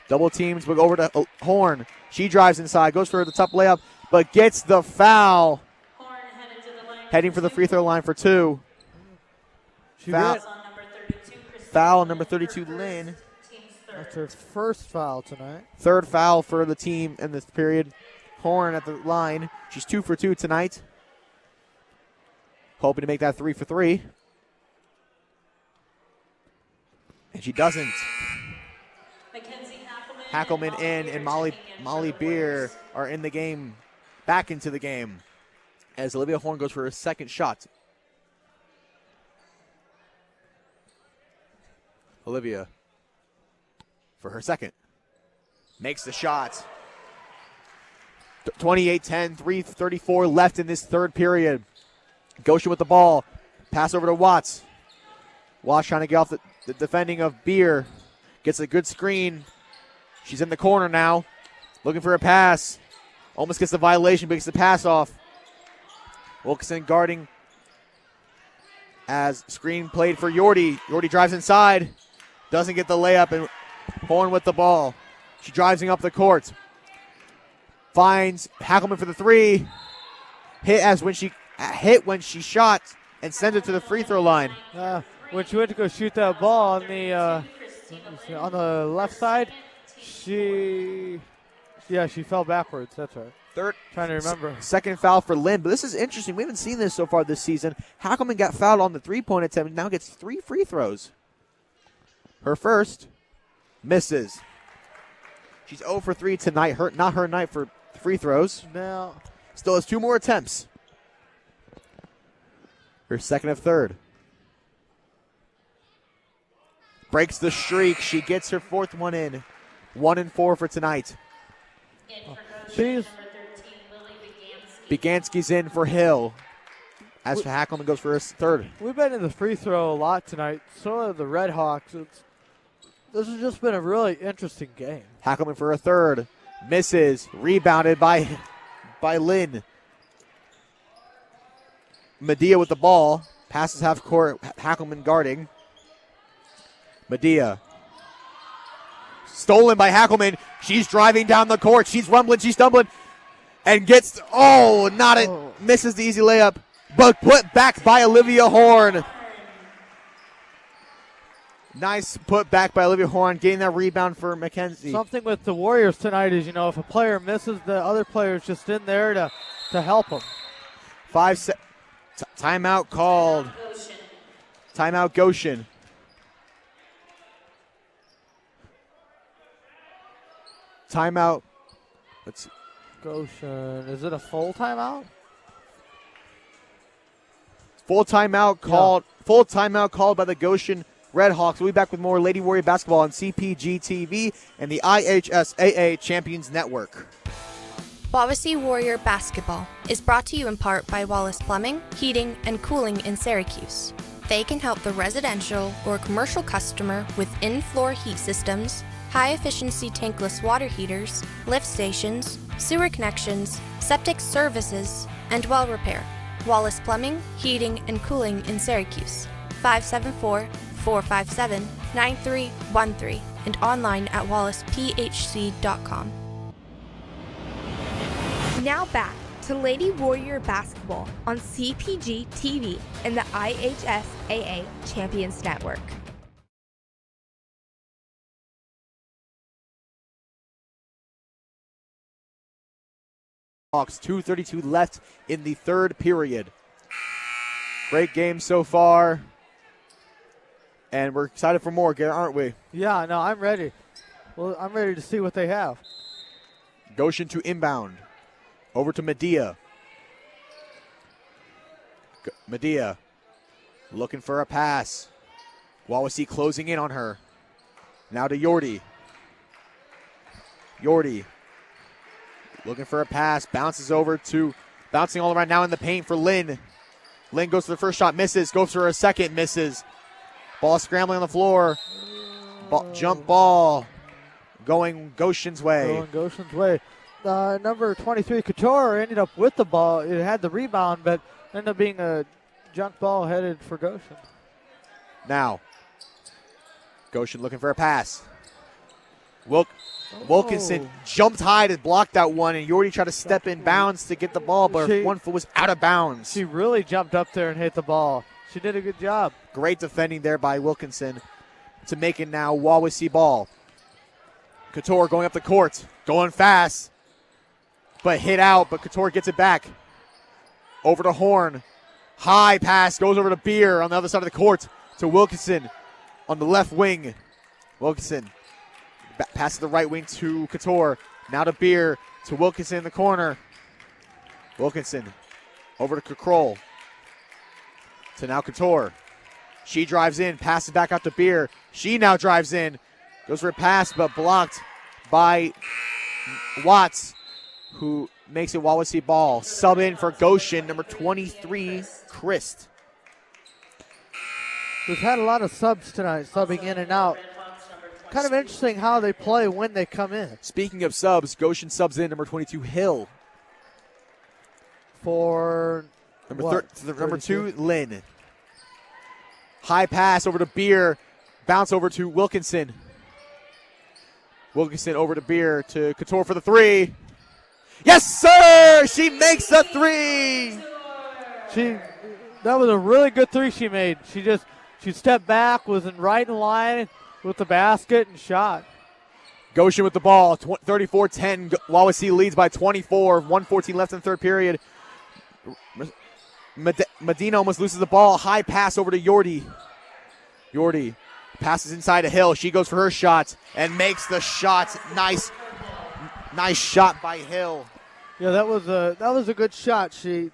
Double teams, but over to Horn. She drives inside, goes for the top layup, but gets the foul. Heading for the free throw line for 2. Foul number 32, Lynn. That's her first foul tonight. Third foul for the team in this period. Horn at the line. She's 2 for 2 tonight. Hoping to make that 3 for 3. And she doesn't. Hackelman in and Molly Beer are in the game, back into the game, as Olivia Horn goes for her second shot. Olivia for her second. Makes the shot. 28-10, 3:34 left in this third period. Goshen with the ball. Pass over to Watts. Watts trying to get off the defending of Beer. Gets a good screen. She's in the corner now. Looking for a pass. Almost gets the violation, but gets the pass off. Wilkinson guarding as screen played for Yordi. Yordi drives inside. Doesn't get the layup, and Horn with the ball. She drives up the court. Finds Hackelman for the 3. Hit when she shot and sends it to the free throw line. When she went to go shoot that ball on the left side, she fell backwards. That's right. Trying to remember. Second foul for Lynn, but this is interesting. We haven't seen this so far this season. Hackelman got fouled on the 3-point attempt, now gets 3 free throws. Her first misses. She's 0 for 3 tonight. Not her night for free throws. Now, still has 2 more attempts. Her second of third. Breaks the streak. She gets her 4th one in. 1-4 for tonight. Begansky's in for Hill. As for Hackelman goes for his third. We've been in the free throw a lot tonight. So have the Red Hawks. This has just been a really interesting game. Hackelman for a third. Misses. Rebounded by Lynn. Medea with the ball. Passes half court. Hackelman guarding. Medea. Stolen by Hackelman. She's driving down the court. She's rumbling. She's stumbling. And gets, misses the easy layup. But put back by Olivia Horn. Nice put back by Olivia Horn, getting that rebound for McKenzie. Something with the Warriors tonight is, if a player misses, the other player is just in there to help him. Timeout called. Timeout Goshen. Timeout. Let's see. Goshen. Is it a full timeout? Full timeout called. Yeah. Full timeout called by the Goshen Red Hawks. We'll be back with more Lady Warrior basketball on CPG-TV and the IHSAA Champions Network. Wawasee Warrior Basketball is brought to you in part by Wallace Plumbing, Heating, and Cooling in Syracuse. They can help the residential or commercial customer with in-floor heat systems, high-efficiency tankless water heaters, lift stations, sewer connections, septic services, and well repair. Wallace Plumbing, Heating, and Cooling in Syracuse. 574-457-9313 and online at wallacephc.com. Now back to Lady Warrior Basketball on CPG-TV and the IHSAA Champions Network. Hawks, 2:32 left in the third period. Great game so far. And we're excited for more, Garrett, aren't we? Yeah, no, I'm ready. Well, I'm ready to see what they have. Goshen to inbound. Over to Medea. Medea looking for a pass. Wawasee closing in on her. Now to Yordi. Yordi looking for a pass. Bounces over to, bouncing all around now in the paint for Lynn. Lynn goes for the first shot, misses. Goes for a second, misses. Ball scrambling on the floor. Jump ball going Goshen's way. Going Goshen's way. Number 23, Couture, ended up with the ball. It had the rebound, but ended up being a junk ball headed for Goshen. Now, Goshen looking for a pass. Wilkinson jumped high to block that one, and Yordi tried to step in bounds to get the ball, but her 1 foot was out of bounds. She really jumped up there and hit the ball. She did a good job. Great defending there by Wilkinson to make it now Wawasee ball. Couture going up the court, going fast, but hit out, but Couture gets it back. Over to Horn. High pass, goes over to Beer on the other side of the court to Wilkinson on the left wing. Wilkinson passes the right wing to Couture. Now to Beer, to Wilkinson in the corner. Wilkinson over to Kroll. To now Couture. She drives in, passes back out to Beer. She now drives in, goes for a pass, but blocked by Watts, who makes it Wawasee ball. Sub in for Goshen, number 23, Christ. We've had a lot of subs tonight, subbing in and out. Kind of interesting how they play when they come in. Speaking of subs, Goshen subs in number 22, Hill. For number 2, Lynn. High pass over to Beer. Bounce over to Wilkinson. Wilkinson over to Beer to Couture for the three. Yes, sir! She makes the three! That was a really good three she made. She stepped back, was right in line with the basket, and shot. Goshen with the ball, 34-10. Wawasee leads by 24. 1:14 left in the third period. Medina almost loses the ball. High pass over to Yordi. Yordi passes inside to Hill. She goes for her shot and makes the shot. Nice shot by Hill. Yeah, that was a good shot. She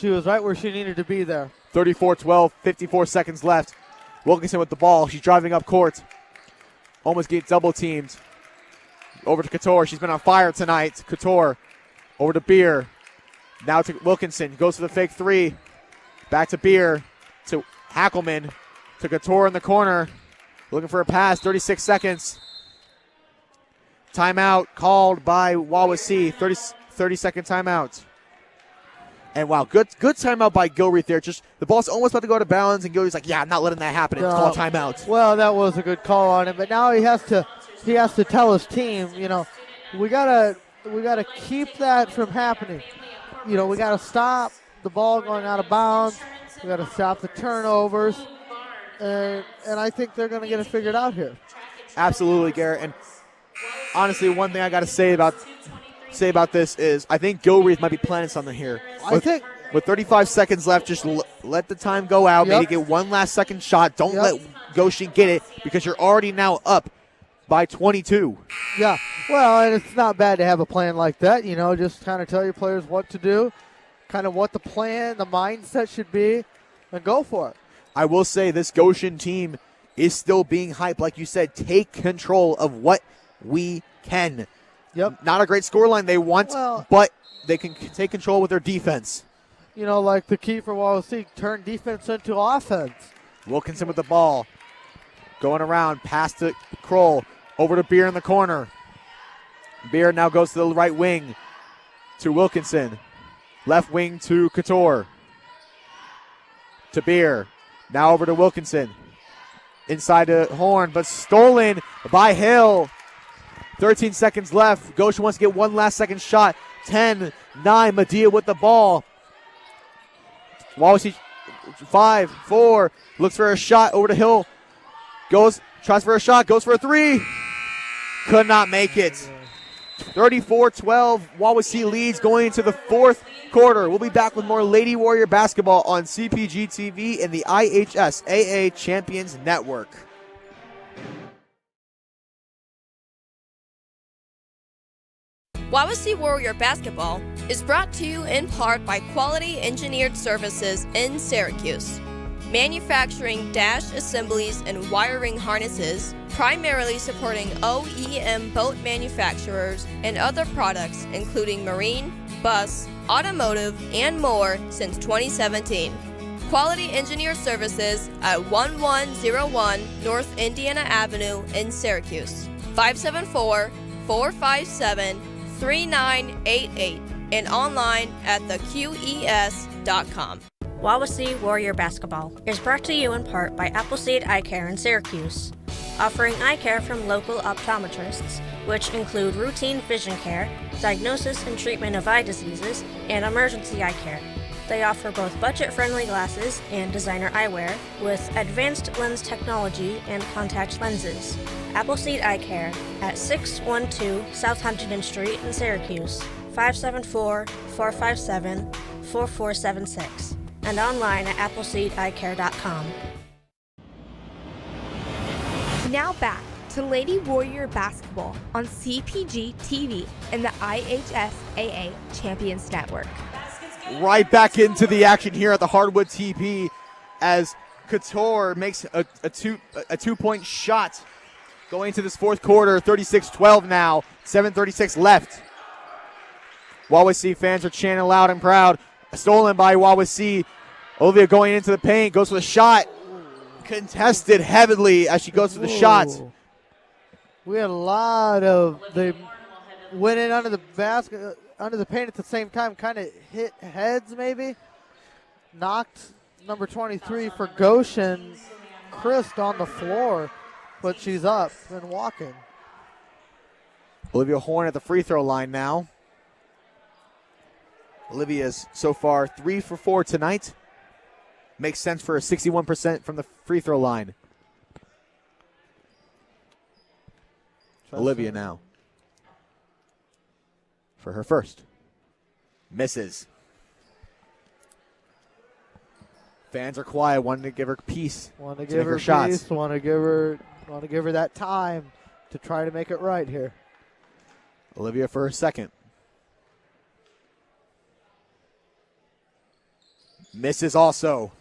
was right where she needed to be there. 34-12, 54 seconds left. Wilkinson with the ball. She's driving up court. Almost gets double teamed. Over to Couture. She's been on fire tonight. Couture over to Beer. Now to Wilkinson. Goes to the fake three. Back to Beer. To Hackelman. To Couture in the corner. Looking for a pass. 36 seconds. Timeout called by Wawasee. 30-second timeout. And wow, good timeout by Gilreath there. Just the ball's almost about to go out of bounds, and Gilreath's like, yeah, I'm not letting that happen. It's called timeout. Well, that was a good call on him, but now he has to tell his team, we gotta keep that from happening. We gotta stop the ball going out of bounds. We gotta stop the turnovers, and I think they're gonna get it figured out here. Absolutely, Garrett. And honestly, one thing I got to say about this is I think Gilreath might be planning something here. With 35 seconds left, just let the time go out. Yep. Maybe get one last second shot. Don't let Goshen get it because you're already now up by 22. Yeah, well, and it's not bad to have a plan like that. Just kind of tell your players what to do, kind of what the plan, the mindset should be, and go for it. I will say this Goshen team is still being hyped. Like you said, take control of what we can. Yep. Not a great scoreline they want, but they can take control with their defense. Like the key for Wawasee, turn defense into offense. Wilkinson with the ball. Going around, pass to Kroll. Over to Beer in the corner. Beer now goes to the right wing to Wilkinson. Left wing to Couture. To Beer. Now over to Wilkinson. Inside to Horn, but stolen by Hill. 13 seconds left. Goshen wants to get one last second shot. 10-9, Medea with the ball. Wawasee 5-4. Looks for a shot over to Hill. Tries for a shot, goes for a three. Could not make it. 34-12, Wawasee leads going into the fourth quarter. We'll be back with more Lady Warrior basketball on CPG-TV and the IHSAA Champions Network. Wawasee Warrior Basketball is brought to you in part by Quality Engineered Services in Syracuse. Manufacturing dash assemblies and wiring harnesses, primarily supporting OEM boat manufacturers and other products including marine, bus, automotive, and more since 2017. Quality Engineered Services at 1101 North Indiana Avenue in Syracuse. 574-457-3988 and online at theqes.com. Wawasee Warrior Basketball is brought to you in part by Appleseed Eye Care in Syracuse, offering eye care from local optometrists, which include routine vision care, diagnosis and treatment of eye diseases, and emergency eye care. They offer both budget-friendly glasses and designer eyewear with advanced lens technology and contact lenses. Appleseed Eye Care at 612 South Huntington Street in Syracuse, 574-457-4476, and online at appleseedeyecare.com. Now back to Lady Warrior Basketball on CPG-TV and the IHSAA Champions Network. Right back into the action here at the Hardwood TP as Couture makes a two-point shot going into this fourth quarter. 36-12 now, 7:36 left. Wawasee fans are chanting loud and proud. Stolen by Wawasee. Olivia going into the paint, goes for the shot. Contested heavily as she goes for the shot. We had a lot of they went in under the basket, under the paint at the same time, kind of hit heads maybe. Knocked number 23 for Goshen, Christ, on the floor, but she's up and walking. Olivia Horn at the free throw line now. Olivia's so far 3 for 4 tonight. Makes sense for a 61% from the free throw line. Olivia now for her first. Misses. Fans are quiet, wanting to give her peace. Want to make give her shots. peace. Want to give her that time to try to make it right here. Olivia for her second. Misses also.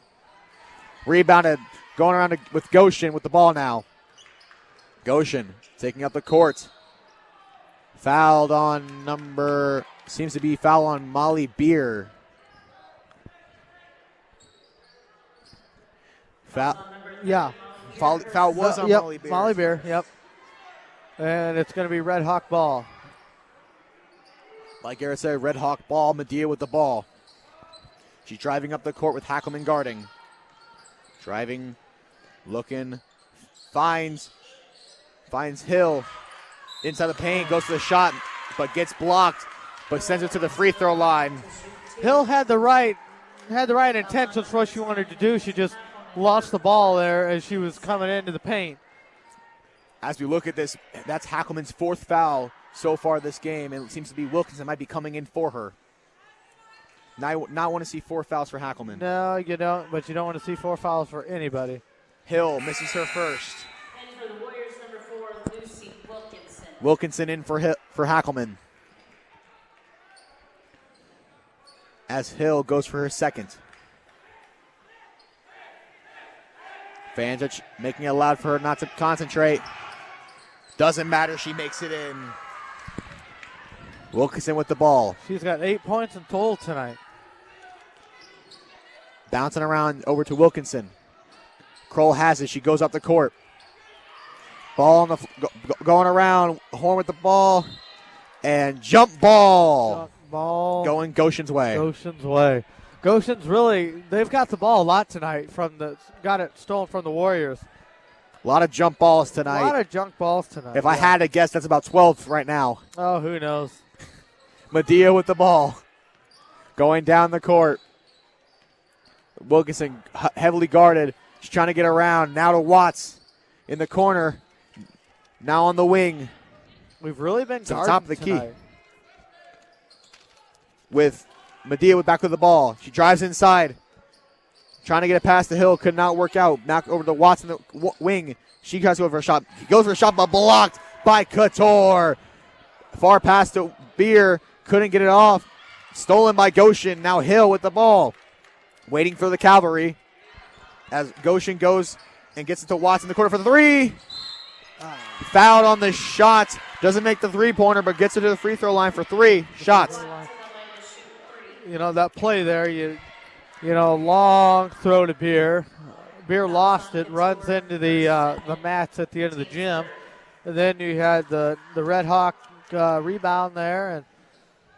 Rebounded, going around with Goshen with the ball now. Goshen taking up the court. Fouled on seems to be foul on Molly Beer. Foul. Yeah. Foul was on yep, Molly Beer. Molly Beer, yep. And it's going to be Red Hawk ball. Like Garrett said, Red Hawk ball. Medea with the ball. She's driving up the court with Hackelman guarding. Driving, looking, finds Hill inside the paint, goes for the shot, but gets blocked, but sends it to the free throw line. Hill had the right intentions for what she wanted to do. She just lost the ball there as she was coming into the paint. As we look at this, that's Hackelman's 4th foul so far this game, and it seems to be Wilkinson might be coming in for her. Not want to see 4 fouls for Hackelman. No, you don't, but you don't want to see 4 fouls for anybody. Hill misses her first. And for the Warriors, number 4, Lucy Wilkinson. Wilkinson in for Hackelman. As Hill goes for her second. Fans are making it loud for her not to concentrate. Doesn't matter, she makes it in. Wilkinson with the ball. She's got 8 points in total tonight. Bouncing around over to Wilkinson. Kroll has it. She goes up the court. Ball on going around. Horn with the ball. And jump ball. Jump ball. Going Goshen's way. Goshen's way. Goshen's really, they've got the ball a lot tonight. Got it stolen from the Warriors. A lot of jump balls tonight. A lot of junk balls tonight. If I had to guess, that's about 12 right now. Oh, who knows? Medea with the ball. Going down the court. Wilkinson heavily guarded. She's trying to get around. Now to Watts in the corner. Now on the wing. We've really been to the guarding top of the tonight. key. With Medea back with the ball. She drives inside. Trying to get it past the Hill. Could not work out. Back over to Watts in the wing. She tries to go for a shot. He goes for a shot, but blocked by Couture. Far past the Beer. Couldn't get it off. Stolen by Goshen. Now Hill with the ball. Waiting for the cavalry. As Goshen goes and gets it to Watts in the corner for the 3. Fouled on the shot. Doesn't make the 3-pointer, but gets it to the free throw line for 3 shots. You know, that play there, you know, long throw to Beer. Beer lost it, runs into the mats at the end of the gym. And then you had the Red Hawk rebound there and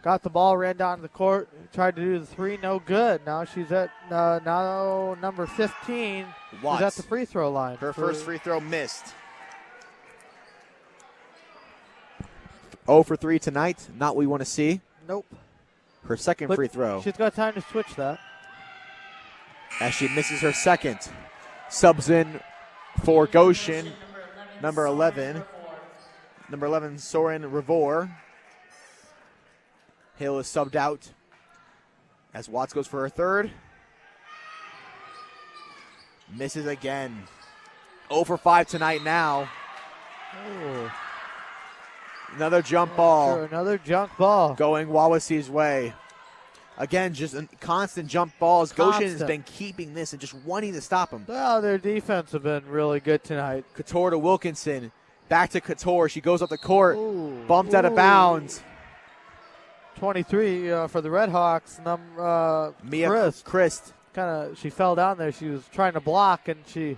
got the ball, ran down to the court, tried to do the 3, no good. Now she's at now number 15. Watts. She's at the free throw line. Her first free throw missed. 0 for 3 tonight. Not what we want to see. Nope. Her second But free throw. She's got time to switch that. As she misses her second. Subs in for Goshen. Number 11. Number 11, Soren Revor. Hill is subbed out as Watts goes for her third. Misses again. 0 for 5 tonight now. Oh. Another jump ball. Sure, another junk ball. Going Wawasee's way. Again, just constant jump balls. Goshen has Constant. been keeping this and just wanting to stop him. Well, their defense have been really good tonight. Couture to Wilkinson. Back to Couture. She goes up the court. Ooh. Bumped out of bounds. 23 for the Red Hawks. Mia Christ. She fell down there. She was trying to block, and she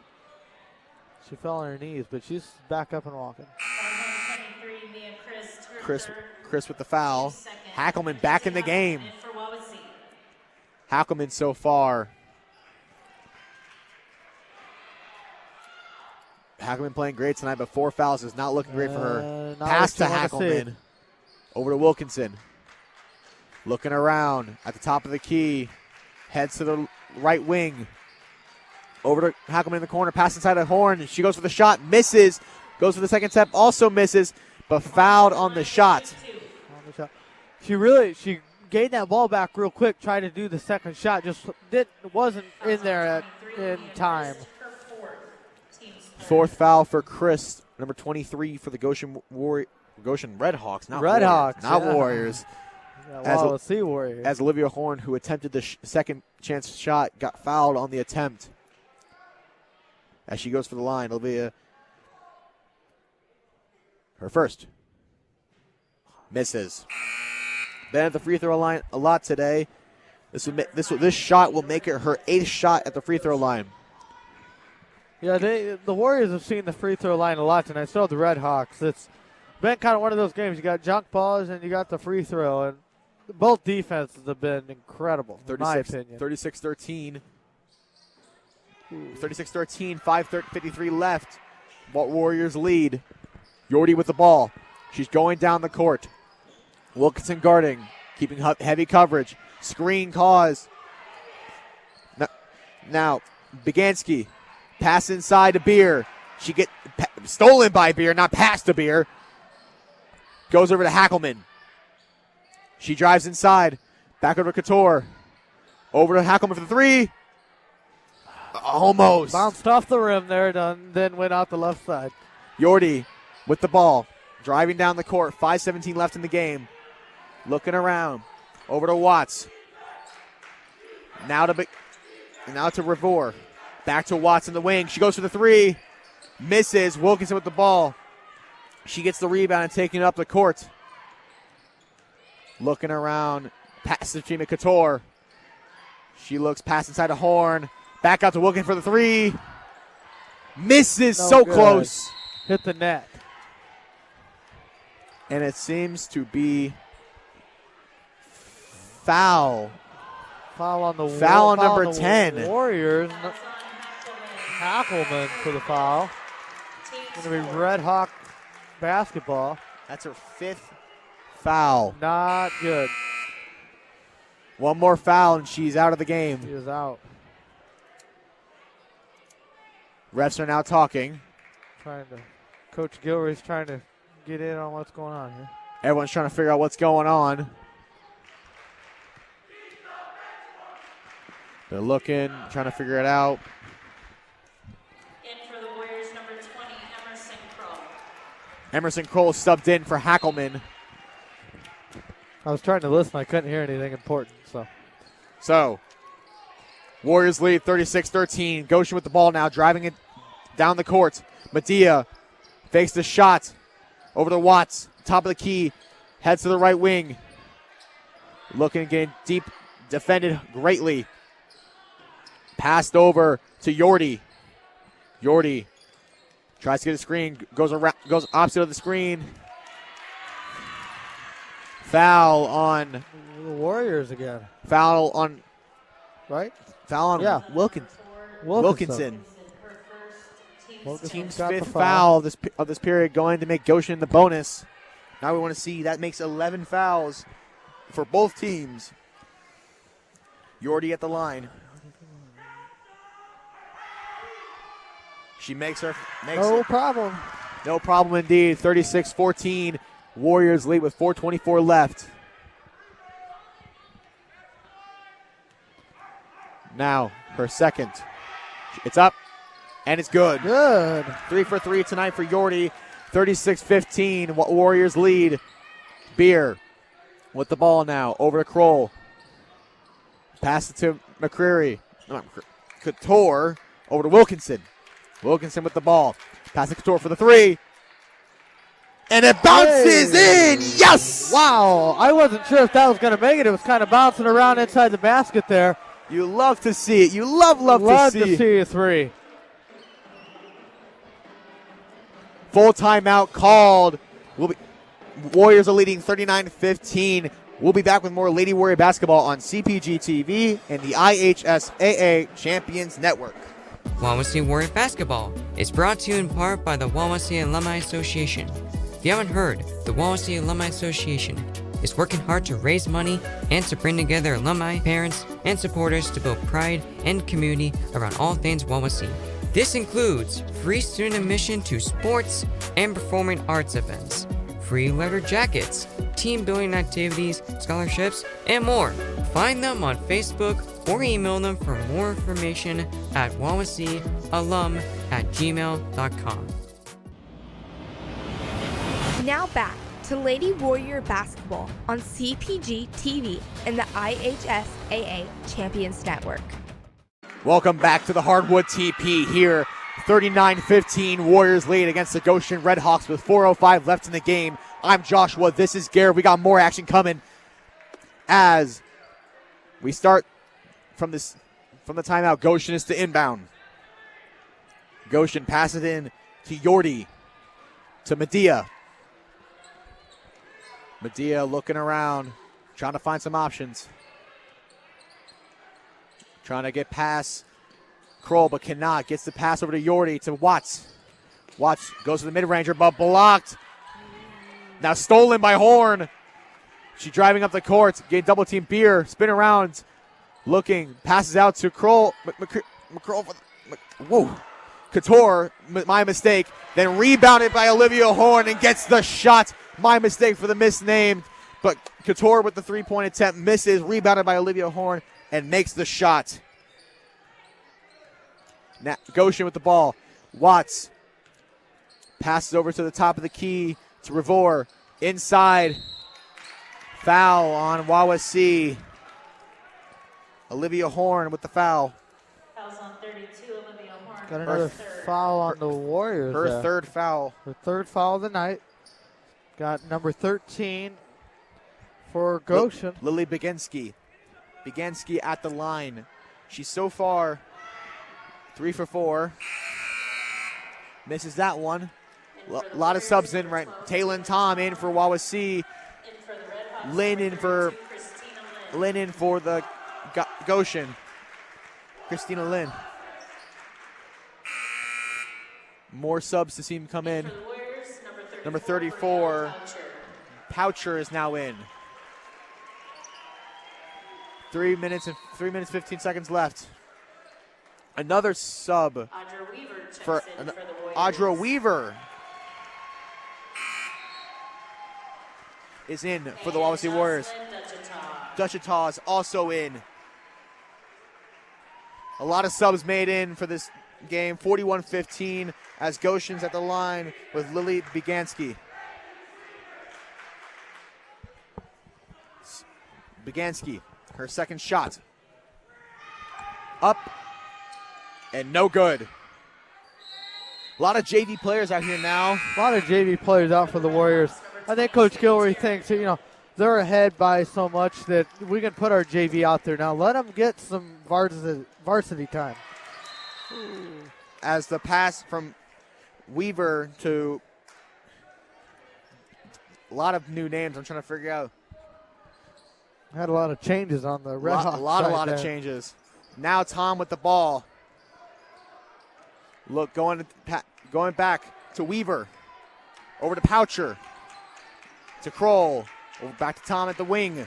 fell on her knees, but she's back up and walking. Chris with the foul. Hackelman back in the game. Hackelman so far. Hackelman playing great tonight, but 4 fouls is not looking great for her. Pass to Hackelman. Over to Wilkinson. Looking around at the top of the key. Heads to the right wing. Over to Hackelman in the corner. Pass inside of Horn. She goes for the shot. Misses. Goes for the second step. Also misses. But fouled on the shot. She gained that ball back real quick. Tried to do the second shot. Just wasn't in there in time. 4th foul for Chris. Number 23 for the Goshen Red Hawks. Not Red Warriors, Hawks. Not Yeah. Warriors. Wawasee Warriors. As Olivia Horn, who attempted the second chance shot, got fouled on the attempt. As she goes for the line, Olivia, her first. Misses. Been at the free throw line a lot today. This shot will make it her 8th shot at the free throw line. Yeah, the Warriors have seen the free throw line a lot tonight. So have the Red Hawks. It's been kind of one of those games. You got junk balls and you got the free throw, and both defenses have been incredible, in my opinion. 36-13. 36-13, 5:53 left. Warriors lead. Yordi with the ball. She's going down the court. Wilkinson guarding, keeping heavy coverage. Screen cause. Now, Begansky. Pass inside to Beer. She get stolen by Beer, not passed to Beer. Goes over to Hackelman. She drives inside. Back over to Couture. Over to Hackelman for the three. Almost. Bounced off the rim there, then went out the left side. Yordi with the ball. Driving down the court. 5:17 left in the game. Looking around. Over to Watts. Now to Revor. Back to Watts in the wing. She goes for the three. Misses. Wilkinson with the ball. She gets the rebound and taking it up the court. Looking around. Pass to Gina Couture. She looks past inside to Horn. Back out to Wilkinson for the three. Misses. So good. Close. Hit the net. And it seems to be foul. Foul on number 10. Warriors. Hackelman for the foul. It's going to be Red Hawk basketball. That's her 5th foul. Not good. One more foul and she's out of the game. She is out. Refs are now talking. Coach Gilroy's trying to get in on what's going on here. Everyone's trying to figure out what's going on. They're looking, trying to figure it out. In for the Warriors, number 20, Emerson Kroll. Emerson Kroll subbed in for Hackelman. I was trying to listen. I couldn't hear anything important. So, Warriors lead 36-13. Goshen with the ball now, driving it down the court. Medea fakes the shot over to Watts. Top of the key, heads to the right wing. Looking again deep, defended greatly. Passed over to Yordi. Yordi tries to get a screen, goes opposite of the screen. Foul on the Warriors again. Foul on Wilkinson. Wilkinson. Team's got the 5th foul of this period, going to make Goshen the bonus. Now we want to see that makes 11 fouls for both teams. Yordi at the line. She makes No problem. No problem indeed. 36-14. Warriors lead with 4:24 left. Now, her second. It's up, and it's good. Good. 3 for 3 tonight for Yordi. 36-15. Warriors lead. Beer with the ball now. Over to Kroll. Pass it to McCreary. Couture over to Wilkinson. Wilkinson with the ball. Pass to Couture for the three. And it bounces in. Yes! Wow. I wasn't sure if that was going to make it. It was kind of bouncing around inside the basket there. You love to see it. You love to see a three. Full timeout called. Warriors are leading 39-15. We'll be back with more Lady Warrior basketball on CPG-TV and the IHSAA Champions Network. Wawasee Warrior Basketball is brought to you in part by the Wawasee Alumni Association. If you haven't heard, the Wawasee Alumni Association is working hard to raise money and to bring together alumni, parents, and supporters to build pride and community around all things Wawasee. This includes free student admission to sports and performing arts events, free leather jackets, team building activities, scholarships, and more. Find them on Facebook or email them for more information at wawaseealum@gmail.com. Now back to Lady Warrior basketball on CPG-TV and the IHSAA Champions Network. Welcome back to the Hardwood TP here. 39-15 Warriors lead against the Goshen Redhawks with 4:05 left in the game. I'm Joshua. This is Garrett. We got more action coming as we start from the timeout. Goshen is to inbound. Goshen passes in to Yordi, to Medea. Medea looking around, trying to find some options. Trying to get past Kroll, but cannot. Gets the pass over to Yordi, to Watts. Watts goes to the mid-ranger, but blocked. Now stolen by Horn. She's driving up the court, getting double team. Beer, spin around, looking, passes out to Kroll. McCroll, whoa. Couture, my mistake. Then rebounded by Olivia Horn and gets the shot. My mistake for the misnamed. But Couture with the three-point attempt misses, rebounded by Olivia Horn and makes the shot. Now Goshen with the ball. Watts passes over to the top of the key to Revor. Inside. Foul on Wawasee. Olivia Horn with the foul. Fouls on 32, Olivia Horn. Got another foul on the Warriors. Her third foul. Her third foul of the night. Got number 13 for Goshen. Lily Beginski. Beginski at the line. She's so far 3 for 4. Misses that one. A lot of subs in right. Taylor Tom in for Wawasee. Lynn in for the Goshen. Christina Lynn. More subs to see him come in. Number 34, Poucher is now in. 3 minutes 15 seconds left. Another sub for Audra Weaver is in for the Wawasee Warriors. Dutchataw is also in. A lot of subs made in for this game. 41-15 as Goshen's at the line with Lily Beganski. Beganski, her second shot. Up and no good. A lot of JV players out here now. A lot of JV players out for the Warriors. I think Coach Gilroy thinks, they're ahead by so much that we can put our JV out there now. Let them get some varsity time. As the pass from Weaver to a lot of new names I'm trying to figure out. Had a lot of changes on the Red Hawks. A lot of changes. Now Tom with the ball. Look, going back to Weaver. Over to Poucher. To Kroll. Over back to Tom at the wing.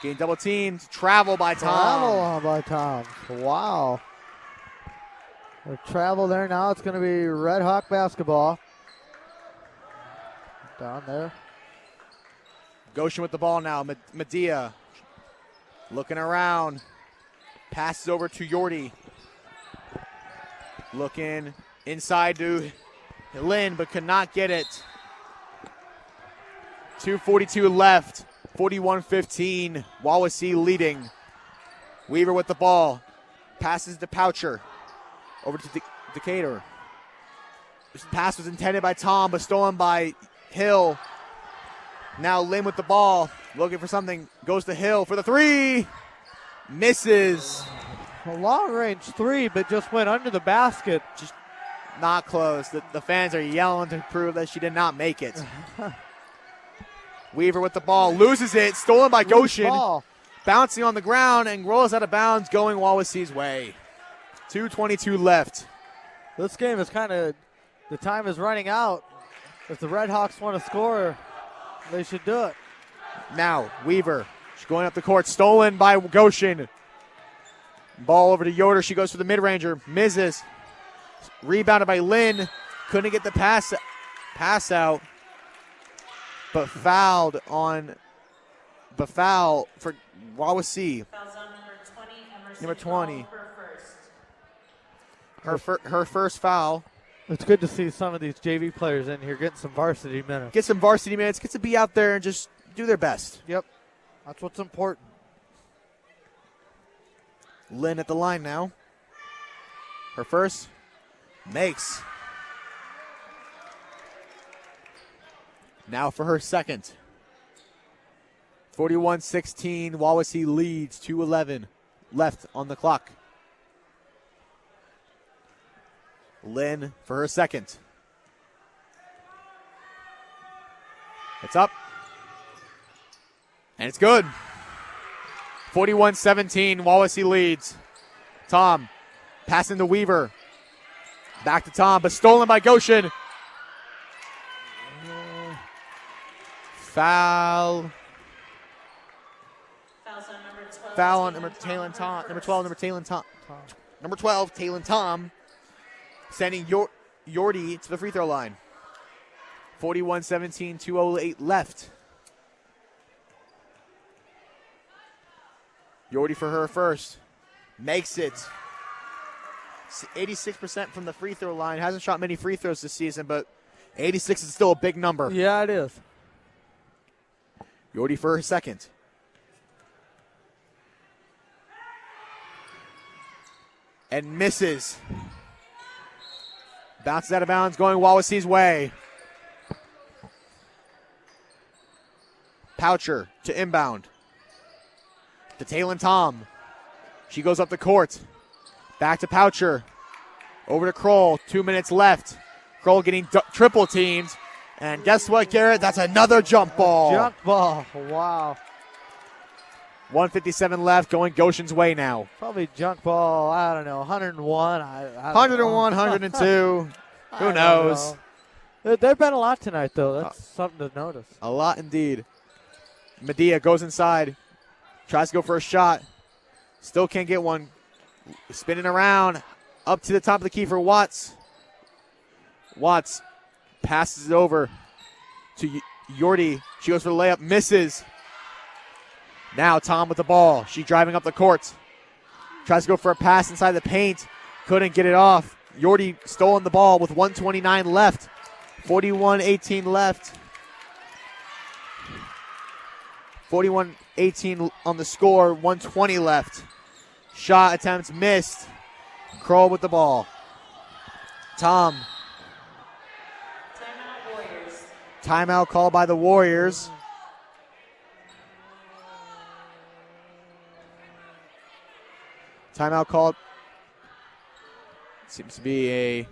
Getting double teamed. Travel by Tom. Travel on by Tom. Wow. The travel there now. It's going to be Red Hawk basketball. Down there. Goshen with the ball now. Medea looking around. Passes over to Yordi. Looking inside to Lynn, but could not get it. 2:42 left. 41-15. Wawasee leading. Weaver with the ball. Passes to Poucher. Over to Decatur. This pass was intended by Tom, but stolen by Hill. Now Lynn with the ball. Looking for something. Goes to Hill for the three. Misses. A long-range three, but just went under the basket. Just not close. The fans are yelling to prove that she did not make it. Weaver with the ball. Loses it. Stolen by Goshen. Bouncing on the ground and rolls out of bounds, going Wawasee's way. 2:22 left. This game is the time is running out. If the Red Hawks want to score, they should do it. Now, Weaver. She's going up the court. Stolen by Goshen. Ball over to Yoder. She goes for the mid-ranger. Misses. Rebounded by Lynn. Couldn't get the pass out. But foul for Wawasee. Fouls on Number 20. Her first foul. It's good to see some of these JV players in here getting some varsity minutes. Get some varsity minutes. Get to be out there and just do their best. Yep. That's what's important. Lynn at the line now. Her first. Makes. Now for her second. 41-16, Wawasee leads, 2:11 left on the clock. Lynn for her second. It's up. And it's good. 41-17, Wawasee leads. Tom passing to Weaver. Back to Tom, but stolen by Goshen. Foul. Foul on number 12, Taylon Tom. Sending Yordi to the free throw line. 41-17, 2:08 left. Yordi for her first. Makes it. 86% from the free throw line. Hasn't shot many free throws this season, but 86 is still a big number. Yeah, it is. Yordi for her second. And misses. Bounces out of bounds, going Wawasee's way. Poucher to inbound. To Taylon Tom. She goes up the court. Back to Poucher. Over to Kroll. 2 minutes left. Kroll getting triple teamed. And guess what, Garrett? That's another jump ball. Jump ball. Wow. 1:57 left, going Goshen's way now. Probably junk ball, I don't know, 101. I 101, 102. Who knows? There've been a lot tonight, though. That's something to notice. A lot indeed. Medea goes inside. Tries to go for a shot. Still can't get one. Spinning around. Up to the top of the key for Watts. Watts passes it over to Yordi. She goes for the layup. Misses. Now Tom with the ball. She driving up the court. Tries to go for a pass inside the paint. Couldn't get it off. Yordi stolen the ball with 1:29 left. 41-18 left. 41-18 on the score. 1:20 left. Shot attempts missed. Kroll with the ball. Tom. Timeout Warriors. Timeout called by the Warriors. Timeout called. Seems to be a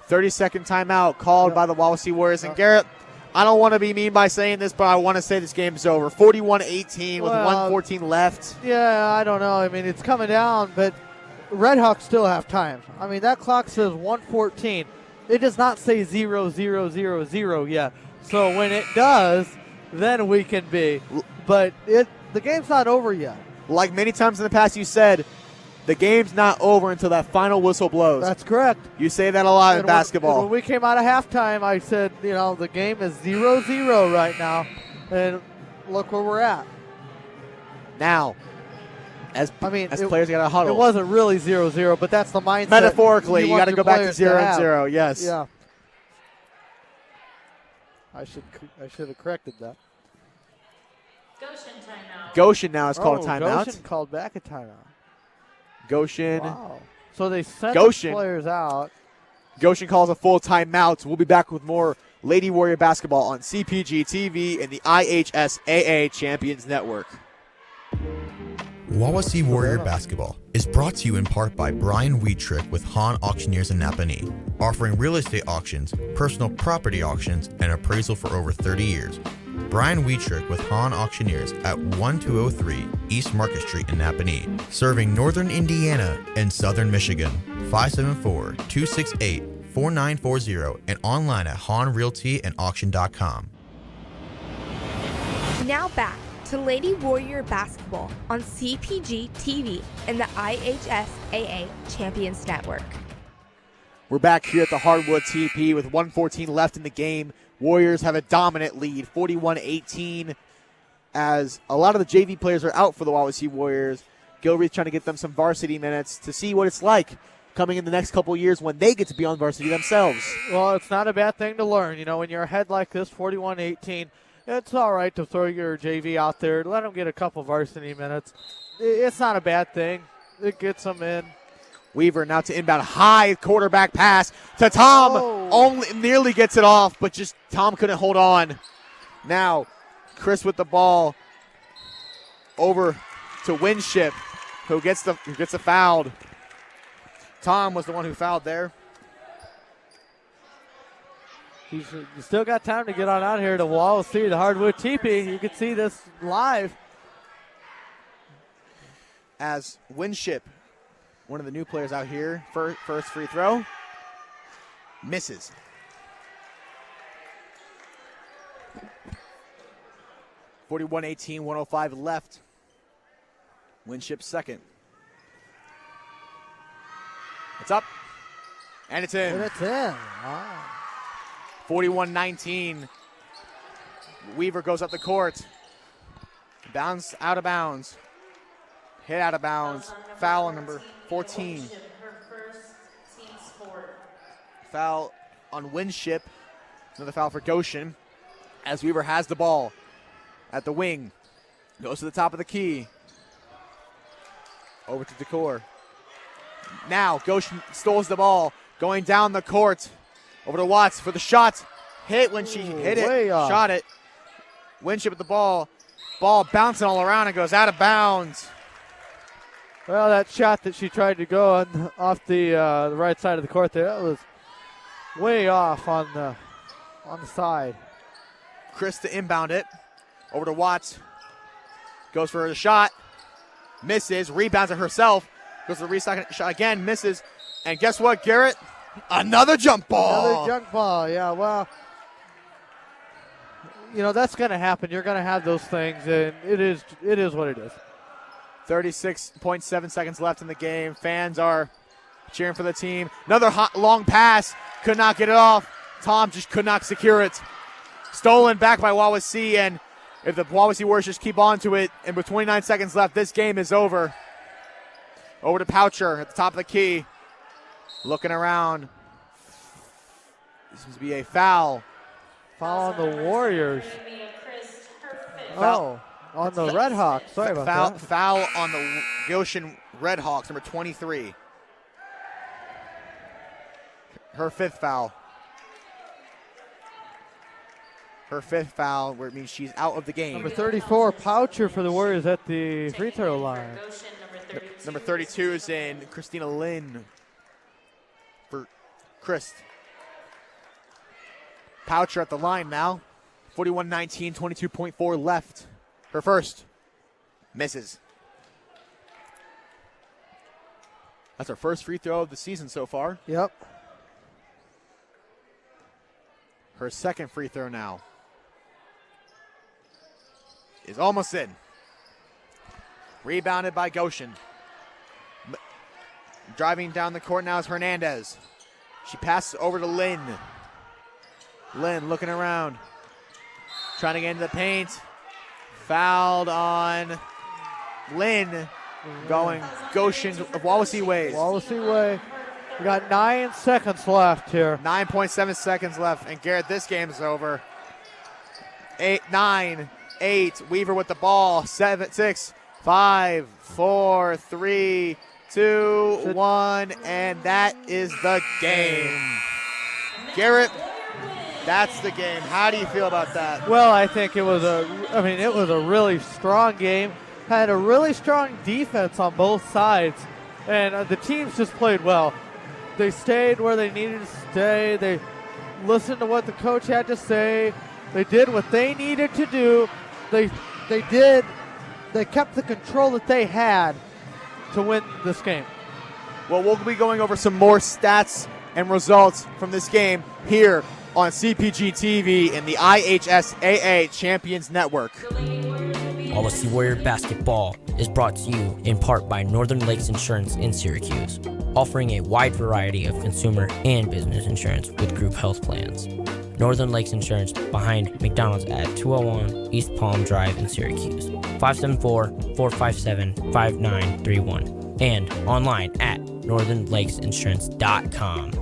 30-second timeout called by the Wawasee Warriors. And Garrett, I don't want to be mean by saying this, but I want to say this game's over. 41-18 with 1:14 left. Yeah, I don't know. I mean, it's coming down, but Red Hawks still have time. I mean, that clock says 1:14. It does not say 0-0-0-0 yet. So when it does, then we can be. But the game's not over yet. Like many times in the past, you said, the game's not over until that final whistle blows. That's correct. You say that a lot in basketball. When we came out of halftime, I said, the game is 0-0 right now. And look where we're at. Now, as players got to huddle. It wasn't really 0-0, but that's the mindset. Metaphorically, you got to go back to 0-0, yes. Yeah. I should have corrected that. Goshen timeout. Goshen now has called a timeout. Goshen called back a timeout. Goshen. Wow. So they sent the players out. Goshen calls a full timeout. We'll be back with more Lady Warrior basketball on CPG-TV and the IHSAA Champions Network. Wawasee Warrior Basketball is brought to you in part by Brian Wheatrick with Hahn Auctioneers in Napanee, offering real estate auctions, personal property auctions, and appraisal for over 30 years. Brian Wheatrick with Hahn Auctioneers at 1203 East Market Street in Napanee, serving northern Indiana and southern Michigan. 574-268-4940 and online at HahnRealtyandAuction.com. Now back to Lady Warrior Basketball on CPG-TV and the IHSAA Champions Network. We're back here at the Hardwood TP with 1:14 left in the game. Warriors have a dominant lead, 41-18, as a lot of the JV players are out for the Wawasee Warriors. Gilreath's trying to get them some varsity minutes to see what it's like coming in the next couple of years when they get to be on varsity themselves. Well, it's not a bad thing to learn. When you're ahead like this, 41-18, it's all right to throw your JV out there, let them get a couple varsity minutes. It's not a bad thing. It gets them in. Weaver now to inbound, high quarterback pass to Tom. Only nearly gets it off, but just Tom couldn't hold on. Now, Chris with the ball over to Winship, who gets the fouled. Tom was the one who fouled there. You still got time to get on out here to Wawasee, the Hardwood Teepee. You can see this live. As Winship, one of the new players out here, first free throw, misses. (41-18), 105 left. Winship second. It's up, and it's in. And it's in. Wow. 41-19. Weaver goes up the court. Bounce out of bounds. Hit out of bounds. Foul on number 14. Foul on Winship. Another foul for Goshen. As Weaver has the ball at the wing. Goes to the top of the key. Over to Decor. Now Goshen stoles the ball. Going down the court. Over to Watts for the shot. Hit when she hit it. Shot it. Winship with the ball. Ball bouncing all around and goes out of bounds. Well, that shot that she tried to go off the right side of the court there, that was way off on the side. Chris to inbound it. Over to Watts. Goes for the shot. Misses. Rebounds it herself. Goes for the second shot again. Misses. And guess what, Garrett? Another jump ball. Another jump ball, yeah. Well, you know, that's going to happen. You're going to have those things, and it is what it is. 36.7 seconds left in the game. Fans are cheering for the team. Another hot, long pass. Could not get it off. Tom just could not secure it. Stolen back by Wawasee, and if the Wawasee Warriors just keep on to it, and with 29 seconds left, this game is over. Over to Poucher at the top of the key. Looking around. This seems to be a foul. Foul on the Warriors. Oh, on the Red Hawks. Sorry about that. Foul on the Goshen Red Hawks, number 23. Her fifth foul. Her fifth foul, where it means she's out of the game. Number 34, Poucher for the Warriors at the free throw line. Number 32 is in Christina Lynn for Christ. Poucher at the line now. 41-19, 22.4 left. Her first. Misses. That's her first free throw of the season so far. Yep. Her second free throw now is almost in. Rebounded by Goshen. Driving down the court now is Hernandez. She passes over to Lynn. Lynn looking around. Trying to get into the paint. Fouled on Lynn. Going Goshen of Wawasee ways. Wawasee way. We got 9 seconds left here. 9.7 seconds left. And Garrett, this game is over. 9, 8. Weaver with the ball. 7, 6, 5, 4, 3, 2, 1. And that is the game. Garrett, that's the game. How do you feel about that? Well, I think it was a really strong game. Had a really strong defense on both sides. And the teams just played well. They stayed where they needed to stay. They listened to what the coach had to say. They did what they needed to do. They kept the control that they had to win this game. Well, we'll be going over some more stats and results from this game here on CPG-TV and the IHSAA Champions Network. Wawasee Warrior Basketball is brought to you in part by Northern Lakes Insurance in Syracuse, offering a wide variety of consumer and business insurance with group health plans. Northern Lakes Insurance behind McDonald's at 201 East Palm Drive in Syracuse, 574-457-5931, and online at northernlakesinsurance.com.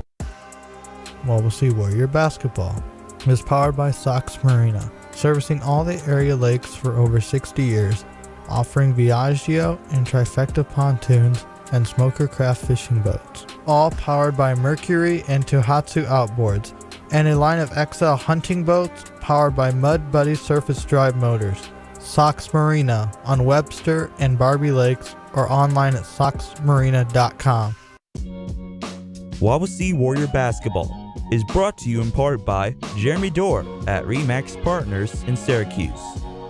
Wawasee Warrior Basketball is powered by Sox Marina, servicing all the area lakes for over 60 years, offering Viaggio and Trifecta pontoons and smoker craft fishing boats, all powered by Mercury and Tohatsu outboards, and a line of XL hunting boats powered by Mud Buddy Surface Drive Motors. Sox Marina on Webster and Barbie Lakes or online at soxmarina.com. Wawasee Warrior Basketball is brought to you in part by Jeremy Dorr at RE/MAX Partners in Syracuse,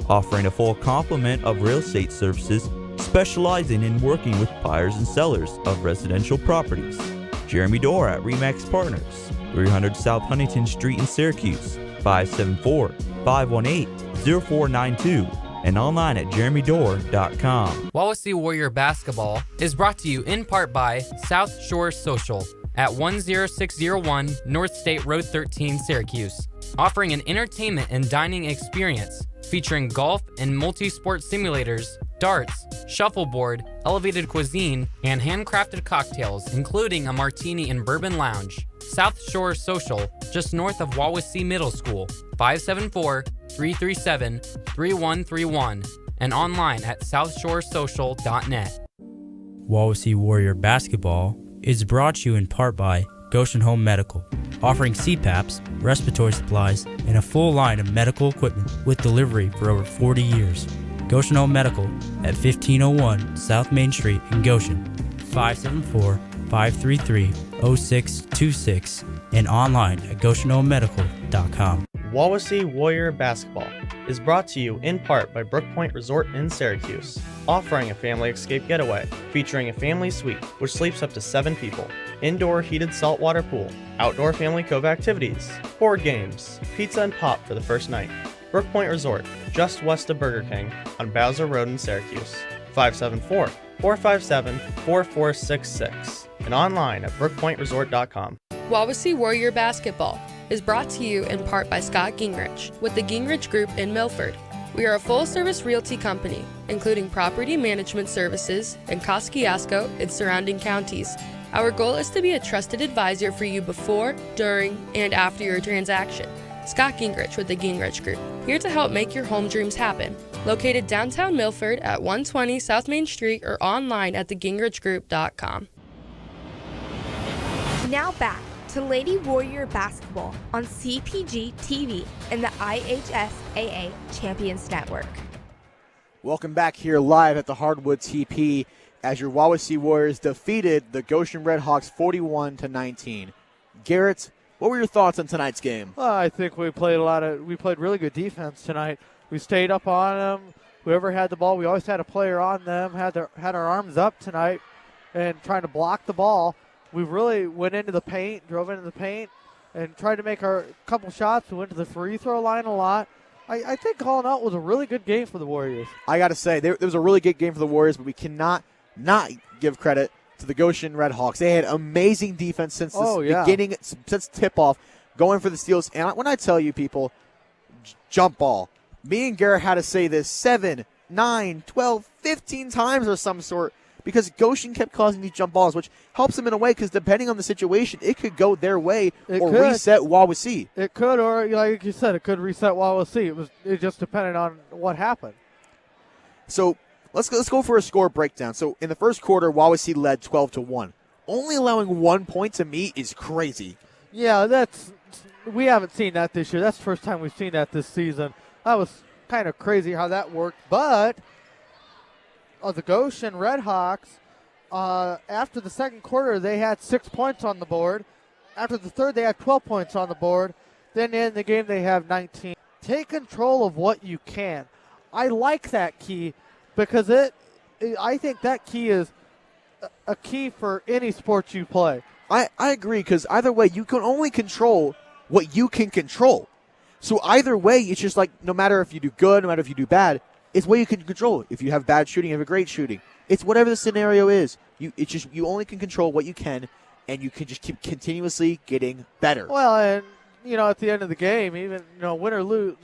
offering a full complement of real estate services specializing in working with buyers and sellers of residential properties. Jeremy Dorr at RE/MAX Partners, 300 South Huntington Street in Syracuse, 574-518-0492, and online at jeremydorr.com. Wawasee Warrior Basketball is brought to you in part by South Shore Social at 10601 North State Road 13, Syracuse, offering an entertainment and dining experience featuring golf and multi-sport simulators, darts, shuffleboard, elevated cuisine, and handcrafted cocktails, including a martini and bourbon lounge. South Shore Social, just north of Wawasee Middle School, 574-337-3131, and online at southshoresocial.net. Wawasee Warrior Basketball is brought to you in part by Goshen Home Medical, offering CPAPs, respiratory supplies, and a full line of medical equipment with delivery for over 40 years. Goshen Home Medical at 1501 South Main Street in Goshen, 574-533-0626, and online at goshenhomemedical.com. Wawasee Warrior Basketball is brought to you in part by Brookpoint Resort in Syracuse, offering a family escape getaway featuring a family suite which sleeps up to 7 people, indoor heated saltwater pool, outdoor family cove activities, board games, pizza and pop for the first night. Brookpoint Resort, just west of Burger King on Bowser Road in Syracuse, 574-457-4466, and online at brookpointresort.com. Wawasee Warrior Basketball is brought to you in part by Scott Gingrich with the Gingrich Group in Milford. We are a full-service realty company, including property management services in Kosciuszko and surrounding counties. Our goal is to be a trusted advisor for you before, during, and after your transaction. Scott Gingrich with the Gingrich Group, here to help make your home dreams happen. Located downtown Milford at 120 South Main Street or online at thegingrichgroup.com. Now back to Lady Warrior Basketball on CPG-TV and the IHSAA Champions Network. Welcome back here live at the Hardwood TP as your Wawasee Warriors defeated the Goshen Redhawks 41-19. Garrett, what were your thoughts on tonight's game? Well, I think we played really good defense tonight. We stayed up on them. Whoever had the ball, we always had a player on them, had our arms up tonight and trying to block the ball. We really went into the paint, drove into the paint, and tried to make our couple shots. We went to the free throw line a lot. I think all in all, it was a really good game for the Warriors. I got to say, there was a really good game for the Warriors, but we cannot not give credit to the Goshen Redhawks. They had amazing defense since beginning, since tip-off, going for the steals. And when I tell you, people, jump ball. Me and Garrett had to say this 7, 9, 12, 15 times or some sort, because Goshen kept causing these jump balls, which helps them in a way because depending on the situation, it could go their way reset Wawasee. It could, or like you said, it could reset Wawasee. It just depended on what happened. So let's go for a score breakdown. So in the first quarter, Wawasee led 12-1. Only allowing 1 point to me is crazy. Yeah, we haven't seen that this year. That's the first time we've seen that this season. That was kind of crazy how that worked, but the Goshen Redhawks, after the second quarter, they had 6 points on the board. After the third, they had 12 points on the board. Then in the game, they have 19. Take control of what you can. I like that key because I think that key is a key for any sport you play. I agree because either way, you can only control what you can control. So either way, it's just like no matter if you do good, no matter if you do bad, it's what you can control. If you have bad shooting, you have a great shooting. It's whatever the scenario is. You only can control what you can, and you can just keep continuously getting better. Well, and at the end of the game, even win or lose,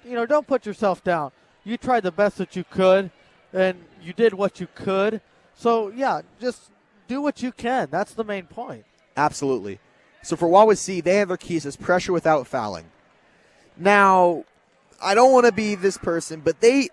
don't put yourself down. You tried the best that you could, and you did what you could. So yeah, just do what you can. That's the main point. Absolutely. So for Wawasee, they have their keys as pressure without fouling. Now, I don't want to be this person, but they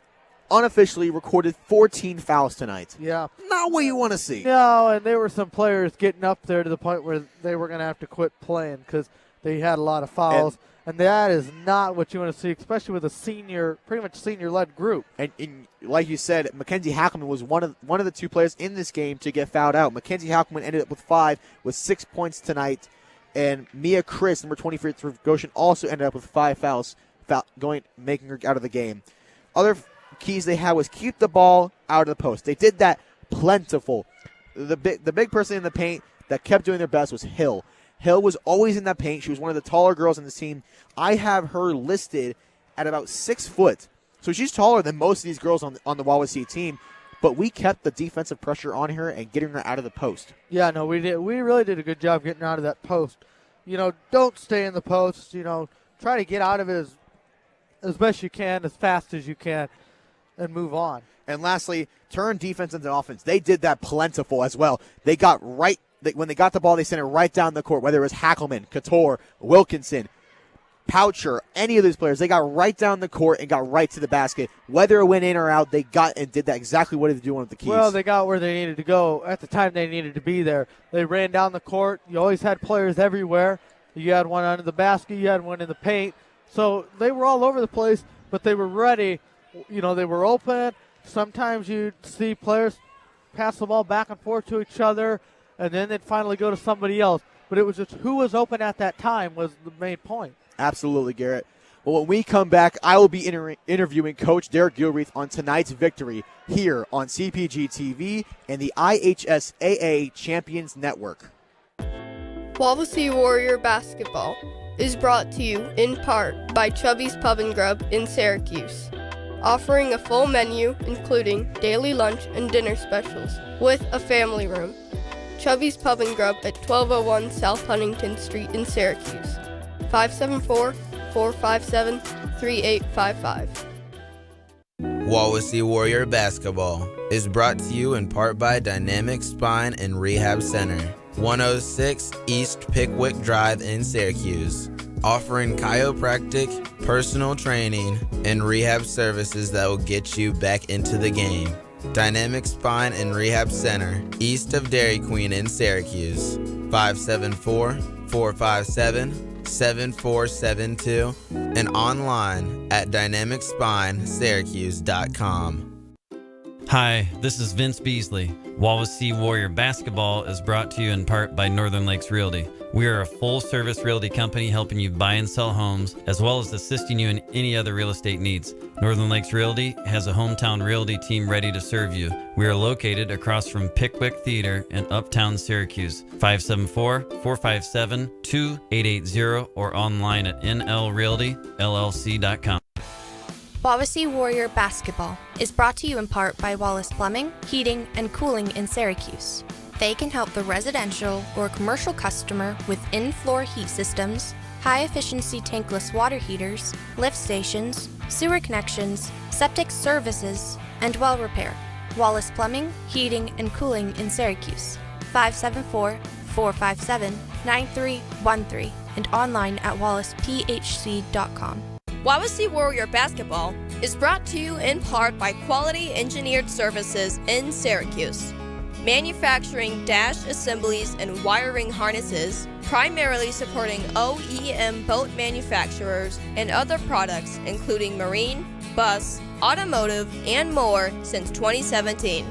unofficially recorded 14 fouls tonight. Yeah. Not what you want to see. No, and there were some players getting up there to the point where they were going to have to quit playing because They had a lot of fouls. And that is not what you want to see, especially with a pretty much senior-led group. And like you said, Mackenzie Hackelman was one of the two players in this game to get fouled out. Mackenzie Hackelman ended up with 5 with 6 points tonight. And Mia Chris, number 23 for Goshen, also ended up with 5 fouls, making her out of the game. Other keys they had was keep the ball out of the post. They did that plentiful. The big person in the paint that kept doing their best was Hill. Hill was always in that paint. She was one of the taller girls on the team. I have her listed at about 6 foot. So she's taller than most of these girls on the Wawasee team. But we kept the defensive pressure on her and getting her out of the post. Yeah, no, we did. We really did a good job getting her out of that post. Don't stay in the post. Try to get out of it as best you can, as fast as you can, and move on. And lastly, turn defense into offense. They did that plentiful as well. They got right. When they got the ball, they sent it right down the court, whether it was Hackelman, Couture, Wilkinson, Poucher, any of these players. They got right down the court and got right to the basket. Whether it went in or out, they got and did that exactly what they do with the keys. Well, they got where they needed to go at the time they needed to be there. They ran down the court. You always had players everywhere. You had one under the basket. You had one in the paint. So they were all over the place, but they were ready. They were open. Sometimes you'd see players pass the ball back and forth to each other, and then they'd finally go to somebody else. But it was just who was open at that time was the main point. Absolutely, Garrett. Well, when we come back, I will be interviewing Coach Derek Gilreath on tonight's victory here on CPG-TV and the IHSAA Champions Network. Wawasee Warrior Basketball is brought to you in part by Chubby's Pub and Grub in Syracuse, offering a full menu including daily lunch and dinner specials with a family room. Chubby's Pub and Grub at 1201 South Huntington Street in Syracuse, 574-457-3855. Wawasee Warrior Basketball is brought to you in part by Dynamic Spine and Rehab Center, 106 East Pickwick Drive in Syracuse, offering chiropractic, personal training, and rehab services that will get you back into the game. Dynamic Spine and Rehab Center, east of Dairy Queen in Syracuse, 574-457-7472, and online at dynamicspinesyracuse.com. Hi, this is Vince Beasley. Wawasee Warrior Basketball is brought to you in part by Northern Lakes Realty. We are a full-service realty company helping you buy and sell homes, as well as assisting you in any other real estate needs. Northern Lakes Realty has a hometown realty team ready to serve you. We are located across from Pickwick Theater in Uptown Syracuse, 574-457-2880 or online at nlrealtyllc.com. Wawasee Warrior Basketball is brought to you in part by Wallace Plumbing, Heating, and Cooling in Syracuse. They can help the residential or commercial customer with in-floor heat systems, high-efficiency tankless water heaters, lift stations, sewer connections, septic services, and well repair. Wallace Plumbing, Heating, and Cooling in Syracuse, 574-457-9313, and online at wallacephc.com. Wawasee Warrior Basketball is brought to you in part by Quality Engineered Services in Syracuse, manufacturing dash assemblies and wiring harnesses, primarily supporting OEM boat manufacturers and other products including marine, bus, automotive, and more since 2017.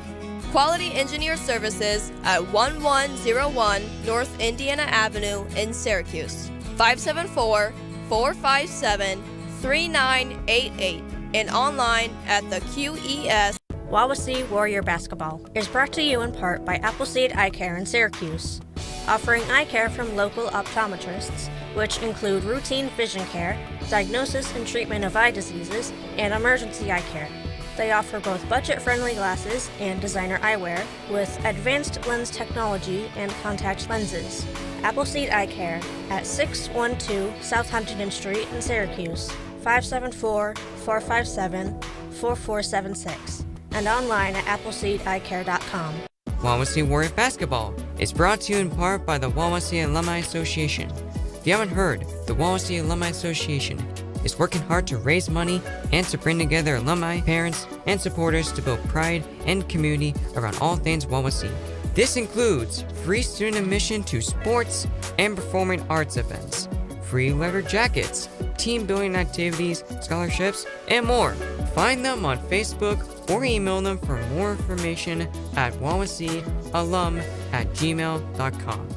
Quality Engineered Services at 1101 North Indiana Avenue in Syracuse, 574-457-3988, and online at the QES. Wawasee Warrior Basketball is brought to you in part by Appleseed Eye Care in Syracuse, offering eye care from local optometrists, which include routine vision care, diagnosis and treatment of eye diseases, and emergency eye care. They offer both budget-friendly glasses and designer eyewear with advanced lens technology and contact lenses. Appleseed Eye Care at 612 South Huntington Street in Syracuse, 574-457-4476, and online at appleseedeyecare.com. Wawasee Warrior Basketball is brought to you in part by the Wawasee Alumni Association. If you haven't heard, the Wawasee Alumni Association is working hard to raise money and to bring together alumni, parents, and supporters to build pride and community around all things Wawasee. This includes free student admission to sports and performing arts events, free leather jackets, team building activities, scholarships, and more. Find them on Facebook or email them for more information at wawaseealum@gmail.com.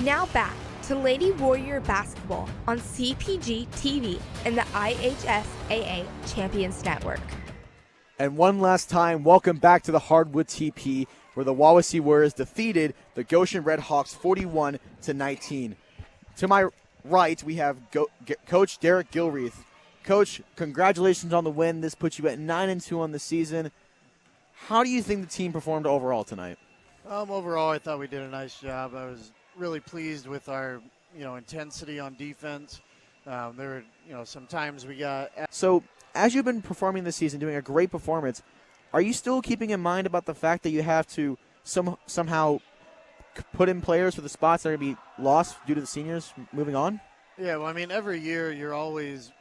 Now back to Lady Warrior Basketball on CPG-TV and the IHSAA Champions Network. And one last time, welcome back to the Hardwood TP, where the Wawasee Warriors defeated the Goshen Redhawks 41-19. To my right, we have Coach Derek Gilreath. Coach, congratulations on the win. This puts you at 9-2 on the season. How do you think the team performed overall tonight? Overall, I thought we did a nice job. I was really pleased with our, intensity on defense. There were, some times we got. So, as you've been performing this season, doing a great performance, are you still keeping in mind about the fact that you have to somehow put in players for the spots that are going to be lost due to the seniors moving on? Yeah, well, every year you're always,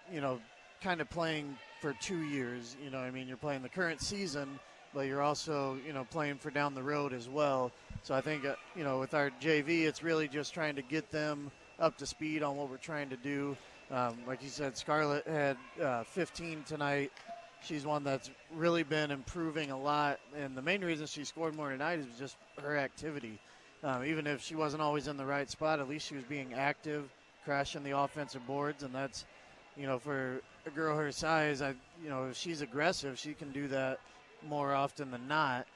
kind of playing for 2 years. You're playing the current season, but you're also, playing for down the road as well. So I think, with our JV, it's really just trying to get them up to speed on what we're trying to do. Like you said, Scarlett had 15 tonight. She's one that's really been improving a lot, and the main reason she scored more tonight is just her activity. Even if she wasn't always in the right spot, at least she was being active, crashing the offensive boards, and that's, for a girl her size, if she's aggressive, she can do that more often than not.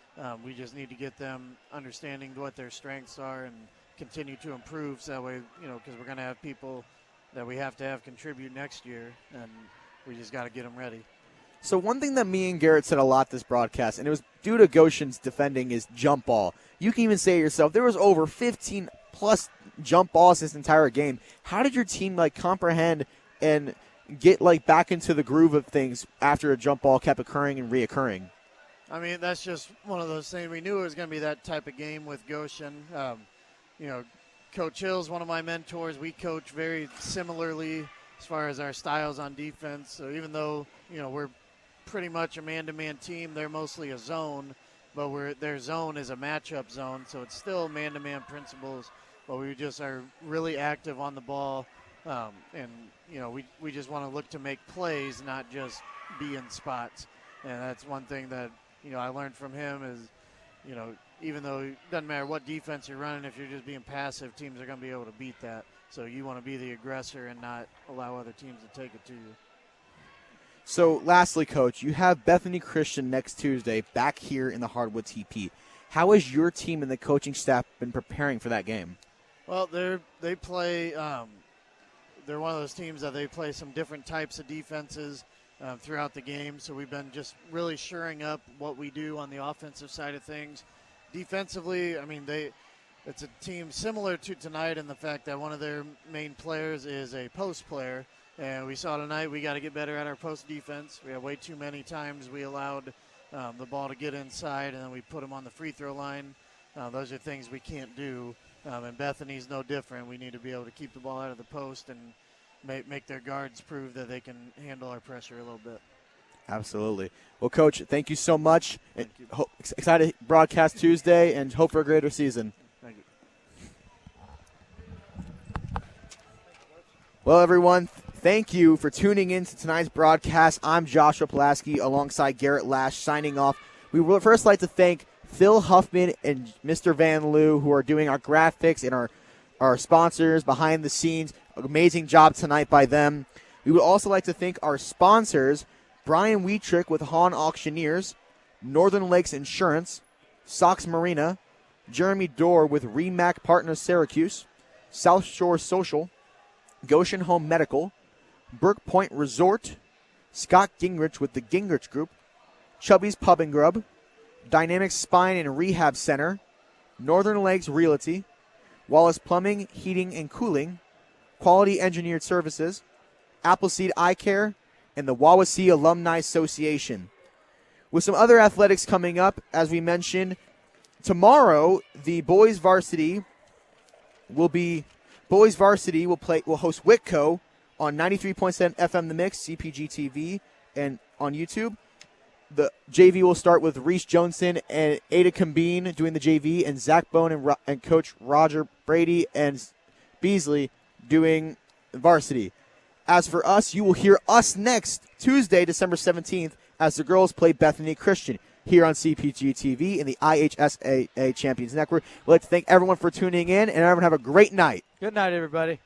We just need to get them understanding what their strengths are and continue to improve, so that way, because we're going to have people that we have to have contribute next year, and we just got to get them ready. So one thing that me and Garrett said a lot this broadcast, and it was due to Goshen's defending, is jump ball. You can even say it yourself, there was over 15-plus jump balls this entire game. How did your team, comprehend and get, back into the groove of things after a jump ball kept occurring and reoccurring? That's just one of those things. We knew it was going to be that type of game with Goshen. Coach Hill's one of my mentors. We coach very similarly as far as our styles on defense. So even though, we're pretty much a man-to-man team, they're mostly a zone, but their zone is a matchup zone, so it's still man-to-man principles, but we just are really active on the ball, and, we just want to look to make plays, not just be in spots. And that's one thing that, I learned from him is, even though it doesn't matter what defense you're running, if you're just being passive, teams are going to be able to beat that. So you want to be the aggressor and not allow other teams to take it to you. So lastly, Coach, you have Bethany Christian next Tuesday back here in the Hardwood TP. How has your team and the coaching staff been preparing for that game? Well, they play they're one of those teams that they play some different types of defenses throughout the game. So we've been just really shoring up what we do on the offensive side of things. Defensively, it's a team similar to tonight in the fact that one of their main players is a post player. And we saw tonight we got to get better at our post defense. We had way too many times we allowed the ball to get inside, and then we put them on the free throw line. Those are things we can't do. And Bethany's no different. We need to be able to keep the ball out of the post and make their guards prove that they can handle our pressure a little bit. Absolutely. Well, Coach, thank you so much. Excited broadcast Tuesday, and hope for a greater season. Thank you. Well, everyone, thank you for tuning in to tonight's broadcast. I'm Joshua Pulaski alongside Garrett Lash signing off. We would first like to thank Phil Huffman and Mr. Van Loo, who are doing our graphics and our sponsors behind the scenes. Amazing job tonight by them. We would also like to thank our sponsors, Brian Wietrick with Hahn Auctioneers, Northern Lakes Insurance, Sox Marina, Jeremy Dorr with REMAC Partners Syracuse, South Shore Social, Goshen Home Medical, Burke Point Resort, Scott Gingrich with the Gingrich Group, Chubby's Pub and Grub, Dynamic Spine and Rehab Center, Northern Lakes Realty, Wallace Plumbing, Heating and Cooling, Quality Engineered Services, Appleseed Eye Care, and the Wawasee Alumni Association. With some other athletics coming up, as we mentioned, tomorrow the boys varsity will host Whitco on 93.7 FM The Mix, CPG-TV, and on YouTube. The JV will start with Reese Johnson and Ada Combine doing the JV, and Zach Bone and Coach Roger Brady and Beasley doing varsity. As for us, you will hear us next Tuesday, December 17th, as the girls play Bethany Christian here on CPG-TV and the IHSAA Champions Network. We'd like to thank everyone for tuning in, and everyone have a great night. Good night, everybody.